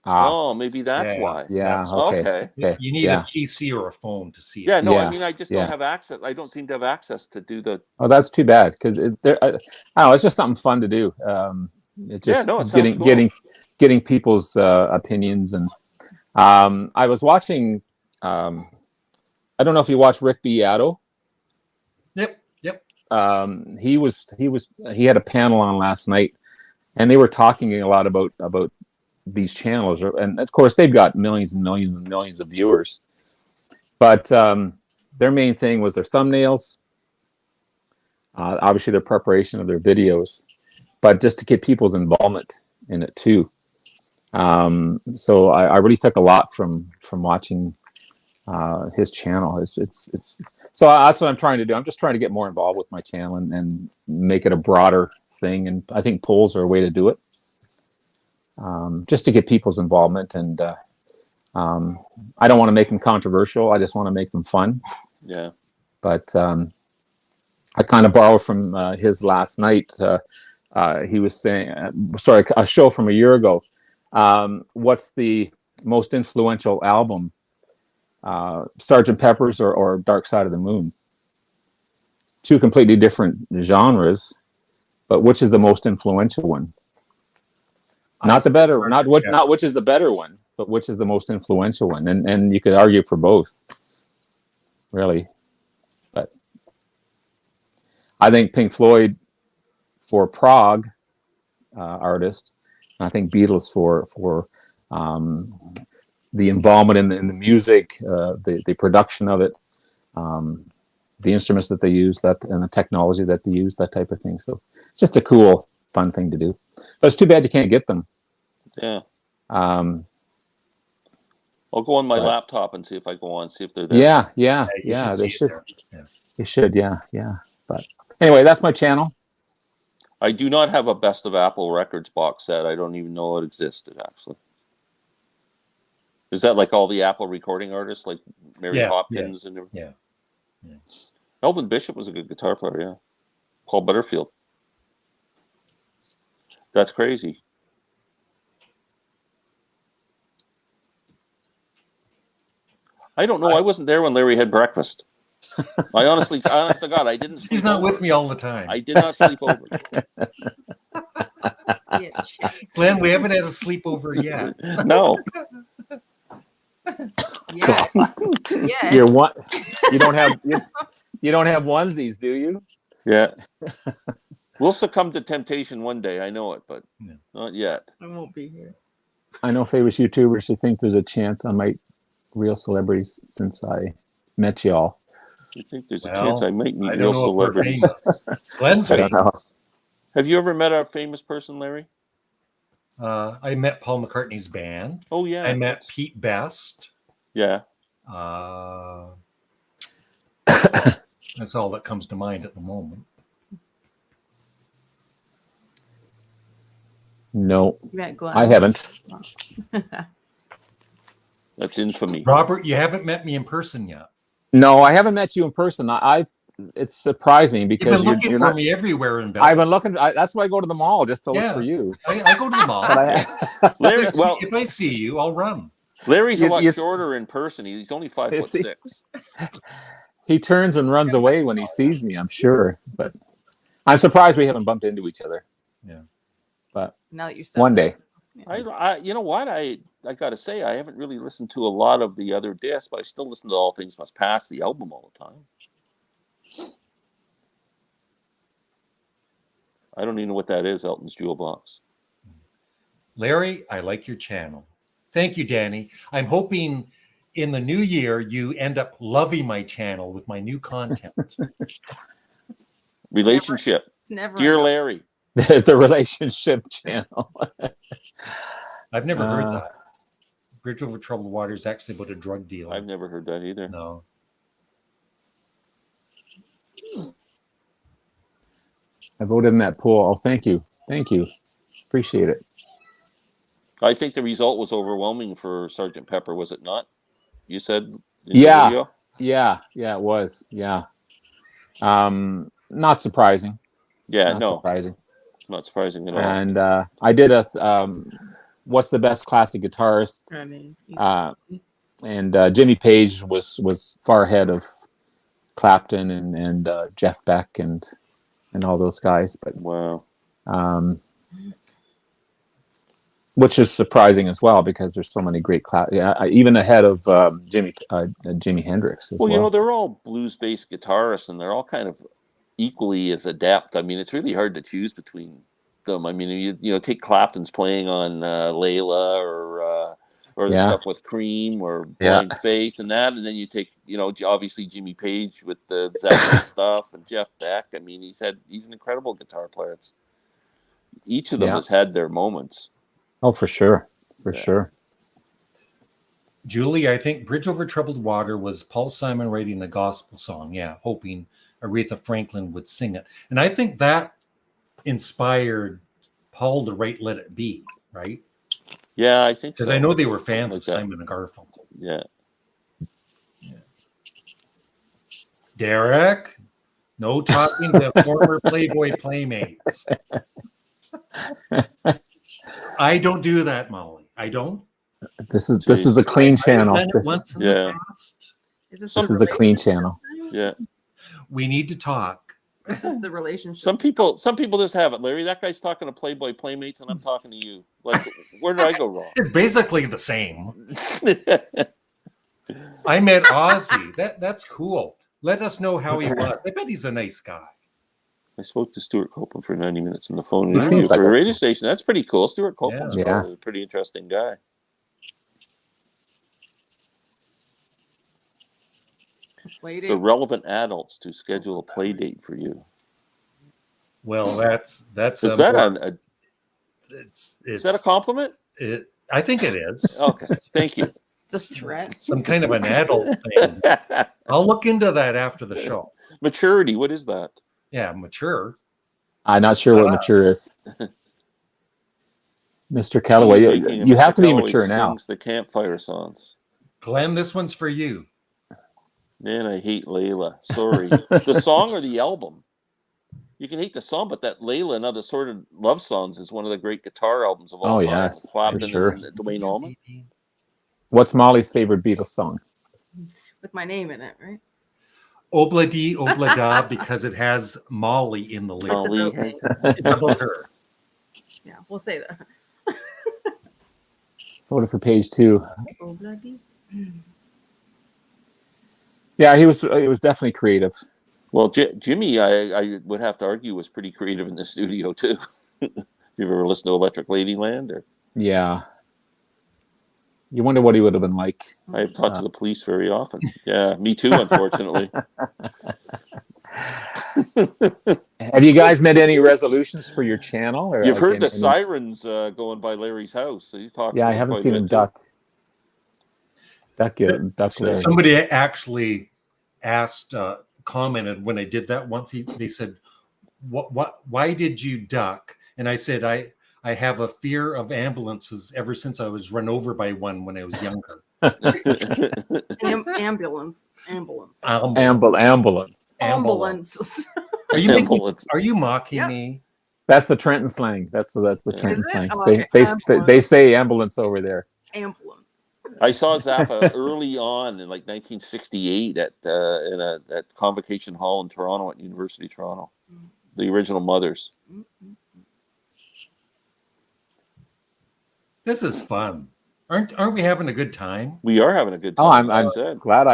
Oh, maybe that's why. Yeah. Okay. You need a PC or a phone to see it. Yeah. No, I mean, I just don't have access. I don't seem to have access to do the. Oh, that's too bad because I don't know. It's just something fun to do. It's just getting people's opinions, and I was watching. I don't know if you watch Rick Beato. Yep. He had a panel on last night, and they were talking a lot about these channels, and of course they've got millions and millions and millions of viewers, but their main thing was their thumbnails, obviously their preparation of their videos, but just to get people's involvement in it too. So I really took a lot from watching his channel. It's so that's what I'm trying to do. I'm just trying to get more involved with my channel and make it a broader thing. And I think polls are a way to do it, just to get people's involvement. And I don't want to make them controversial. I just want to make them fun. Yeah. But I kind of borrowed from his last night. He was saying, a show from a year ago. What's the most influential album? Sgt. Pepper's or Dark Side of the Moon. Two completely different genres, but which is the most influential one? Not the better one, not which is the better one, but which is the most influential one. And you could argue for both, really. But I think Pink Floyd for prog artist, and I think Beatles for the involvement in the music, the production of it, the instruments that they use, and the technology that they use, that type of thing. So it's just a cool, fun thing to do. But it's too bad you can't get them. Yeah. I'll go on my laptop and see if they're there. Yeah. They should. They should. Yeah. But anyway, that's my channel. I do not have a Best of Apple Records box set. I don't even know it existed, actually. Is that like all the Apple recording artists, like Mary Hopkins and everything? Yeah. Elvin Bishop was a good guitar player, yeah. Paul Butterfield. That's crazy. I don't know. I wasn't there when Larry had breakfast. Honest to God, I didn't sleep. He's not with me all the time. I did not sleep over. Glenn, we haven't had a sleepover yet. No. Yeah. You're one. You don't have onesies, do you? Yeah. We'll succumb to temptation one day. I know it, but not yet. I won't be here. I know famous YouTubers who think there's a chance I might real celebrities since I met y'all. I think there's a chance I might meet real celebrities. Glenn's famous. Have you ever met a famous person, Larry? I met Paul McCartney's band. Oh yeah. I met Pete Best. Yeah. That's all that comes to mind at the moment. No, You met Glenn. I haven't. That's infamy. Robert, you haven't met me in person yet. No, I haven't met you in person. It's surprising because You've been looking you're for not, me everywhere in Belleville. I've been looking. That's why I go to the mall just to look for you. I go to the mall. Larry, if I see you, I'll run. Larry's a lot shorter in person. He's only 5'6". He turns and runs away when he sees me, I'm sure. But I'm surprised we haven't bumped into each other. Yeah. But now that you said one day. I you know what? I got to say, I haven't really listened to a lot of the other discs, but I still listen to All Things Must Pass, the album, all the time. I don't even know what that is, Elton's Jewel Box. Larry, I like your channel. Thank you, Danny. I'm hoping in the new year you end up loving my channel with my new content. Relationship. It's never Dear enough. Larry. The relationship channel. I've never heard that. Bridge Over Troubled Water is actually about a drug dealer. I've never heard that either. No. I voted in that poll. Oh, thank you. Appreciate it. I think the result was overwhelming for Sgt. Pepper, was it not? You said in the video? Yeah, it was. Yeah. Not surprising. Yeah, Not surprising. Not surprising at all. And I did a what's the best classic guitarist? And Jimmy Page was far ahead of Clapton and Jeff Beck and all those guys. But wow. Which is surprising as well because there's so many great even ahead of Jimi Hendrix as well. Well, you know, they're all blues-based guitarists, and they're all kind of equally as adept. I mean, it's really hard to choose between them. I mean, you know, take Clapton's playing on Layla or the stuff with Cream or Blind Faith and that, and then you take, you know, obviously Jimmy Page with the Zeppelin stuff and Jeff Beck. I mean, he's an incredible guitar player. Each of them has had their moments. Oh, for sure. Sure. Julie, I think Bridge Over Troubled Water was Paul Simon writing a gospel song. Yeah, hoping Aretha Franklin would sing it. And I think that inspired Paul to write Let It Be, right? Yeah, I think so. Because I know they were fans of Simon and Garfunkel. Yeah. Derek, no talking to former Playboy playmates. I don't do that, Molly. I don't. This is a clean channel. This is a clean channel. Yeah. We need to talk. This is the relationship. Some people just have it, Larry. That guy's talking to Playboy playmates, and I'm talking to you. Like, where did I go wrong? It's basically the same. I met Ozzy. That's cool. Let us know how he was. I bet he's a nice guy. I spoke to Stuart Copeland for 90 minutes on the phone He seems like for a radio station. That's pretty cool. Stuart Copeland's Yeah. a pretty interesting guy. So relevant adults to schedule a play date for you. Well, that's is that is that a compliment? I think it is. Okay, thank you. It's a threat. Some kind of an adult thing. I'll look into that after the show. Maturity, what is that? Yeah, mature. I'm not sure what mature is. Mr. Calloway, you have to be mature now. Sings the campfire songs. Glenn, this one's for you. Man, I hate Layla. Sorry. The song or the album? You can hate the song, but that Layla and Other Sort of Love Songs is one of the great guitar albums of all time. Yes, Clapton sure. and Duane Allman. What's Molly's favorite Beatles song? With my name in it, right? Obla Di Obla Da, because it has Molly in the lyrics. It's about her. Yeah, we'll say that. Voted for page 2. Obla Di. Yeah, it was definitely creative. Well, Jimmy, I would have to argue, was pretty creative in the studio too. You ever listened to Electric Ladyland? Or yeah, you wonder what he would have been like. I've talked to the police very often. Yeah, me too, unfortunately. Have you guys made any resolutions for your channel? Or You've heard the any... sirens going by Larry's house. So he talks. Yeah, I haven't seen him duck. Duck So Larry. somebody actually asked, commented when I did that once. They said, why did you duck? And I said, I have a fear of ambulances ever since I was run over by one when I was younger. Ambulance. Are you mocking me? That's the Trenton slang. That's the Trenton slang. Oh, okay. They say ambulance over there. Ambulance. I saw Zappa early on in like 1968 at Convocation Hall in Toronto at University of Toronto. The original Mothers. This is fun. Aren't we having a good time? We are having a good time. Oh, I'm glad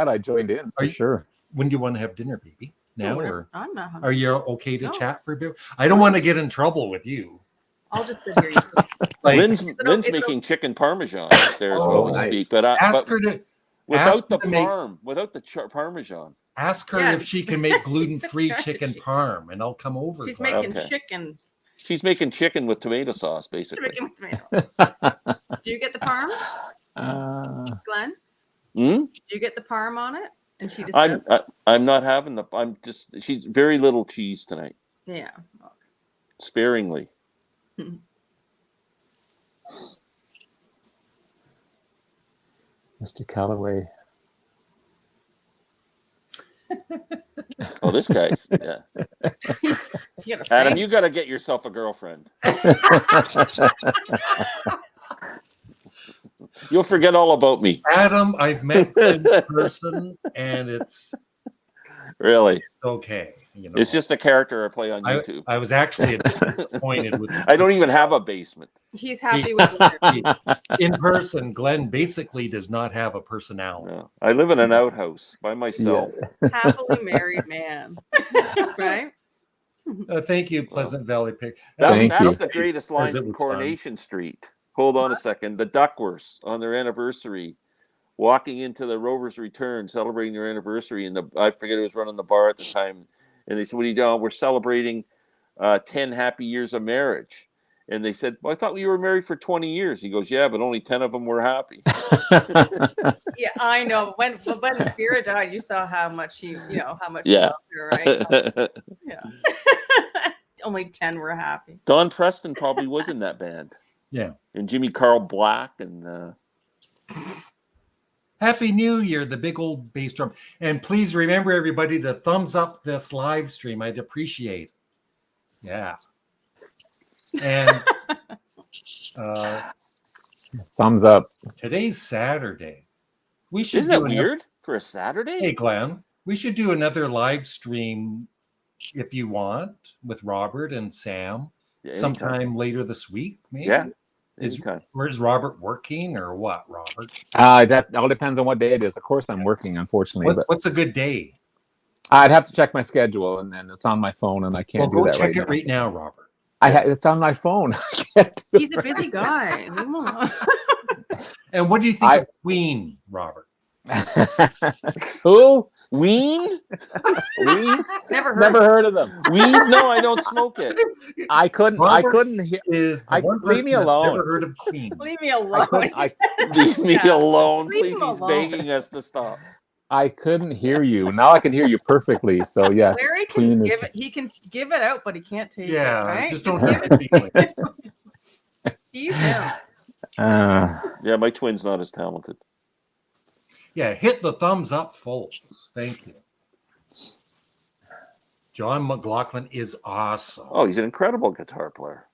I joined in for sure. When do you want to have dinner, baby? Now or I'm not hungry. Are you okay to chat for a bit? I don't want to get in trouble with you. I'll just sit here. Like, Lynn's making chicken parmesan upstairs while we speak, but ask her to without the parmesan. Ask her if she can make gluten-free chicken parm, and I'll come over. She's making chicken. She's making chicken with tomato sauce, basically. Chicken with tomato. Do you get the parm, Glenn? Do you get the parm on it? And she just I'm not having she's very little cheese tonight. Yeah. Okay. Sparingly. Mr. Calloway. Oh, this guy's Adam, you got to get yourself a girlfriend. You'll forget all about me. Adam, I've met in person, and it's okay. You know, it's just a character I play on YouTube. I was actually disappointed with. I don't even have a basement. He's happy with in person. Glenn basically does not have a personality. No, I live in an outhouse by myself. Happily married man, right? Thank you, Pleasant Valley Pig. That's the greatest line from Coronation Street. Hold on a second. The Duckworths on their anniversary, walking into the Rovers' return, celebrating their anniversary, and I forget who was running the bar at the time. And they said, "What are you doing?" "We're celebrating 10 happy years of marriage." And they said, "Well, I thought we were married for 20 years." He goes, "Yeah, but only 10 of them were happy." Yeah, I know. When Vera died, you saw how much he loved her, right? Yeah. Only 10 were happy. Don Preston probably was in that band. Yeah. And Jimmy Carl Black and Happy New Year, the big old bass drum. And please remember, everybody, to thumbs up this live stream. I'd appreciate it. Yeah. And thumbs up. Today's Saturday. Isn't that weird for a Saturday? Hey, Glenn, we should do another live stream if you want with Robert and Sam sometime later this week, maybe. Yeah. Where's Robert working or what, Robert? That all depends on what day it is. Of course, I'm working, unfortunately. What's a good day? I'd have to check my schedule, and then it's on my phone, and I can't do that right now. Go check it right now, Robert. It's on my phone. He's a busy guy. And what do you think of Queen, Robert? Who? Ween? Never heard of them. Weed? No, I don't smoke it. I couldn't hear. Leave me alone. Never heard of Queen. Leave me alone. Leave me alone. Please, he's begging us to stop. I couldn't hear you. Now I can hear you perfectly. So yes, Larry can give it. He can give it out, but he can't take it. Right? Just don't have it. Tease him. Yeah, my twin's not as talented. Yeah, hit the thumbs up, folks. Thank you. John McLaughlin is awesome. Oh, he's an incredible guitar player.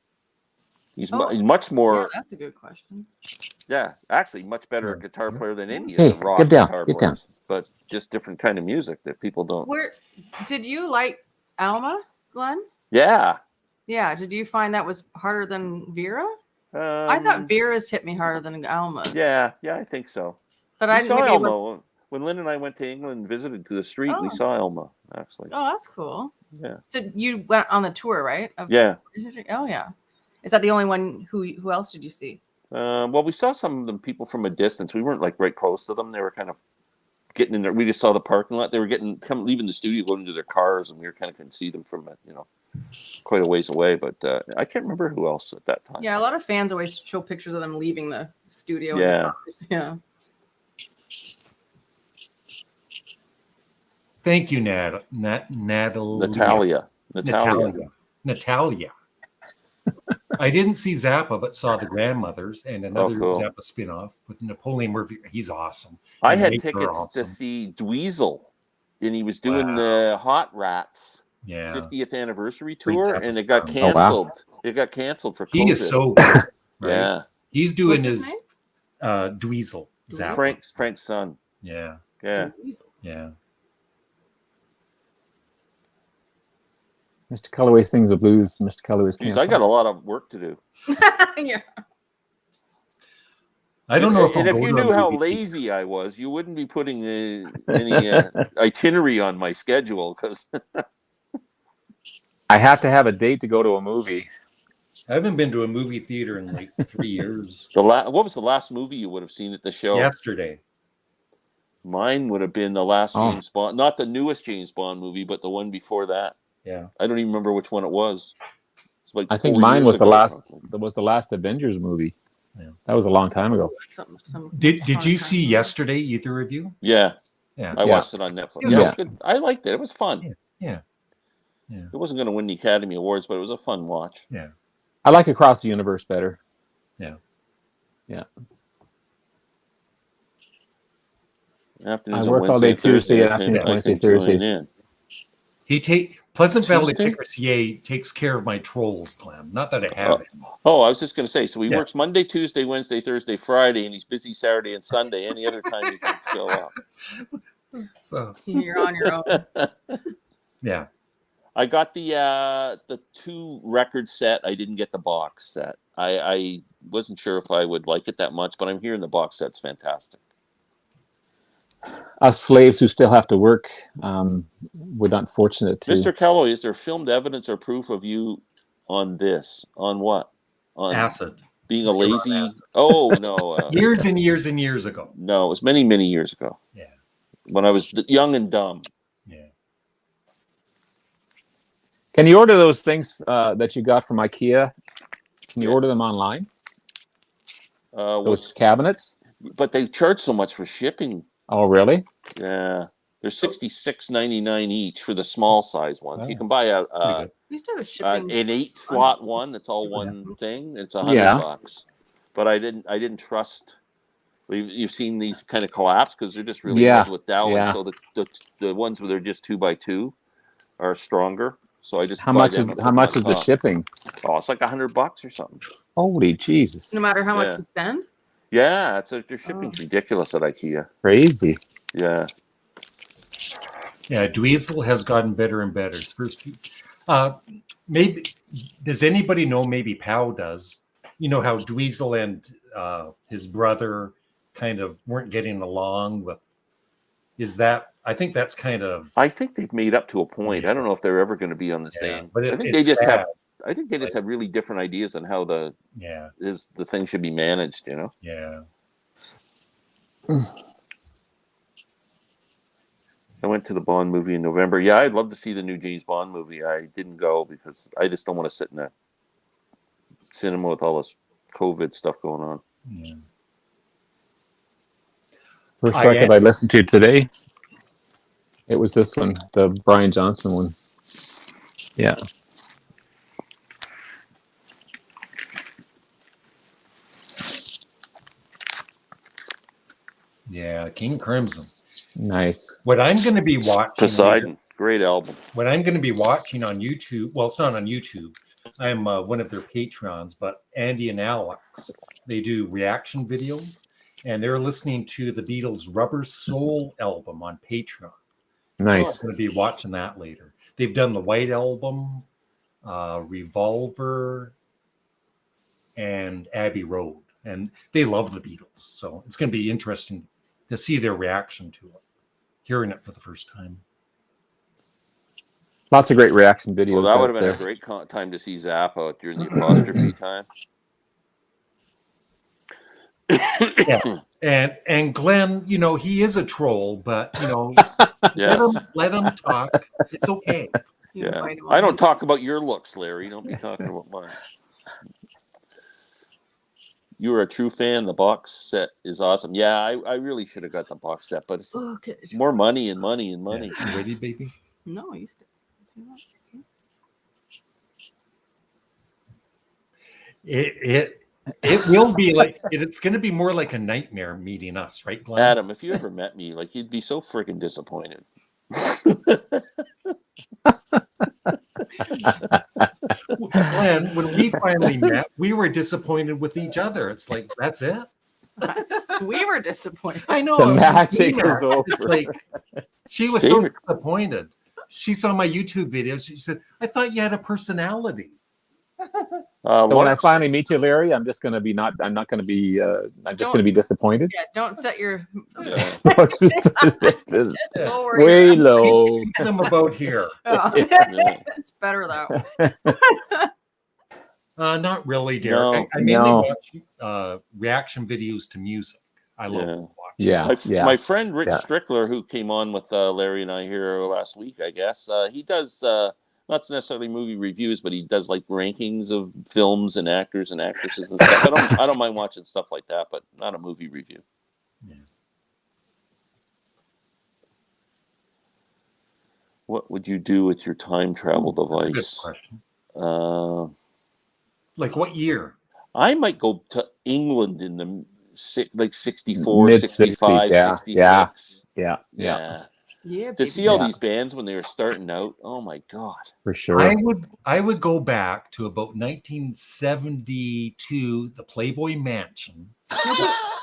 He's much more. Yeah, that's a good question. Yeah, actually, much better guitar player than any of the rock guitar players. But just different kind of music that people don't. Did you like Alma, Glenn? Yeah. Yeah. Did you find that was harder than Vera? I thought Vera's hit me harder than Alma's. Yeah, I think so. But I saw Elma when Lynn and I went to England and visited to the street. We saw Elma actually. Oh, that's cool. Yeah. So you went on the tour, right? Yeah. Oh, yeah. Is that the only one? Who else did you see? Well, we saw some of them people from a distance. We weren't like right close to them. They were kind of getting in there. We just saw the parking lot. They were leaving the studio, going into their cars, and we were kind of couldn't see them from quite a ways away. But I can't remember who else at that time. Yeah, a lot of fans always show pictures of them leaving the studio. Yeah. Yeah. Thank you, Natalia. Natalia. I didn't see Zappa, but saw The Grandmothers and another Zappa spinoff with Napoleon Murphy. He's awesome. I had tickets to see Dweezil, and he was doing the Hot Rats 50th anniversary tour, and it got canceled. It got canceled for COVID. He is so good. Right? Yeah. He's doing his Dweezil. Zappa. Frank's son. Yeah. Yeah. Yeah. Mr. Calloway sings the blues. Mr. Calloway's can't. I got a lot of work to do. Yeah. I don't know. If you knew how lazy I was, you wouldn't be putting any itinerary on my schedule because I have to have a date to go to a movie. I haven't been to a movie theater in like 3 years. What was the last movie you would have seen at the show? Yesterday. Mine would have been the last James Bond, not the newest James Bond movie, but the one before that. Yeah. I don't even remember which one it was. Like I think mine was the last. That was the last Avengers movie. Yeah. That was a long time ago. Did you see Yesterday, either of you? Yeah. Yeah. I watched it on Netflix. Yeah, it was good. I liked it. It was fun. Yeah. It wasn't going to win the Academy Awards, but it was a fun watch. Yeah. I like Across the Universe better. Yeah. Yeah. Afternoons I work all day Tuesday, afternoons Wednesday, Thursdays. Pleasant Valley Pickers takes care of my trolls, Glenn. Not that I have it. Oh, I was just going to say. So he works Monday, Tuesday, Wednesday, Thursday, Friday, and he's busy Saturday and Sunday. Any other time he can show up. So you're on your own. Yeah. I got the 2 record set. I didn't get the box set. I wasn't sure if I would like it that much, but I'm hearing the box set's fantastic. Us slaves who still have to work, we're not fortunate to. Mr. Calloway, is there filmed evidence or proof of you on this? On what? On acid. Being a lazy. Oh no! Years and years and years ago. No, it was many, many years ago. Yeah. When I was young and dumb. Yeah. Can you order those things that you got from IKEA? Can you order them online? Those cabinets? But they charge so much for shipping. Oh, really? Yeah. They're $66.99 each for the small size ones. You can buy We used to have a shipping an 8-slot one. It's all one thing. It's $100. But I didn't trust. You've seen these kind of collapse because they're just really good with dowel. Yeah. So the ones where they're just 2x2 are stronger. So I just how much is the shipping? Oh, it's like $100 or something. Holy Jesus! No matter how much you spend. Yeah, their shipping's ridiculous at IKEA. Crazy. Yeah. Yeah, Dweezil has gotten better and better. First, maybe does anybody know? Maybe Pow does. You know how Dweezil and his brother kind of weren't getting along with. Is that? I think that's kind of. I think they've made up to a point. I don't know if they're ever going to be on the same. But I think they just have. I think they just have really different ideas on how the thing should be managed. You know. Yeah. I went to the Bond movie in November. Yeah, I'd love to see the new James Bond movie. I didn't go because I just don't want to sit in a cinema with all this COVID stuff going on. Yeah. First record I listened to today, it was this one, the Brian Johnson one. Yeah. Yeah, King Crimson. Nice. What I'm going to be watching. Poseidon, great album. What I'm going to be watching on YouTube. Well, it's not on YouTube. I'm one of their patrons, but Andy and Alex, they do reaction videos, and they're listening to the Beatles' Rubber Soul album on Patreon. Nice. So I'm going to be watching that later. They've done the White Album, Revolver, and Abbey Road, and they love the Beatles. So it's going to be interesting to see their reaction to it, hearing it for the first time. Lots of great reaction videos. Well, that would have been a great time to see Zappa during the apostrophe time. Yeah. And Glenn, he is a troll, but Yes. let him talk. It's okay. You Yeah. invite him I on. don't talk about your looks, Larry. Don't be talking about mine. You are a true fan. The box set is awesome. Yeah, I really should have got the box set, but it's Okay. more money and money and money. Yeah. You ready, baby? No, I used to. It will be like it's going to be more like a nightmare meeting us, right, Glenn? Adam, if you ever met me, like you'd be so freaking disappointed. Glenn, when we finally met, we were disappointed with each other. It's like, that's it. We were disappointed. I know. The magic is over. It's like she was so disappointed. She saw my YouTube videos. She said, "I thought you had a personality." So when I finally meet you, Larry, I'm just going to be I'm not going to be. I'm just going to be disappointed. Yeah, don't set your Way low. Tell them about here. Oh. It's better that way. Not really, Derek. I mainly watch reaction videos to music. I love to watch. My friend Rick Strickler, who came on with Larry and I here last week, I guess, he does not necessarily movie reviews, but he does like rankings of films and actors and actresses and stuff. I don't mind watching stuff like that, but not a movie review. Yeah. What would you do with your time travel device? That's a good question. Like what year? I might go to England in the 64, Mid 65, 66. Yeah, to see all these bands when they were starting out, oh my god! For sure, I would go back to about 1972, the Playboy Mansion.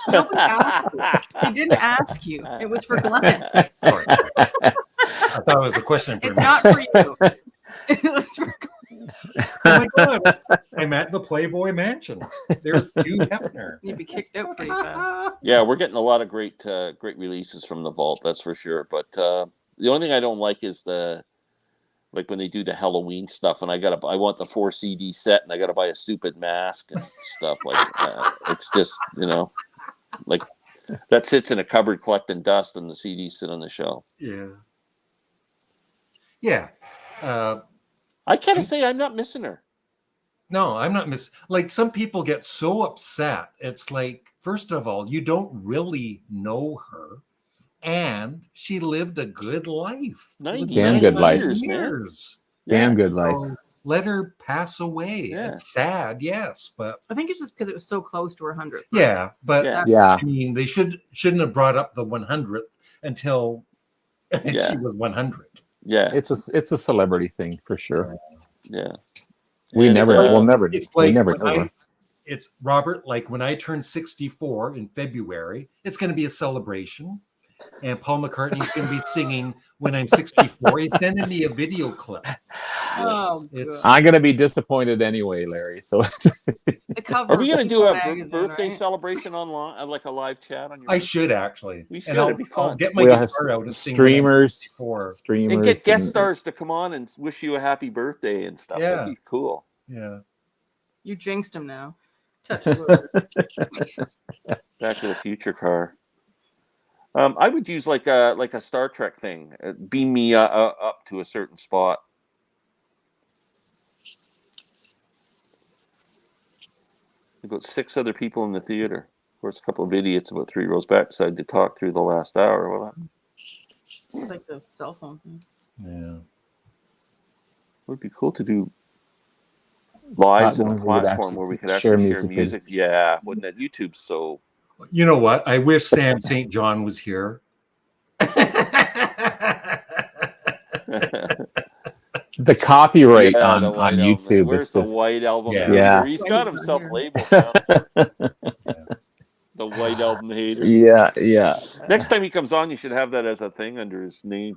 Nobody asked you. They didn't ask you. It was for Glenn. I thought it was a question for It's me. not for you. It was for Glenn. Oh my god! I'm at the Playboy Mansion. There's Hugh Hefner. You'd be kicked out pretty fast. Yeah, we're getting a lot of great releases from the vault, that's for sure. But the only thing I don't like is like when they do the Halloween stuff, and I want the 4 CD set, and I gotta buy a stupid mask and stuff like that. It's just like that sits in a cupboard collecting dust, and the CDs sit on the shelf. Yeah. I can't say I'm not missing her. No, I'm not like some people get so upset. It's like, first of all, you don't really know her, and she lived a good life. Damn good life. Damn good life. So let her pass away. Yeah. It's sad, yes, but I think it's just because it was so close to her 100th. yeah, but yeah. I mean, they shouldn't have brought up the 100th until she was 100. Yeah, it's a celebrity thing for sure. Yeah, we'll never. It's like never. It's Robert. Like when I turn 64 in February, it's going to be a celebration, and Paul McCartney's going to be singing when I'm 64. He's sending me a video clip. I'm going to be disappointed anyway, Larry. So the cover. Are we going to do a birthday celebration online, like a live chat on your? I should actually. We should. It'd be fun. I'll get my guitar out and streamers, and get guest stars to come on and wish you a happy birthday and stuff. Yeah. That'd be cool. Yeah. You jinxed him now. Touch wood. Back to the Future car. I would use like a Star Trek thing. Beam me up to a certain spot. About 6 other people in the theater. Of course, a couple of idiots about 3 rows back decided to talk through the last hour. Well, it's like the cell phone thing. Yeah. It would be cool to do lives on a platform where we could actually share music. Yeah, wouldn't that? YouTube's so. You know what? I wish Sam St. John was here. The copyright on YouTube. Where's the White Album? Yeah. He's got himself labeled now. The White Album hater. Yeah. Next time he comes on, you should have that as a thing under his name.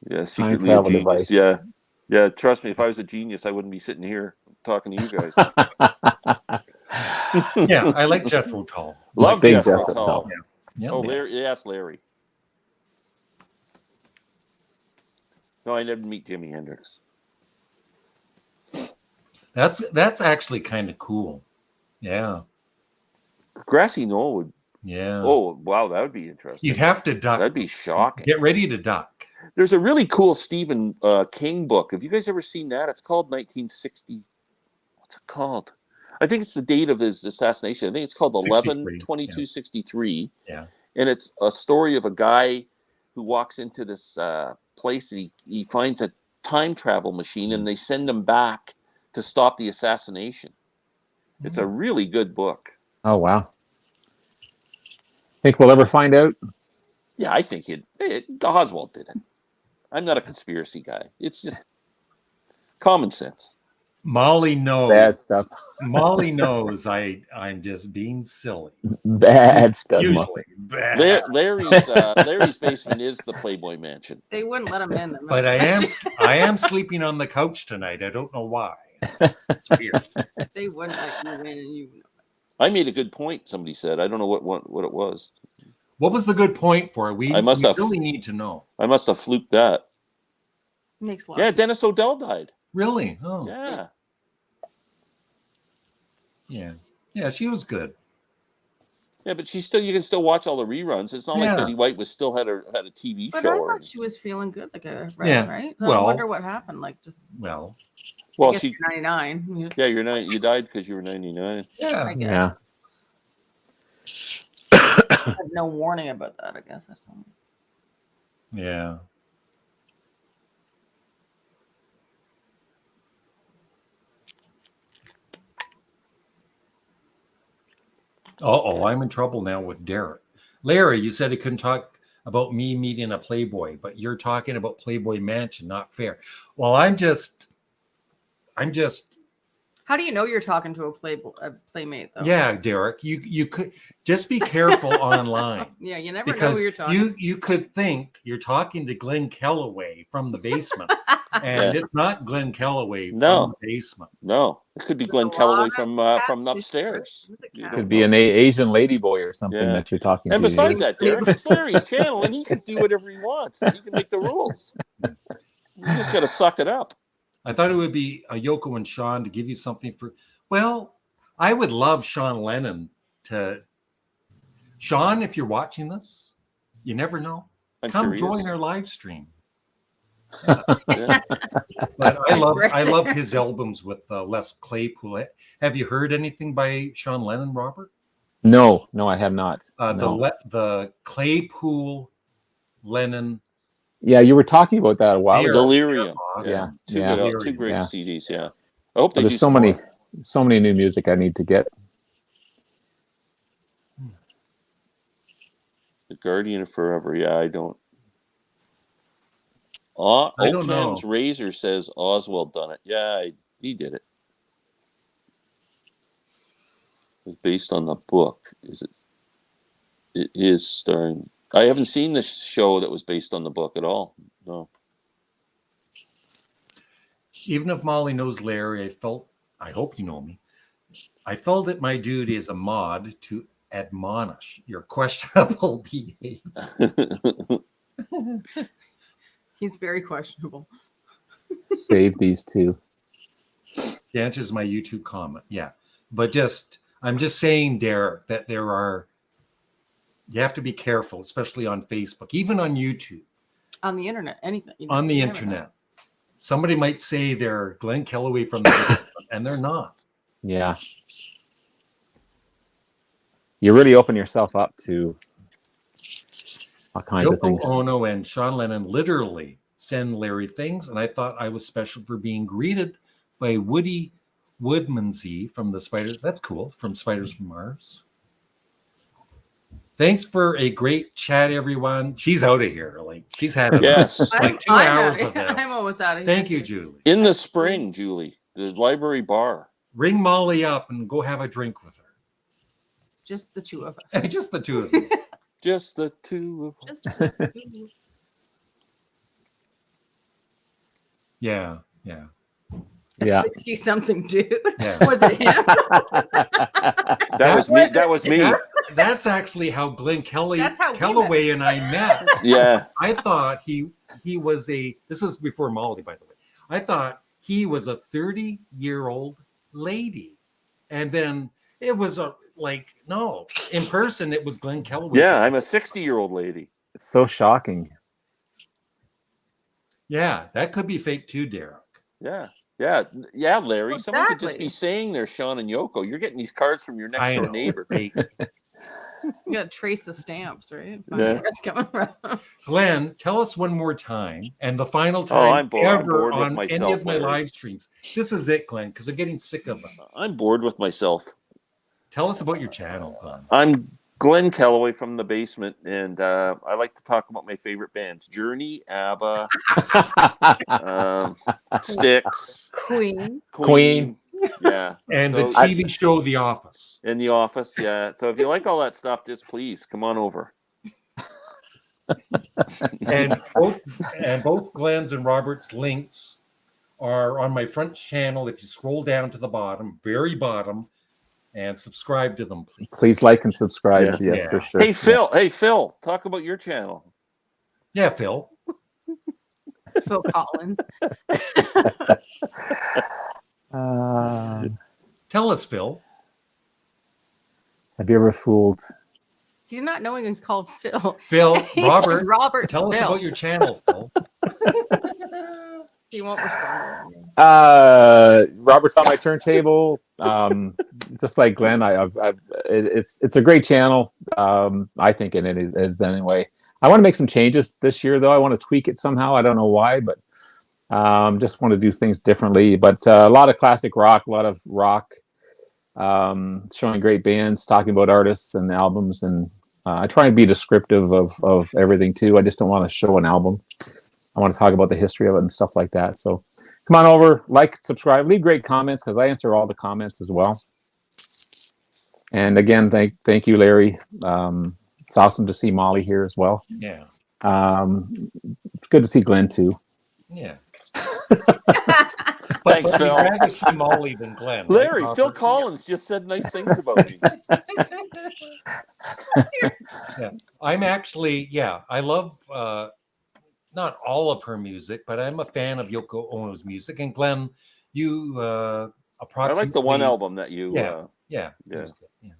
Yeah, secretly a genius. Device. Yeah. Trust me, if I was a genius, I wouldn't be sitting here talking to you guys. Yeah, I like Jethro Tull. Love Jethro Tull. Yeah. Oh, Larry. Yes, Larry. No, I never meet Jimi Hendrix. That's actually kind of cool. Yeah. Grassy knoll would. Yeah. Oh wow, that would be interesting. You'd have to duck. That'd be shocking. Get ready to duck. There's a really cool Stephen King book. Have you guys ever seen that? It's called 1960. What's it called? I think it's the date of his assassination. I think it's called 11/22/63. Yeah. And it's a story of a guy who walks into this place and he finds a time travel machine and they send him back to stop the assassination. It's a really good book. Oh, wow. Think we'll ever find out? Yeah, I think Oswald did it. I'm not a conspiracy guy. It's just common sense. Mollie knows. Bad stuff. Mollie knows I'm just being silly. Bad stuff. Usually bad. Larry's basement is the Playboy Mansion. They wouldn't let him in. But I am sleeping on the couch tonight. I don't know why. It's weird. They wouldn't let you in, and you. I made a good point. Somebody said. I don't know what it was. What was the good point for it? We really need to know. I must have fluked that. Makes a lot. Yeah, Dennis O'Dell died. Really? Oh. Yeah. Yeah. Yeah, she was good. Yeah, but you can still watch all the reruns. It's not like Betty White still had a TV but show. I thought she was feeling good, like right? So well, I wonder what happened. Like just well, she 99. Yeah, you're 90. You died because you were 99. Yeah. I guess. Yeah. I had no warning about that. I guess that's all. Yeah. I'm in trouble now with Derek. Larry, you said he couldn't talk about me meeting a Playboy, but you're talking about Playboy Mansion. Not fair. Well, I'm just. How do you know you're talking to a playmate though? Yeah, Derek, you could just be careful online. Yeah, you never know Because who you're talking. you could think you're talking to Glenn Kellaway from the basement, and it's not Glenn Kellaway from the basement. No, it could be Glenn Kellaway from upstairs. It could be an Asian ladyboy or something that you're talking to. And besides that, Derek, it's Larry's channel, and he can do whatever he wants. He can make the rules. You just got to suck it up. I thought it would be a Yoko and Sean to give you something for. Well, I would love Sean Lennon to. Sean, if you're watching this, you never know. Come join our live stream. Yeah. But I love his albums with Les Claypool. Have you heard anything by Sean Lennon, Robert? No, I have not. The Claypool Lennon. Yeah, you were talking about that a while ago. Delirium. Awesome. Two great CDs. Yeah, I hope there's so many new music I need to get. The Guardian of Forever. Yeah, I don't. I don't know. Oakham's Razor says Oswald done it. Yeah, he did it. It's based on the book. Is it? It is starring. I haven't seen the show that was based on the book at all. No. Even if Mollie knows Larry, I hope you know me. I felt it my duty as a mod to admonish your questionable behavior. He's very questionable. Save these two. The answer is my YouTube comment. Yeah. But I'm just saying, Derek, that you have to be careful, especially on Facebook, even on YouTube. On the internet, anything. On the internet. Somebody might say they're Glenn Kellaway from the and they're not. Yeah. You really open yourself up to all kinds of things. Yoko Ono and Sean Lennon literally send Larry things, and I thought I was special for being greeted by Woody Woodmansey from the Spiders. That's cool. From Spiders from Mars. Thanks for a great chat, everyone. She's out of here. Like she's had like 2 hours of this. I'm almost out of here. Thank you, Julie. In the spring, Julie, the library bar. Ring Mollie up and go have a drink with her. Just the two of us. Just the two of you. Just the two of us. Yeah. A 60-something dude. Yeah. Was it him? That was me. That's actually how Glenn Kellaway and I met. Yeah. I thought he was this is before Mollie, by the way. I thought he was a 30-year-old lady. And then it was no, in person, it was Glenn Kellaway. Yeah, I'm a 60-year-old lady. It's so shocking. Yeah, that could be fake too, Derek. Yeah, Larry. Well, Someone could just exactly. be saying they're Sean and Yoko. You're getting these cards from your next door neighbor. You gotta trace the stamps, right? Find Yeah. where it's coming from. Glenn, tell us one more time, and the final Oh, time I'm bored ever with on any myself, of my Larry. live streams. This is it, Glenn, because I'm getting sick of them. I'm bored with myself. Tell us about your channel, Glenn. I'm Glenn Kellaway from the basement, and I like to talk about my favorite bands: Journey, ABBA, Styx, Queen. Yeah, And so, the TV show The Office. in The Office, yeah. So if you like all that stuff, just please come on over. And both Glenn's and Robert's links are on my front channel. If you scroll down to the bottom, very bottom, and subscribe to them, please. Please like and subscribe. Yeah. Yes, Yeah. for sure. Hey Phil, talk about your channel. Yeah, Phil. Phil Collins. Tell us, Phil. Have you ever fooled? He's not knowing he's called Phil. Phil, He's Robert, tell us Phil. about your channel, Phil. He won't respond. Robert's on my turntable. Just like Glenn, it's a great channel. I think it is anyway. I want to make some changes this year, though. I want to tweak it somehow. I don't know why, but just want to do things differently. But a lot of classic rock, a lot of rock, showing great bands, talking about artists and albums, and I try and be descriptive of everything too. I just don't want to show an album. I want to talk about the history of it and stuff like that. So come on over, like, subscribe, leave great comments because I answer all the comments as well. And again, thank you, Larry. It's awesome to see Mollie here as well. Yeah. It's good to see Glenn too. Yeah. Thanks, I'd Phil. rather see Mollie than Glenn. Larry, right, Phil Robert? Collins just said nice things about me. Yeah. I'm actually, I love not all of her music, but I'm a fan of Yoko Ono's music. And Glenn, you I approximately like the one album that you. Yeah. Yeah. It was good, yeah.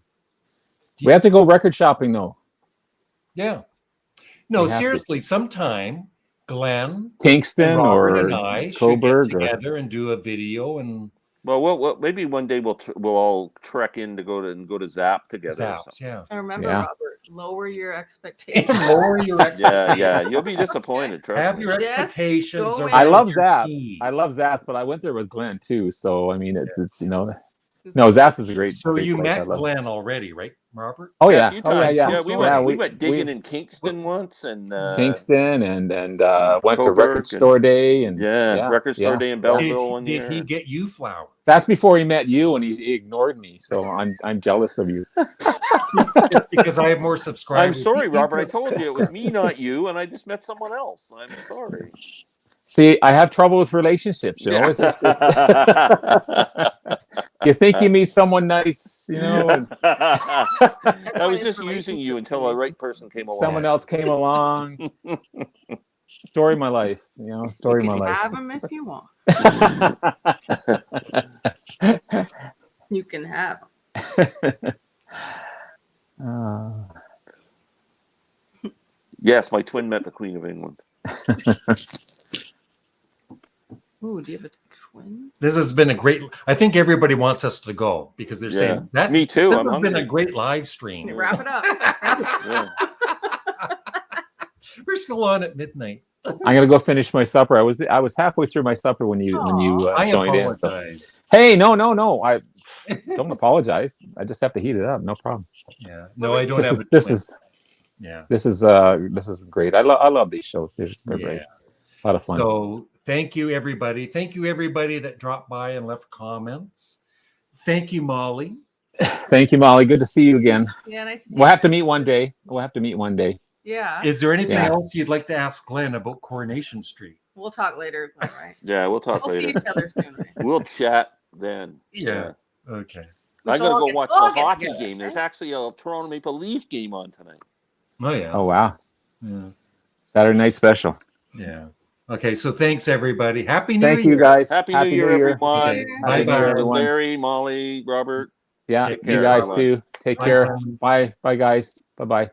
We have to go record shopping though. Yeah. No, We have to. seriously, sometime Glenn, Kingston and Robert or and I should get Coburg or together and do a video and Well, maybe one day we'll all trek in to go to Zap together. Or zaps. something. Yeah. And remember, Yeah. Lower your expectations. Lower your expectations. Yeah, you'll be disappointed. Trust Have me. your Just expectations. go around in. I love your Zaps. key. I love Zaps, but I went there with Glenn too. So I mean, no, Zaps is a great. So great you place. I met love it. Glenn already, right, Robert? Oh A yeah, few oh yeah, times. yeah. We went digging in Kingston once, and Kingston and went to Coburg record and- store day and record store day in Belleville one Did year. he get you flowers? That's before he met you and he ignored me. So I'm jealous of you. It's because I have more subscribers. I'm sorry, He Robert. I was- told you it was me, not you, and I just met someone else. I'm sorry. See, I have trouble with relationships. You know, it's just, you think you meet someone nice, you know, and I was just using you until the right person came along. someone else came along. Story of my life, you know, story of You my can life. have them if you want. You can have them. Yes, my twin met the Queen of England. Ooh, do you have a twin? This has been a great. I think everybody wants us to go because they're saying that. Me too. This I'm has been hungry. a great live stream. Wrap it up. Yeah. We're still on at midnight. I'm gonna go finish my supper. I was halfway through my supper when you I joined in. So. apologize. Hey, no. I don't apologize. I just have to heat it up. No problem. Yeah. No, I don't This have. is a this twin. is Yeah. this is great. I love these shows. They're great. A lot of fun. So thank you, everybody. Thank you, everybody that dropped by and left comments. Thank you, Mollie. Thank you, Mollie. Good to see you again. Yeah, nice to see We'll you. have to meet one day. Yeah. Is there anything Yeah. else you'd like to ask Glenn about Coronation Street? We'll talk later. All right. Yeah, we'll talk We'll see later. each other soon. Right? We'll chat then. Yeah. Okay. We I'm shall gonna all go get- watch we'll all the get hockey together, game. There's right? actually a Toronto Maple Leaf game on tonight. Oh yeah. Oh wow. Yeah. Saturday night special. Yeah. Okay, so thanks everybody. Happy New Thank Year. you guys. Happy New Year, everyone. Okay, Happy New Year, bye-bye. everyone. Larry, Molly, Robert. Yeah, Take you care. guys Bye-bye. too. Take Bye. care. Bye. Bye, guys. Bye-bye.